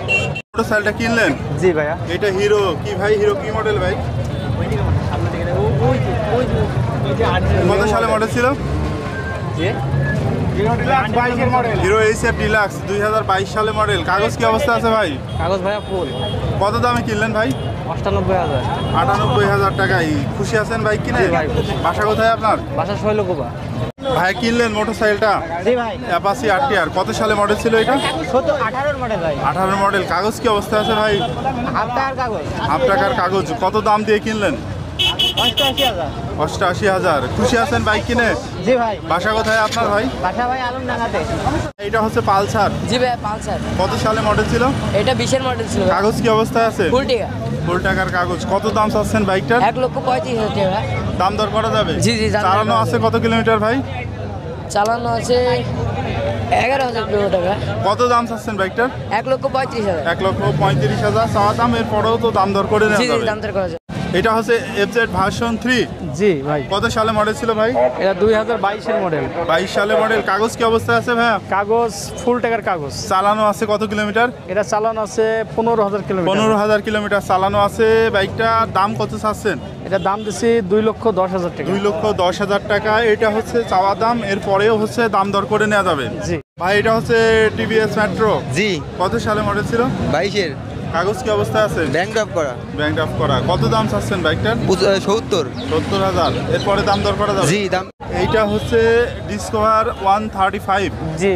মোটরসাইকেলটা কিনলেন? জি ভাইয়া। এটা হিরো কি ভাই? হিরো কি মডেল ভাই? কত সালে মডেল ছিল? হিরো SF ডিলাক্স 2022 সালে মডেল। কাগজ কি অবস্থা আছে ভাই? কাগজ ভাইয়া ফুল। কত দামে কিনলেন ভাই? 98,000। 98,000 টাকায়। খুশি আছেন বাইক কিনে? বাসা কোথায় আপনার? বাসা শৈলকুপা। ভাই কিনলেন মোটরসাইকেলটা? জি ভাই। অ্যাপাচি RTR কত সালে মডেল ছিল এটা? 18 মডেল ভাই। 18 মডেল। কাগজ কি অবস্থা আছে ভাই? হাফ টাকার কাগজ। হাফ টাকার কাগজ। কত দাম দিয়ে কিনলেন? 88,000। 88,000। খুশি আছেন বাইক কিনে? জি ভাই। বাসা কোথায় আপনার ভাই? বাসা ভাই আলমডাঙ্গাতে। এটা হচ্ছে পালসার। জি ভাই পালসার। কত সালে মডেল ছিল? এটা 20-এর মডেল ছিল। কাগজ কি অবস্থায় আছে? ফুল টাকা। ফুল টাকার কাগজ। কত দাম চাচ্ছেন বাইকটার? 1,35,000 টাকা। দাম দর করা যাবে? জি জি। চালানো আছে কত কিলোমিটার ভাই? চালানো আছে 11,000 কিলোমিটার। কত দাম চাচ্ছেন বাইকটার? 1,35,000। 1,35,000 চাওয়া দাম, এরপরেও তো দাম দর করে নেওয়া যাবে। দাম দর করা যাবে। এটা হচ্ছে এফজেড ভার্সন 3। জি ভাই। কত সালে মডেল ছিল ভাই? এটা 2022-এর মডেল। 22 সালে মডেল। কাগজ কি অবস্থায় আছে ভাইয়া? কাগজ ফুল টাকার কাগজ। চালানো আছে কত কিলোমিটার? এটা চালানো আছে 15,000 কিলোমিটার। 15,000 কিলোমিটার চালানো আছে। বাইকটার দাম কত চাচ্ছেন? এটা দাম দিচ্ছি 2,10,000 টাকা। 2,10,000 টাকা। এটা হচ্ছে চাওয়া দাম, এরপরেও হচ্ছে দাম দর করে নেওয়া যাবে। জি ভাই এটা হচ্ছে টিভিএস মেট্রো। জি। কত সালে মডেল ছিল? 22-এর। কাগজ কি অবস্থায় আছে? ব্যাংক ড্রাফট করা। ব্যাংক ড্রাফট করা। কত দাম চাচ্ছেন বাইকটার? 70,000। এরপরে দাম দর করা যাবে। জি দাম। এইটা হচ্ছে ডিসকভার 135। জি।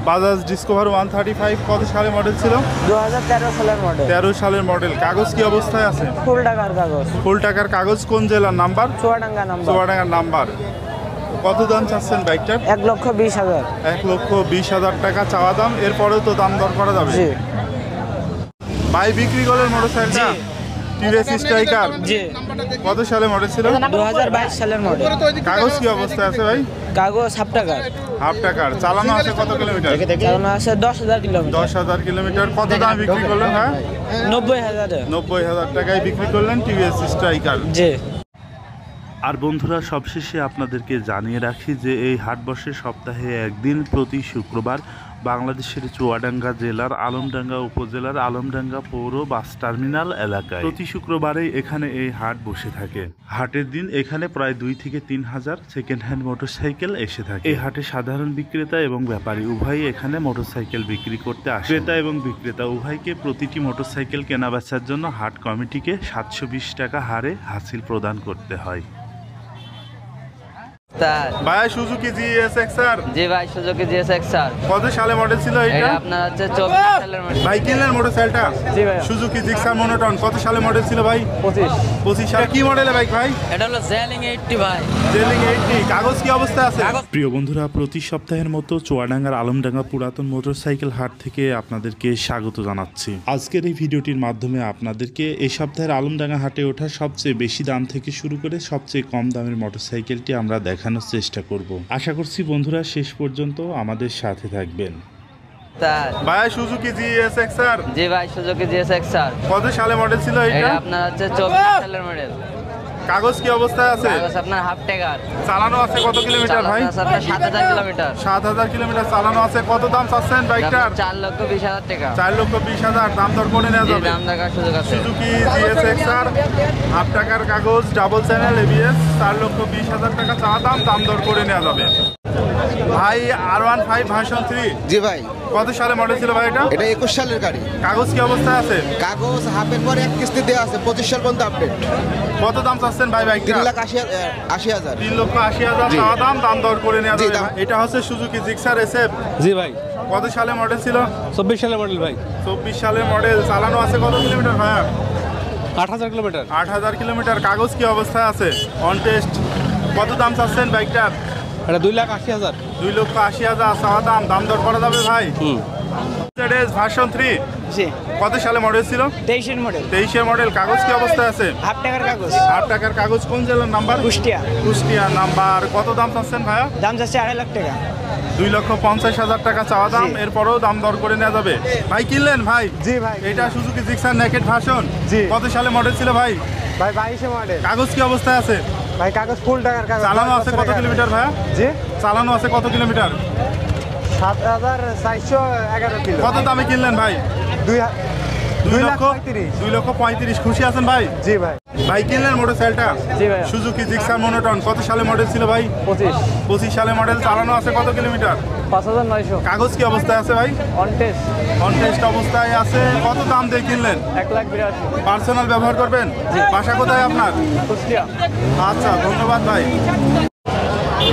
বাজাজ ডিসকভার 135। কত সালে মডেল ছিল? 2013 সালের মডেল। 13 সালের মডেল। কাগজ কি অবস্থায় আছে? ফুল টাকার কাগজ। ফুল টাকার কাগজ। কোন জেলার নাম্বার? চুয়াডাঙ্গা নাম্বার। চুয়াডাঙ্গার নাম্বার। কত দাম চাচ্ছেন বাইকটার? 1,20,000। 1,20,000 টাকা চাওয়া দাম, এরপরেও তো দাম দর করা যাবে। জি। ভাই বিক্রি করলেন মোটরসাইকেলটা? TVS striker. জি। কত সালে মডেল ছিল? 2022 সালের মডেল। কাগজ কি অবস্থায় আছে ভাই? কাগজ হাফ টাকার। হাফ টাকার। চালানো আছে কত কিলোমিটার? চালানো আছে 10,000 কিলোমিটার। 10,000 কিলোমিটার। কত দাম বিক্রি করলেন? হ্যাঁ 90,000। 90,000 টাকায় বিক্রি করলেন টিভিএস স্ট্রাইকার। জি। আর বন্ধুরা সবশেষে আপনাদেরকে জানিয়ে রাখি যে এই হাট বসে সপ্তাহে একদিন প্রতি শুক্রবার বাংলাদেশের চুয়াডাঙ্গা জেলার আলমডাঙ্গা উপজেলার আলমডাঙ্গা পৌর বাস টার্মিনাল এলাকায়। প্রতি শুক্রবারেই এখানে এই হাট বসে থাকে। হাটের দিন এখানে প্রায় 2 থেকে 3 হাজার সেকেন্ড হ্যান্ড মোটরসাইকেল এসে থাকে। এই হাটে সাধারণ বিক্রেতা এবং ব্যাপারী উভয়ই এখানে মোটরসাইকেল বিক্রি করতে আসে। ক্রেতা এবং বিক্রেতা উভয়কে প্রতিটি মোটরসাইকেল কেনাবেচার জন্য হাট কমিটিকে 720 টাকা হারে হাসিল প্রদান করতে হয়। ভাই সুজুকি জিএসএক্সআর। জি ভাই সুজুকি জিএসএক্সআর। কত সালে মডেল ছিল এটা? এটা আপনার হচ্ছে 24 সালের মডেল। ভাই কিনলেন মোটরসাইকেলটা? জি ভাই। Suzuki Gixxer monotone. কত সালে মডেল ছিল ভাই? 25 সালে। কি মডেলের বাইক ভাই? এটা হলো জেলিং 80 ভাই। জেলিং 80। কাগজ কি অবস্থায় আছে? প্রিয় বন্ধুরা প্রতি সপ্তাহের মতো চুয়াডাঙ্গার আলমডাঙ্গা পুরাতন মোটরসাইকেল হাট থেকে আপনাদেরকে স্বাগত জানাচ্ছি। আজকের এই ভিডিওটির মাধ্যমে আপনাদেরকে এই সপ্তাহের আলমডাঙ্গা হাটে ওঠা সবচেয়ে বেশি দাম থেকে শুরু করে সবচেয়ে কম দামের মোটরসাইকেলটি আমরা দেখানোর চেষ্টা করব। আশা করছি বন্ধুরা শেষ পর্যন্ত আমাদের সাথে থাকবেন। ভাই সুজুকি জিএসএক্সআর। জি ভাই সুজুকি জিএসএক্সআর। কত সালে মডেল ছিল এটা? এটা আপনার হচ্ছে 24 সালের মডেল। কাগজ কি অবস্থায় আছে? কাগজ আপনার হাফ টাকার। চালানো আছে কত কিলোমিটার ভাই? চালানো আছে 7,000 কিলোমিটার। 7,000 কিলোমিটার চালানো আছে। কত দাম চাচ্ছেন বাইকটার? 4,20,000 টাকা। 4,20,000। দাম দর করে নেওয়া যাবে। দাম দেখার সুযোগ আছে। সুজুকি জিএসএক্সআর হাফ টাকার কাগজ, ডাবল চ্যানেল এবিএস। 4,20,000 টাকা চা দাম, দাম দর করে নেওয়া যাবে। ভাই R15 ভার্সন 3। জি ভাই। কত সালে মডেল ছিল ভাই এটা? এটা 21 সালের গাড়ি। কাগজ কি অবস্থায় আছে? কাগজ হাফের পরে এক কিস্তি দেওয়া আছে, 25 সাল পর্যন্ত আপডেট। কত দাম চাচ্ছেন ভাই বাইকটা? 3,80,000। 3,80,000 চা দাম, দাম দর করে নেওয়া যাবে। এটা হচ্ছে সুজুকি জিক্সার এসএফ। জি ভাই। কত সালে মডেল ছিল? 24 সালের মডেল ভাই। 24 সালের মডেল। চালানো আছে কত কিলোমিটার ভাই? 8,000 কিলোমিটার। 8,000 কিলোমিটার। কাগজ কি অবস্থায় আছে? On test. কত দাম চাচ্ছেন বাইকটার? এটা 2,80,000। 2,80,000 চাওয়া দাম, দাম দর করা যাবে ভাই। মের্সিডিজ ভার্সন 3। জি। কত সালে মডেল ছিল? 23-এর মডেল। 23-এর মডেল। কাগজ কি অবস্থায় আছে? হাফ টাকার কাগজ। হাফ টাকার কাগজ। কোন জেলার নাম্বার? কুষ্টিয়া। কুষ্টিয়া নাম্বার। কত দাম চাচ্ছেন ভাইয়া? দাম যাচ্ছে 2.5 লাখ টাকা। 2,50,000 টাকা চাওয়া দাম, এরপরেও দাম দর করে নেওয়া যাবে। ভাই কিনলেন ভাই? জি ভাই। এটা সুজুকি জিক্সার নেকেড ভার্সন। জি। কত সালে মডেল ছিল ভাই? ভাই 22-এর মডেল। কাগজ কি অবস্থায় আছে? ভাই কাগজ ফুল টাকার কাগজ। চালানো আছে কত কিলোমিটার ভাইয়া? জি। চালানো আছে কত কিলোমিটার? 7,411 কিলো। কত দামে কিনলেন ভাই? 2,35,000। খুশি আছেন ভাই? জি ভাই। ভাই কিনলেন মোটরসাইকেলটা? জি ভাই। Suzuki Gixxer monotone. কত সালে মডেল ছিল ভাই? 25 সালে মডেল। চালানো আছে কত কিলোমিটার? 5,900। কাগজ কি অবস্থায় আছে ভাই? On test. অন টেস্ট অবস্থায় আছে। কত দাম দিয়ে কিনলেন? 1,82,000। পার্সোনাল ব্যবহার করবেন? বাসা কোথায় আপনার? কুষ্টিয়া। আচ্ছা ধন্যবাদ ভাই।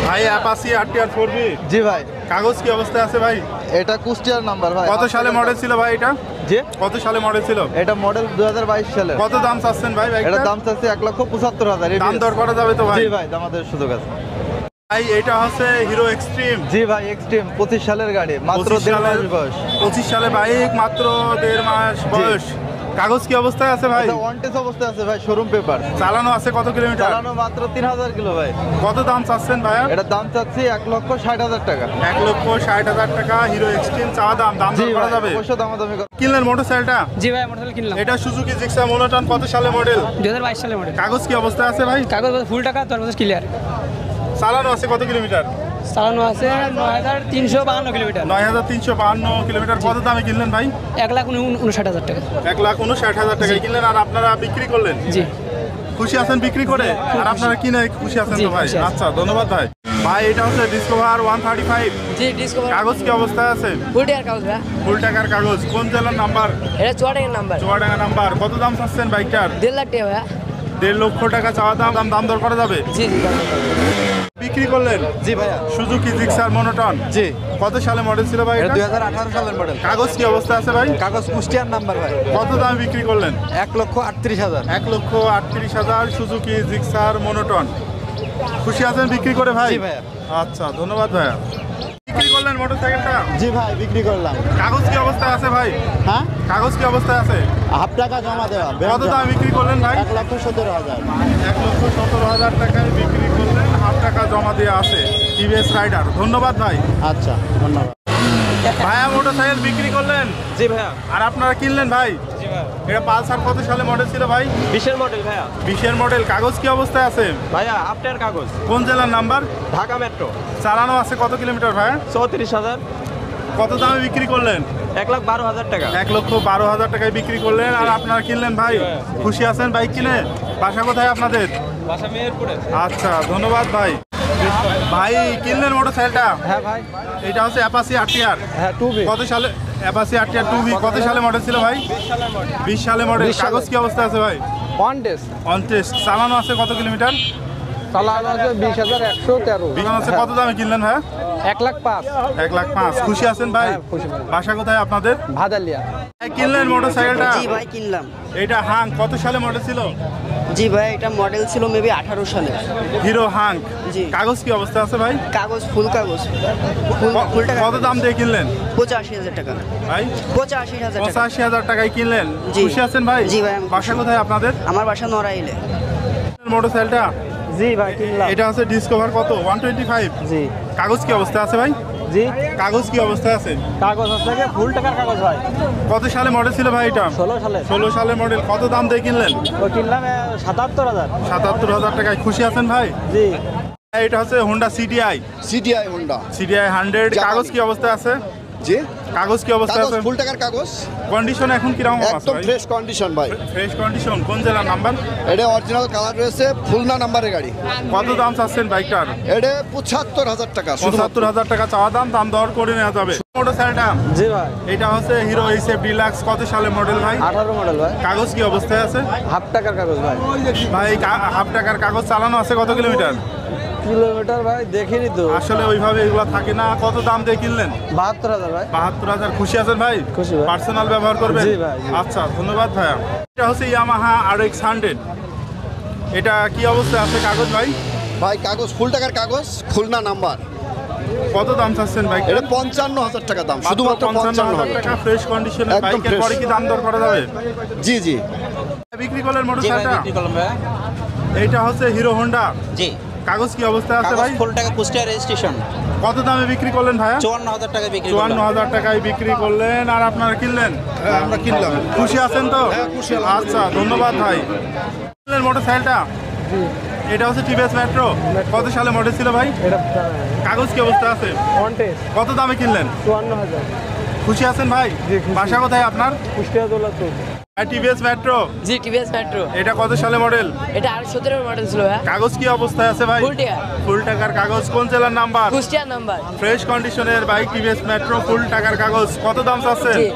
ভাই অ্যাপাচি RTR 4B। জি ভাই। কাগজ কি অবস্থায় আছে ভাই? এটা কুষ্টিয়ার নাম্বার ভাই। কত সালে মডেল ছিল ভাই এটা? জি। কত সালে মডেল ছিল? এটা মডেল 2022 সালে। কত দাম চাচ্ছেন ভাই? এটা দাম চাচ্ছে 1,75,000। দাম দর করা যাবে তো ভাই? জি ভাই, দামাদের সুযোগ আছে। ভাই এটা হচ্ছে হিরো এক্সট্রিম। জি ভাই এক্সট্রিম 25 সালের গাড়ি, মাত্র 1.5 মাস বয়স। 25 সালে বাইক, মাত্র 1.5 মাস বয়স। কাগজ কি অবস্থায় আছে ভাই? ওয়ান টেস্ট অবস্থায় আছে ভাই, শোরুম পেপার। চালানো আছে কত কিলোমিটার? চালানো মাত্র 3000 কিলো ভাই। কত দাম চাচ্ছেন ভাইয়া? এটার দাম চাচ্ছি 1,60,000 টাকা। 1,60,000 টাকা হিরো এক্সট্রিম চাওয়া দাম, দাম দর করা যাবে? অবশ্যই দামাদামি করা। কিনলেন মোটরসাইকেলটা? জি ভাই মোটরসাইকেল কিনলাম। এটা সুজুকি জিক্সার মনোটন, কত সালে মডেল? 2022 সালের মডেল। কাগজ কি অবস্থায় আছে ভাই? কাগজ ফুল টাকা, তোর কাছে ক্লিয়ার। চালানো আছে কত কিলোমিটার? চালানো আছে 9352 কিলোমিটার। 9352 কিলোমিটার। কত দামে কিনলেন ভাই? 1,59,000 টাকা। 1,59,000 টাকায় কিনলেন, আর আপনারা বিক্রি করলেন? জি। খুশি আছেন বিক্রি করে? আর আপনারা কিনে খুশি আছেন তো ভাই? আচ্ছা, ধন্যবাদ ভাই। ভাই এটা হচ্ছে ডিসকভার 135। জি ডিসকভার। কাগজ কি অবস্থায় আছে? ফুল টাকার কাগজ ভাই। ফুল টাকার কাগজ। কোন জেলার নাম্বার? এটা চুয়াডাঙ্গার নাম্বার। চুয়াডাঙ্গা নাম্বার। কত দাম চাচ্ছেন বাইকটার? 1.5 লাখ টাকা ভাই। 1.5 লক্ষ টাকা চাওয়া দাম, দাম দর করা যাবে? জি জি। বিক্রি করলেন? জি ভাইয়া। Suzuki Gixxer monotone. জি। কত সালে মডেল ছিল ভাই? 2018 সালের মডেল। কাগজ কি অবস্থা আছে ভাই? কাগজ কুষ্টিয়ার নাম্বার ভাই। কত দামে বিক্রি করলেন? 1,38,000। 1,38,000 সুজুকি জিক্সার মনোটন। খুশি আছেন বিক্রি করে ভাই? জি ভাইয়া। আচ্ছা, ধন্যবাদ ভাইয়া। বিক্রি করলেন মোটরসাইকেলটা? জি ভাই, বিক্রি করলাম। কাগজ কি অবস্থায় আছে ভাই? হ্যাঁ, কাগজ কি অবস্থায় আছে? হাফ টাকা জমা দেওয়া। কত দামে বিক্রি করলেন ভাই? 1,17,000। 1,17,000 টাকায় বিক্রি করলেন, হাফ টাকা জমা দিয়ে আছে। TVS Raider. ধন্যবাদ ভাই। আচ্ছা, ধন্যবাদ। ভাইয়া মোটরসাইকেল বিক্রি করলেন? জি ভাইয়া। আর আপনারা কিনলেন ভাই? জি ভাইয়া। এটা পালসার কত সালে মডেল ছিল ভাই? 20-এর মডেল ভাইয়া। 20-এর মডেল। কাগজ কি অবস্থায় আছে ভাইয়া? হাফ টাকার কাগজ। কোন জেলার নাম্বার? ঢাকা মেট্রো। চালানো আছে কত কিলোমিটার ভাইয়া? 34,000। কত দামে বিক্রি করলেন? 1,12,000 টাকা। 1,12,000 টাকায় বিক্রি করলেন, আর আপনারা কিনলেন ভাই? খুশি আছেন বাইক কিনে? বাসা কোথায় আপনাদের? বাসা মেহেরপুরে। আচ্ছা, ধন্যবাদ ভাই। ভাই কিনলেন মোটরসাইকেলটা? হ্যাঁ ভাই। এটা হচ্ছে অ্যাপাচি আরটিআর। হ্যাঁ, 2B। কত সালে? Apache RTR 2B। কত সালে মডেল ছিল ভাই? 20 সালে মডেল। কাগজ কি অবস্থা আছে ভাই? One test. On test. চালানো আছে কত কিলোমিটার? চালানো আছে 20,113। বিমান আছে। কত দামে কিনলেন ভাই? 1,05,000। 1,05,000। খুশি আছেন ভাই? খুশি ভাই। বাসা কোথায় আপনাদের? ভাদালিয়া। কিনলেন মোটরসাইকেলটা? জি ভাই কিনলাম। এটা হাং। কত সালে মডেল ছিল? জি ভাই, এটা মডেল ছিল মেবি 18 সালে। হিরো হাং। জি। কাগজ কি অবস্থা আছে ভাই? কাগজ ফুল কাগজ। ফুল টাকা। কত দাম দিয়ে কিনলেন? 85,000 টাকা ভাই? 85,000 টাকা। 85,000 টাকায় কিনলেন। জি। খুশি আছেন ভাই? জি ভাই, আমি বাসা কোথায় আপনাদের? আমার বাসা নড়াইলে। মোটরসাইকেলটা? জি ভাই, কিনলাম। এটা আছে ডিসকভার কত? 125। জি। কাগজ কি অবস্থা আছে ভাই? জি। কাগজ কি অবস্থায় আছে? কাগজ আছে ফুল টাকার কাগজ ভাই। কত সালে মডেল ছিল ভাই এটা? 16 সালে। 16 সালের মডেল। কত দাম দিয়ে কিনলেন? ও কিনলাম 77,000। 77,000 টাকায়। খুশি আছেন ভাই? জি। এটা হচ্ছে Honda CTI. CTI Honda. CTI 100। কাগজ কি অবস্থায় আছে? জি। কাগজ কি অবস্থায় কাগজ আছে? ফুল টাকার কাগজ। কন্ডিশন এখন কি রকম আছে একদম ভাই? ফ্রেশ কন্ডিশন ভাই। Fresh condition. কোন জেলার নাম্বার? এটা অরিজিনাল কালার রয়েছে, খুলনা নাম্বারের গাড়ি। কত দাম চাচ্ছেন বাইকটার? এটা 75,000 টাকা। 75,000 টাকা চাওয়া দাম, দাম দর করে নেওয়া যাবে। মোটরসাইকেলটা? জি ভাই। এটা হচ্ছে হিরো এইচএফ ডিলাক্স। কত সালে মডেল ভাই? 18 মডেল ভাই। কাগজ কি অবস্থায় আছে? হাফ টাকার কাগজ ভাই। ভাই হাফ টাকার কাগজ। চালানো আছে কত কিলোমিটার? কিলোমিটার ভাই দেখিনি তো। আসলে ওইভাবে এগুলো থাকে না। কত দাম দিয়ে কিনলেন? 72,000 ভাই। 72,000। খুশি আছেন ভাই? খুশি ভাই। পার্সোনাল ব্যবহার করবেন? জি ভাই, জি। আচ্ছা, ধন্যবাদ ভাইয়া। এটা হচ্ছে ইয়ামাহা RX 100। এটা কি অবস্থায় আছে কাগজ ভাই? ভাই কাগজ ফুল টাকার কাগজ, খুলনা নাম্বার। কত দাম চাচ্ছেন বাইক? এটা 55,000 টাকা দাম, শুধুমাত্র 55,000 টাকা। ফ্রেশ কন্ডিশনের একদম বাইকের fresh। পরে কি দাম দর করা যাবে? জি জি। বিক্রি করলেন জি ভাই, মোটরসাইকেলটা? বিক্রি করলাম ভাই। এইটা হচ্ছে হিরো হোন্ডা। জি। কাগজ কি অবস্থায় আছে ভাই? ফুল টাকা কুষ্টিয়া রেজিস্ট্রেশন। কত দামে বিক্রি করলেন ভাইয়া? 54,000 টাকা বিক্রি করলাম। 54,000 টাকায় বিক্রি করলেন, আর আপনারা কিনলেন? হ্যাঁ, আমরা কিনলাম। খুশি আছেন তো? হ্যাঁ, খুশি। আচ্ছা, ধন্যবাদ ভাই। কিনলেন মোটরসাইকেলটা? এটা হচ্ছে টিভিএস মেট্রো। কত সালে মডেল ছিল ভাই? এটা কাগজ কি অবস্থা আছে? One test. কত দামে কিনলেন? 54,000। খুশি আছেন ভাই? জি, খুশি। বাসা কোথায় আপনার? কুষ্টিয়া দৌলতপুর। TVS Metro. জি টিভিএস মেট্রো। এটা কত সালে মডেল? এটা 17 মডেল ছিল ভাই। কাগজ কি অবস্থায় আছে ভাই? ফুল টাকা। ফুল টাকার কাগজ। কোন জেলার নাম্বার? কুষ্টিয়া নাম্বার। ফ্রেশ কন্ডিশনের বাইক টিভিএস মেট্রো, ফুল টাকার কাগজ। কত দাম চাচ্ছে? জি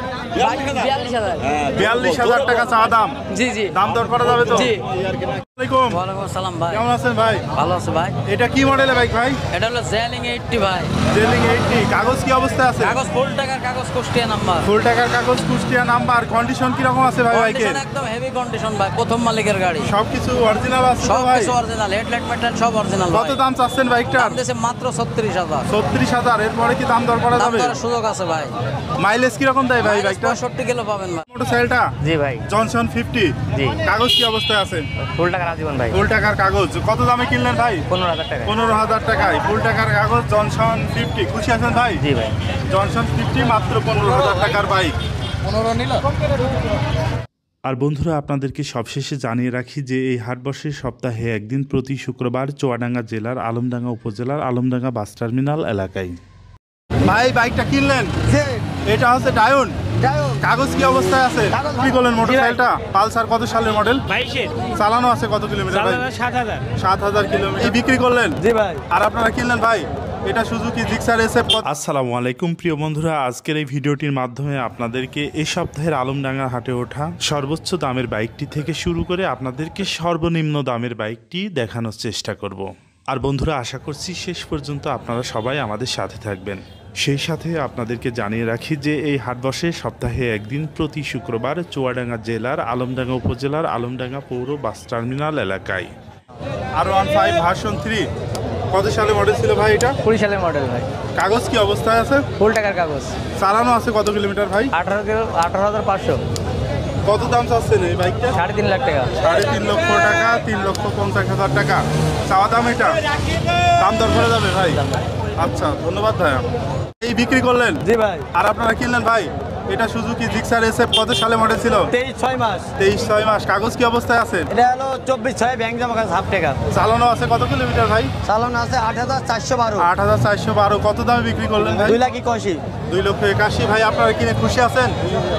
42,000। 42,000 টাকা চা দাম। জি জি। দাম দর করা যাবে তো? জি। আসসালামাইকুম। ওয়ালাইকুম আসসালাম ভাই। কেমন আছেন ভাই? ভালো আছে ভাই। এটা কি মডেলের বাইক ভাই? এটা হলো জেলিং 80 ভাই। জেলিং 80। কাগজ কি অবস্থায় আছে? কাগজ ফুল টাকার কাগজ কুষ্টিয়া নাম্বার। ফুল টাকার কাগজ কুষ্টিয়া নাম্বার। কন্ডিশন কি রকম আছে ভাই? ভাই বাইকের? কন্ডিশন একদম হেভি কন্ডিশন ভাই, প্রথম মালিকের গাড়ি। সবকিছু অরিজিনাল আছে তো সব ভাই? কিছু অরিজিনাল, হেডলাইট মেটাল সব অরিজিনাল। কত দাম চাচ্ছেন বাইকটার? দাম দিয়েছে মাত্র 36,000। 36,000। এরপরে কি দাম দর করা দাম যাবে? করার সুযোগ আছে ভাই। মাইলেজ কি রকম দেয় ভাই বাইকটা? 65 কিলো পাবেন ভাই। মোটরসাইকেলটা জি ভাই। জনসন 50। জি। কাগজ কি অবস্থায় আছে? ফুল টাকার আজীবন ভাই। ফুল টাকার কাগজ। কত দামে কিনলেন ভাই? 15,000 টাকা। 15,000 টাকায় ফুল টাকার কাগজ, জনসন 50। খুশি আছেন ভাই? জি ভাই। জনসন 50 মাত্র 15,000 টাকার বাইক। 15 নিল। আর বন্ধুরা, আপনাদেরকে সবশেষে জানিয়ে রাখি যে এই হাট বসে সপ্তাহে একদিন প্রতি শুক্রবার চুয়াডাঙ্গা জেলার আলমডাঙ্গা উপজেলার আলমডাঙ্গা বাস টার্মিনাল এলাকায়। ভাই বাইকটা কিনলেন? এটা হচ্ছে ডায়ন। কাগজ কি অবস্থায় আছে? কি করলেন মোটরসাইকেলটা? পালসার কত সালের মডেল? 22 চালানো আছে কত কিলোমিটার ভাই? 7,000। 7,000 কিলোমিটার। এই বিক্রি করলেন? জি ভাই। আর আপনারা কিনলেন ভাই? এটা সুজুকি জিক্সার SF। আসসালামু আলাইকুম প্রিয় বন্ধুরা, আজকের এই ভিডিওটির মাধ্যমে আপনাদেরকে এই সপ্তাহের আলমডাঙ্গা হাটে ওঠা সর্বোচ্চ দামের বাইকটি থেকে শুরু করে আপনাদেরকে সর্বনিম্ন দামের বাইকটি দেখানোর চেষ্টা করব। আর বন্ধুরা, আশা করছি শেষ পর্যন্ত আপনারা সবাই আমাদের সাথে থাকবেন। সেই সাথে আপনাদেরকে জানিয়ে রাখি যে এই হাট বসে সপ্তাহে একদিন প্রতি শুক্রবার চুয়াডাঙ্গা জেলার আলমডাঙ্গা উপজেলার আলমডাঙ্গা পৌর বাস টার্মিনাল এলাকায়। R15 ভার্সন 3 কত সালে মডেল ছিল ভাই এটা? 20 সালের মডেল ভাই। কাগজ কি অবস্থায় আছে? ফুল টাকার কাগজ। চালানো আছে কত কিলোমিটার ভাই? 18,500। কত দাম চাচ্ছেন এই বাইকটা? 3.5 লাখ টাকা। 3.5 লক্ষ টাকা। 3,50,000 টাকা চাওয়া দাম। এটা দাম দর করে যাবে ভাই? আচ্ছা, ধন্যবাদ ভাইয়া। এই বিক্রি করলেন? জি ভাই। আর আপনারা কিনলেন ভাই? এটা সুজুকি জিক্সার SF কত সালে মডেল ছিল? 23/6 মাস। 23/6 মাস। কাগজ কি অবস্থায় আছে? এটা হলো 24/6 ব্যাংক জমা কাগজ হাফ টাকা। চালানো আছে কত কিলোমিটার ভাই? চালানো আছে 8,412। 8,412। কত দামে বিক্রি করলেন ভাই? 2,81,000। 2,81,000। ভাই আপনারা কিনে খুশি আছেন?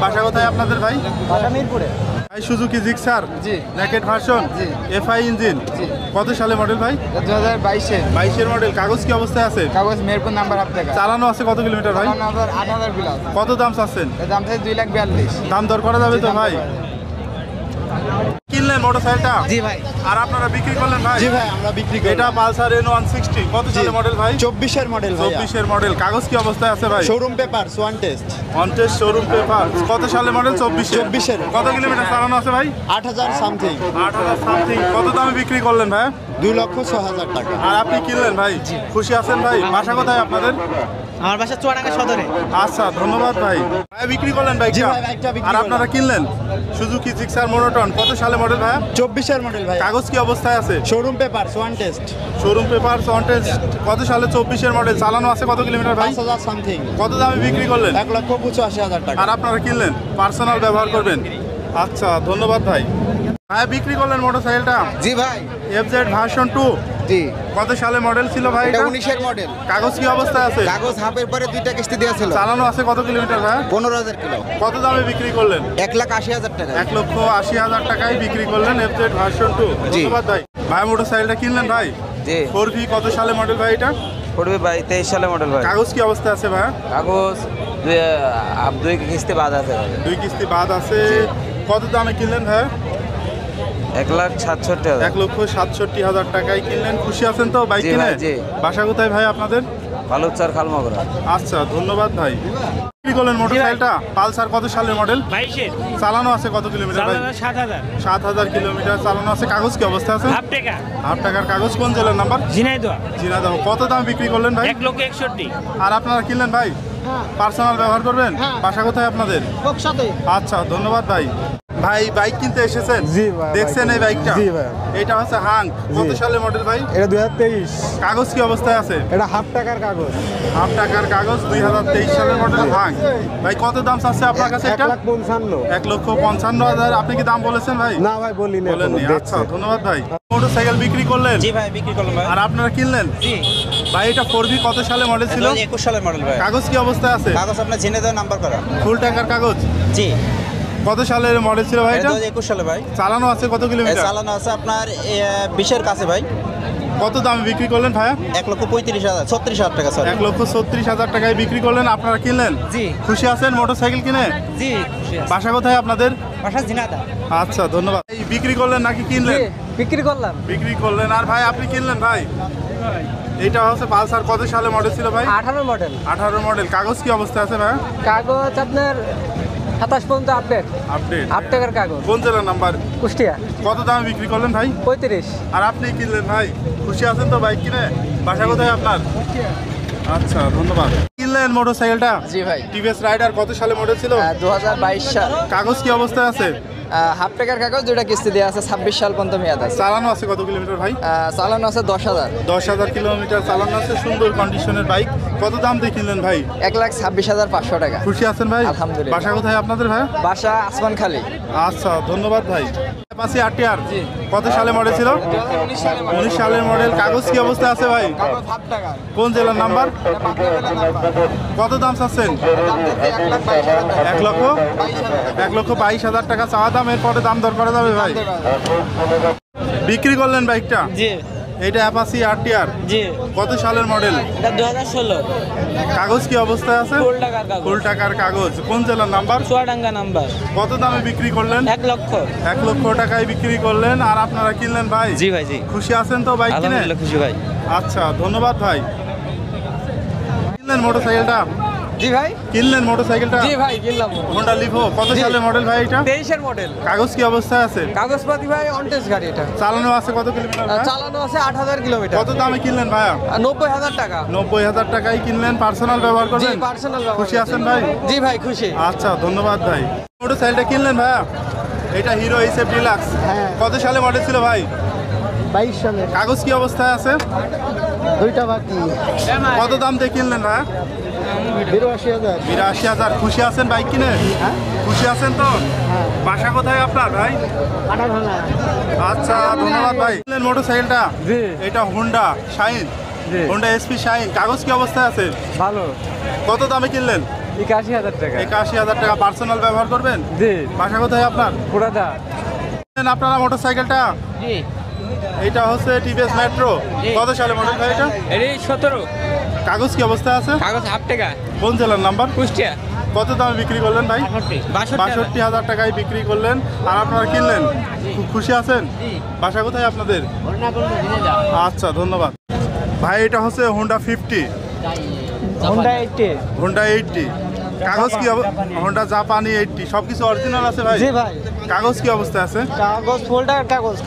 বাসা কোথায় আপনাদের ভাই? বাসা মিরপুরে। ভাই সুজুকি জিক্সার জি। নেকেড ভার্সন FI ইঞ্জিন কত সালে মডেল ভাই? 2022 এর মডেল। কাগজ কি অবস্থায় আছে? কাগজ মেরপুর নাম্বার হাফ টাকা। চালানো আছে কত কিলোমিটার ভাই? 8,000 প্লাস। কত দাম চাচ্ছেন? দাম থেকে 2,42,000। দাম দর করা যাবে তো ভাই? কিনলেন মোটরসাইকেলটা? জি ভাই। আর আপনারা বিক্রি করলেন ভাই? জি ভাই, আমরা বিক্রি করি। এটা পালসার N160 কত সালের মডেল ভাই? 24 এর মডেল ভাই। 24 এর মডেল। কাগজ কি অবস্থায় আছে ভাই? Showroom paper, one test. On test showroom paper. কত সালের মডেল? 24 এর। কত কিলোমিটার চালানো আছে ভাই? 8,000 সামথিং। 8,000 সামথিং। কত দামে বিক্রি করলেন ভাই? 2,06,000 টাকা। আর আপনি কিনলেন ভাই? খুশি আছেন ভাই? বাসা কোথায় আপনাদের? আমার বাসা চুয়াডাঙ্গা সদরে। আচ্ছা, ধন্যবাদ ভাই। ভাই বিক্রি করলেন বাইকটা? জি ভাই, বাইকটা বিক্রি আর আপনারা কিনলেন? সুজুকি জিক্সার মোনোটন কত সালে মডেল ভাই? 24 এর মডেল ভাই। কাগজ কি অবস্থায় আছে? Showroom paper, one test. Showroom paper on test কত সালে? 24 এর মডেল। চালানো আছে কত কিলোমিটার ভাই? 5,000 সামথিং। কত দামে বিক্রি করলেন? 1,85,000 টাকা। আর আপনারা কিনলেন? পার্সোনাল ব্যবহার করবেন? আচ্ছা, ধন্যবাদ ভাই। ভাই বিক্রি করলেন মোটরসাইকেলটা? জি ভাই। FZ ভার্সন 2 জি। কত সালে মডেল ছিল ভাই এটা এটা? 19 এর মডেল। কাগজ কি অবস্থায় আছে? কাগজ হাফের পরে 2টা কিস্তি দেওয়া ছিল। চালানো আছে কত কিলোমিটার ভাই? 15,000 কিলো। কত দামে বিক্রি করলেন? 1,80,000 টাকা। 1,80,000 টাকায় বিক্রি করলেন FZ ভার্সন 2। ধন্যবাদ ভাই। ভাই মোটরসাইকেলটা কিনলেন ভাই? জি। 4V কত সালে মডেল ভাই এটা? পড়বে ভাই 23 সালে মডেল ভাই। কাগজ কি অবস্থায় আছে ভাই? কাগজ 2 কিস্তি বাদ আছে ভাই। 2 কিস্তি বাদ আছে। কত দামে কিনলেন ভাই? 1,67,000। 1,67,000 টাকায় কিনলেন। খুশি আছেন তো বাইক জি কিনে? ভাই, জি। বাসা কোথায় ভাই আপনাদের? বালুচর খালমগরা। আচ্ছা, ধন্যবাদ ভাই। বিক্রি করলেন মোটরসাইকেলটা? পালসার কত সালের মডেল? 22 চালানো আছে কত কিলোমিটার ভাই? 7,000। 7,000 কিলোমিটার চালানো আছে। কাগজ কি অবস্থা আছে? হাফ টাকা। হাফ টাকার কাগজ। কোন জেলার নাম্বার? ঝিনাইদহ। ঝিনাইদহ। কত দাম বিক্রি করলেন ভাই? 1,61,000। আর আপনারা কিনলেন ভাই? পার্সোনাল ব্যবহার করবেন? বাসা কোথায় আপনাদের? আচ্ছা, ধন্যবাদ ভাই। ভাই বাইক কিনতে এসেছেন? জি ভাই। দেখছেন এই বাইকটা? জি ভাই। এটা হচ্ছে হাং কত সালের মডেল ভাই? এটা 2023। কাগজ কি অবস্থায় আছে? এটা হাফ টাকার কাগজ। হাফ টাকার কাগজ। 2023 সালের মডেল হাং। ভাই কত দাম চাচ্ছে আপনার কাছে এটা? 1,55,000। 1,55,000। আপনি কি দাম বলেছেন ভাই? না ভাই, বলিনি। বলেননি। আচ্ছা, ধন্যবাদ ভাই। মোটরসাইকেল বিক্রি করলেন? জি ভাই, বিক্রি করলাম ভাই। আর আপনারা কিনলেন? জি ভাই এটা 4V কত সালে মডেল ছিল? 21 সালের মডেল ভাই। কাগজ কি অবস্থায় আছে? কাগজ আপনার ঝিনাইদহ নাম্বার করা। ফুল টাকার কাগজ। জি। কত সালের মডেল ছিল ভাই এটা? 2021 সালে ভাই। চালানো আছে কত কিলোমিটার? চালানো আছে আপনার 20 কাছে ভাই। কত দামে বিক্রি করলেন ভাইয়া? 1,35,000 36,000 টাকা স্যার। 1,36,000 টাকায় বিক্রি করলেন। আপনারা কিনলেন? জি। খুশি আছেন মোটরসাইকেল কিনে? জি খুশি আছি। বাসা কোথায় আপনাদের? বাসা ঝিনাইদহ। আচ্ছা, ধন্যবাদ। এই বিক্রি করলেন নাকি কিনলেন? বিক্রি করলাম। বিক্রি করলেন। আর ভাই আপনি কিনলেন ভাই? এইটা হচ্ছে পালসার কত সালে মডেল ছিল ভাই? 18 মডেল। 18 মডেল। কাগজ কি অবস্থা আছে ভাই? কাগজ আপনার 27 পর্যন্ত আপডেট আপডেট 8 টাকার কাগজ। কোন জেলার নাম্বার? কুষ্টিয়া। কত দামে বিক্রি করলেন ভাই? 35। আর আপনি কিনলেন ভাই, খুশি আছেন তো বাইক কিনে? বাসা কোথায় আপনার? আচ্ছা ধন্যবাদ। কিনলেন মোটরসাইকেলটা? জি ভাই। টিভিএস রাইডার কত সালে মডেল ছিল? 2022 সাল। কাগজ কি অবস্থায় আছে? হাফ টাকার কাগজ, 2টা কিস্তি দেওয়া আছে, 26 সাল পর্যন্ত মেয়াদ আছে। চালানো আছে কত কিলোমিটার ভাই? চালানো আছে 10,000। 10,000 কিলোমিটার চালানো আছে, সুন্দর কন্ডিশনের বাইক। কত দাম দিয়ে কিনলেন ভাই? 1,26,500 টাকা। খুশি আছেন ভাই? আলহামদুলিল্লাহ। বাসা কোথায় আপনাদের ভাই? বাসা আসমান খালি। আচ্ছা ধন্যবাদ ভাই। পাশে আরটিআর কত সালে মডেল ছিল? 19 সালের মডেল। কাগজ কি অবস্থায় আছে ভাই? কোন জেলার নাম্বার? কত দাম চাচ্ছেন? 1,22,000 টাকা চাওয়া দাম, এরপরে দাম দর করা যাবে ভাই। বিক্রি করলেন বাইকটা? জি। এইটা অ্যাপাচি আরটিআর? জি। কত সালের মডেল? এটা 2016। কাগজ কি অবস্থায় আছে? ফুল টাকার কাগজ। ফুল টাকার কাগজ। কোন জেলার নাম্বার? চুয়াডাঙ্গা নাম্বার। কত দামে বিক্রি করলেন? 1 লক্ষ। 1 লক্ষ টাকায় বিক্রি করলেন। আর আপনারা কিনলেন ভাই? জি ভাই জি। খুশি আছেন তো বাইক কিনে? আলহামদুলিল্লাহ খুশি ভাই। আচ্ছা ধন্যবাদ ভাই। কিনলেন মোটরসাইকেলটা? জি ভাই। কিনলেন মোটরসাইকেলটা? জি ভাই কিনলাম। হোন্ডা লিভো কত সালের মডেল ভাই এটা? 23 এর মডেল। কাগজ কি অবস্থায় আছে? কাগজপাতি ভাই অনটেস্ট গাড়ি এটা। চালানো আছে কত কিলোমিটার ভাই? চালানো আছে 8000 কিলোমিটার। কত দামে কিনলেন ভাইয়া? 90,000 টাকা। 90,000 টাকায় কিনলেন। পার্সোনাল ব্যবহার জি করবেন? পার্সোনাল ব্যবহার। খুশি আছেন ভাই? জি ভাই খুশি। আচ্ছা ধন্যবাদ ভাই। মোটরসাইকেলটা কিনলেন ভাইয়া? এটা হিরো এইচএফ ডিলাক্স। কত সালে মডেল ছিল ভাই? 22 সালে। কাগজ কি অবস্থায় আছে? 2টা বাকি। কত দাম দিয়ে কিনলেন ভাইয়া? 82,000। 82,000। খুশি আছেন বাইক কিনে? খুশি আছেন তো? বাসা কোথায় আপনার ভাই? আটাভাঙা। আচ্ছা ধন্যবাদ ভাই। কিনলেন মোটরসাইকেলটা? জি। এটা Honda shine. Honda SP shine. কাগজ কি অবস্থায় আছে? ভালো। কত দামে কিনলেন? 81,000 টাকা। 81,000 টাকা। পার্সোনাল ব্যবহার করবেন? জি। বাসা কোথায় আপনার? পুরাদা। আপনারা মোটরসাইকেলটা? জি। এটা হচ্ছে টিভিএস মেট্রো। কত সালে মডেল ভাই এটা? এর 17। কাগজ কি অবস্থায় আছে? কাগজ হাফ টাকা। কোন জেলার নাম্বার? কুষ্টিয়া। কত দামে বিক্রি করলেন ভাই? 62,000 টাকায় বিক্রি করলেন। আর আপনারা কিনলেন? খুব খুশি আছেন? বাসা কোথায় আপনাদের? আচ্ছা ধন্যবাদ ভাই। এটা হচ্ছে হোন্ডা 50। হোন্ডা 80। হোন্ডা 80। কাগজ কি হোন্ডা জাপানি 80। সবকিছু অরিজিনাল আছে ভাই? জি ভাই। কাগজ কি অবস্থায় আছে? কাগজ ফুল টাকার কাগজ।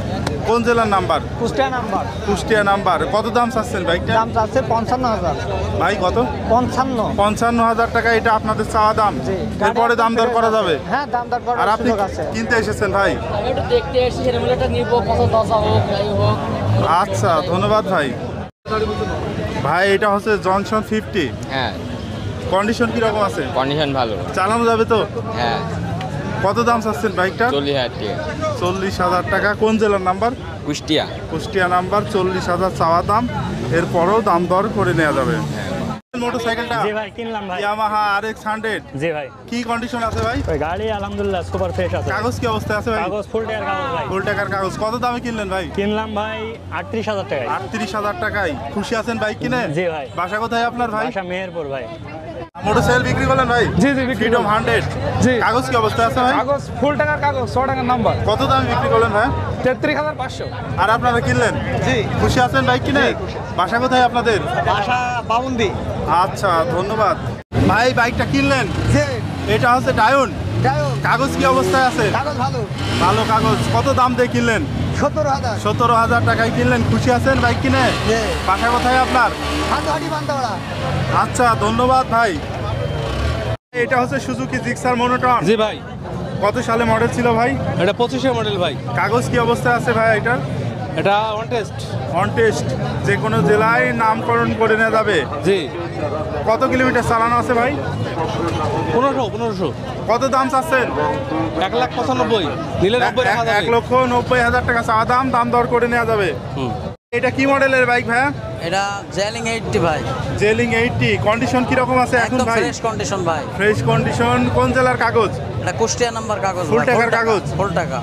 কোন জেলার number? Kushtia number. Kushtia number. কত দাম চাচ্ছেন বাইকটা? দাম চাচ্ছে 55,000। ভাই কত? 55। 55,000 টাকা এটা আপনাদের চাওয়া দাম। এরপরে দাম দর করা যাবে? হ্যাঁ দাম দর করার আর আপনি সুযোগ আছে। কিনতে এসেছেন ভাই? আমি একটু দেখতে এসেছি, সেটা মিলেটা নিব, পছন্দ হোক যাই হোক। আচ্ছা ধন্যবাদ ভাই। ভাই এটা হচ্ছে জনসন 50। হ্যাঁ কন্ডিশন কিরকম আছে? কন্ডিশন ভালো। চালানো যাবে তো? হ্যাঁ। কত দাম চাচ্ছেন বাইকটা? 40,000 টাকা। 40,000 টাকা। কোন জেলার নাম্বার? কুষ্টিয়া। কুষ্টিয়া নাম্বার। 40,000 চাওয়া দাম, এরপরও দাম দর করে নেওয়া যাবে। মোটরসাইকেলটা? জি ভাই কিনলাম ভাই। Yamaha RX 100। জি ভাই। কি কন্ডিশন আছে ভাই? ওই গাড়ি আলহামদুলিল্লাহ সুপার ফ্রেশ আছে। কাগজ কি অবস্থায় আছে ভাই? কাগজ ফুল টাকার কাগজ ভাই। ফুল টাকার কাগজ। কত দামে কিনলেন ভাই? কিনলাম ভাই 38,000 টাকায়। 38,000 টাকায়। খুশি আছেন বাইক কিনে? জি ভাই। বাসা কোথায় আপনার ভাই? বাসা মেহেরপুর ভাই। মোটরসাইকেল বিক্রি করলেন ভাই? জি জি বিক্রি। ফ্রিডম 100। জি। কাগজ কি অবস্থায় আছে ভাই? কাগজ ফুল টাকার কাগজ, 100 টাকার নাম্বার। কত দামে বিক্রি করলেন ভাই? 33,500। আর আপনারা কিনলেন? জি। খুশি আছেন বাইক কিনে? বাসা কোথায় আপনাদের? বাসা বাউন্দি। আচ্ছা ধন্যবাদ ভাই। বাইকটা কিনলেন? জি। এটা হচ্ছে ডায়ন। ডায়ন। কাগজ কি অবস্থায় আছে? কাগজ ভালো। ভালো কাগজ। কত দাম দিয়ে কিনলেন? 17,000। 17,000 টাকায় কিনলেন। খুশি আছেন বাইক কিনে? জি। বাসা কোথায় আপনার? হাটহাটি বান্দাওড়া। আচ্ছা ধন্যবাদ ভাই। এটা হচ্ছে সুজুকি জিক্সার মনোটন। জি ভাই। কত সালে মডেল ছিল ভাই? এটা 25 মডেল ভাই। কাগজ কি অবস্থায় আছে ভাই এটার? এটা অন টেস্ট। On test. যে কোনো জেলায় নামকরণ করে নেওয়া যাবে? জি। কত কিলোমিটার চালানো আছে ভাই? 1500। কত দাম চাচ্ছেন? 1,95,000 নিলে 90 রাখা যাবে। 1,90,000 টাকা চাওয়া দাম, দাম দর করে নেওয়া যাবে। এটা কি মডেলের বাইক ভাই? এটা জেলিং 80 ভাই। জেলিং 80। কন্ডিশন কি রকম আছে এখন একদম ভাই? ফ্রেশ কন্ডিশন ভাই। Fresh condition. কোন জেলার কাগজ? এটা কুষ্টিয়া নাম্বার কাগজ। ফুল টাকার কাগজ? ফুল টাকা।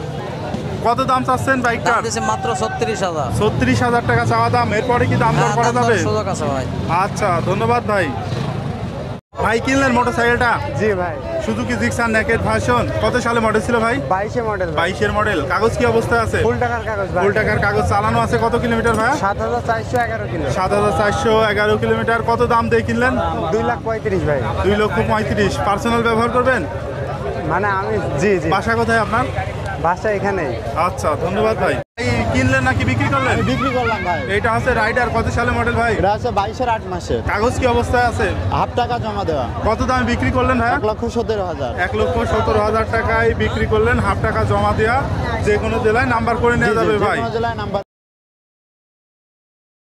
কত দাম চাচ্ছেন বাইকটার? দাম দিয়েছে মাত্র 36,000। 36,000 টাকা চাওয়া দাম, এরপরে কি দাম দর হ্যাঁ, করা দাম দরের যাবে? সুযোগ আছে ভাই। আচ্ছা ধন্যবাদ ভাই। ভাই কিনলেন মোটরসাইকেলটা? জি ভাই। Suzuki Gixxer naked version. কত সালে মডেল ছিল ভাই? 22 মডেল। 22 মডেল। কাগজ কি অবস্থায় আছে? ফুল টাকার কাগজ ভাই। ফুল টাকার কাগজ। চালানো আছে কত কিলোমিটার ভাই? 7,411 কিলো। 7,411 কিলোমিটার। কত দাম দিয়ে কিনলেন? 2,35,000 ভাই। 2,35,000। পার্সোনাল ব্যবহার করবেন? মানে আমি জি জি বাসা কোথায় আপনার? বাসা এখানেই। আচ্ছা, ধন্যবাদ ভাই। এই কিনলেন নাকি বিক্রি করলেন? বিক্রি করলাম ভাই। এইটা হচ্ছে রাইডার, কত সালে মডেল ভাই? এটা হচ্ছে 22-এর 8 মাসে। কাগজ কি অবস্থায় আছে? হাফ টাকা জমা দেওয়া। কত দামে বিক্রি করলেন ভাই? 1,17,000। 1,17,000 টাকায় বিক্রি করলেন, হাফ টাকা জমা দেওয়া। যে কোনো জেলায় নাম্বার করে নেওয়া যাবে ভাই? যে কোনো জেলায় নাম্বার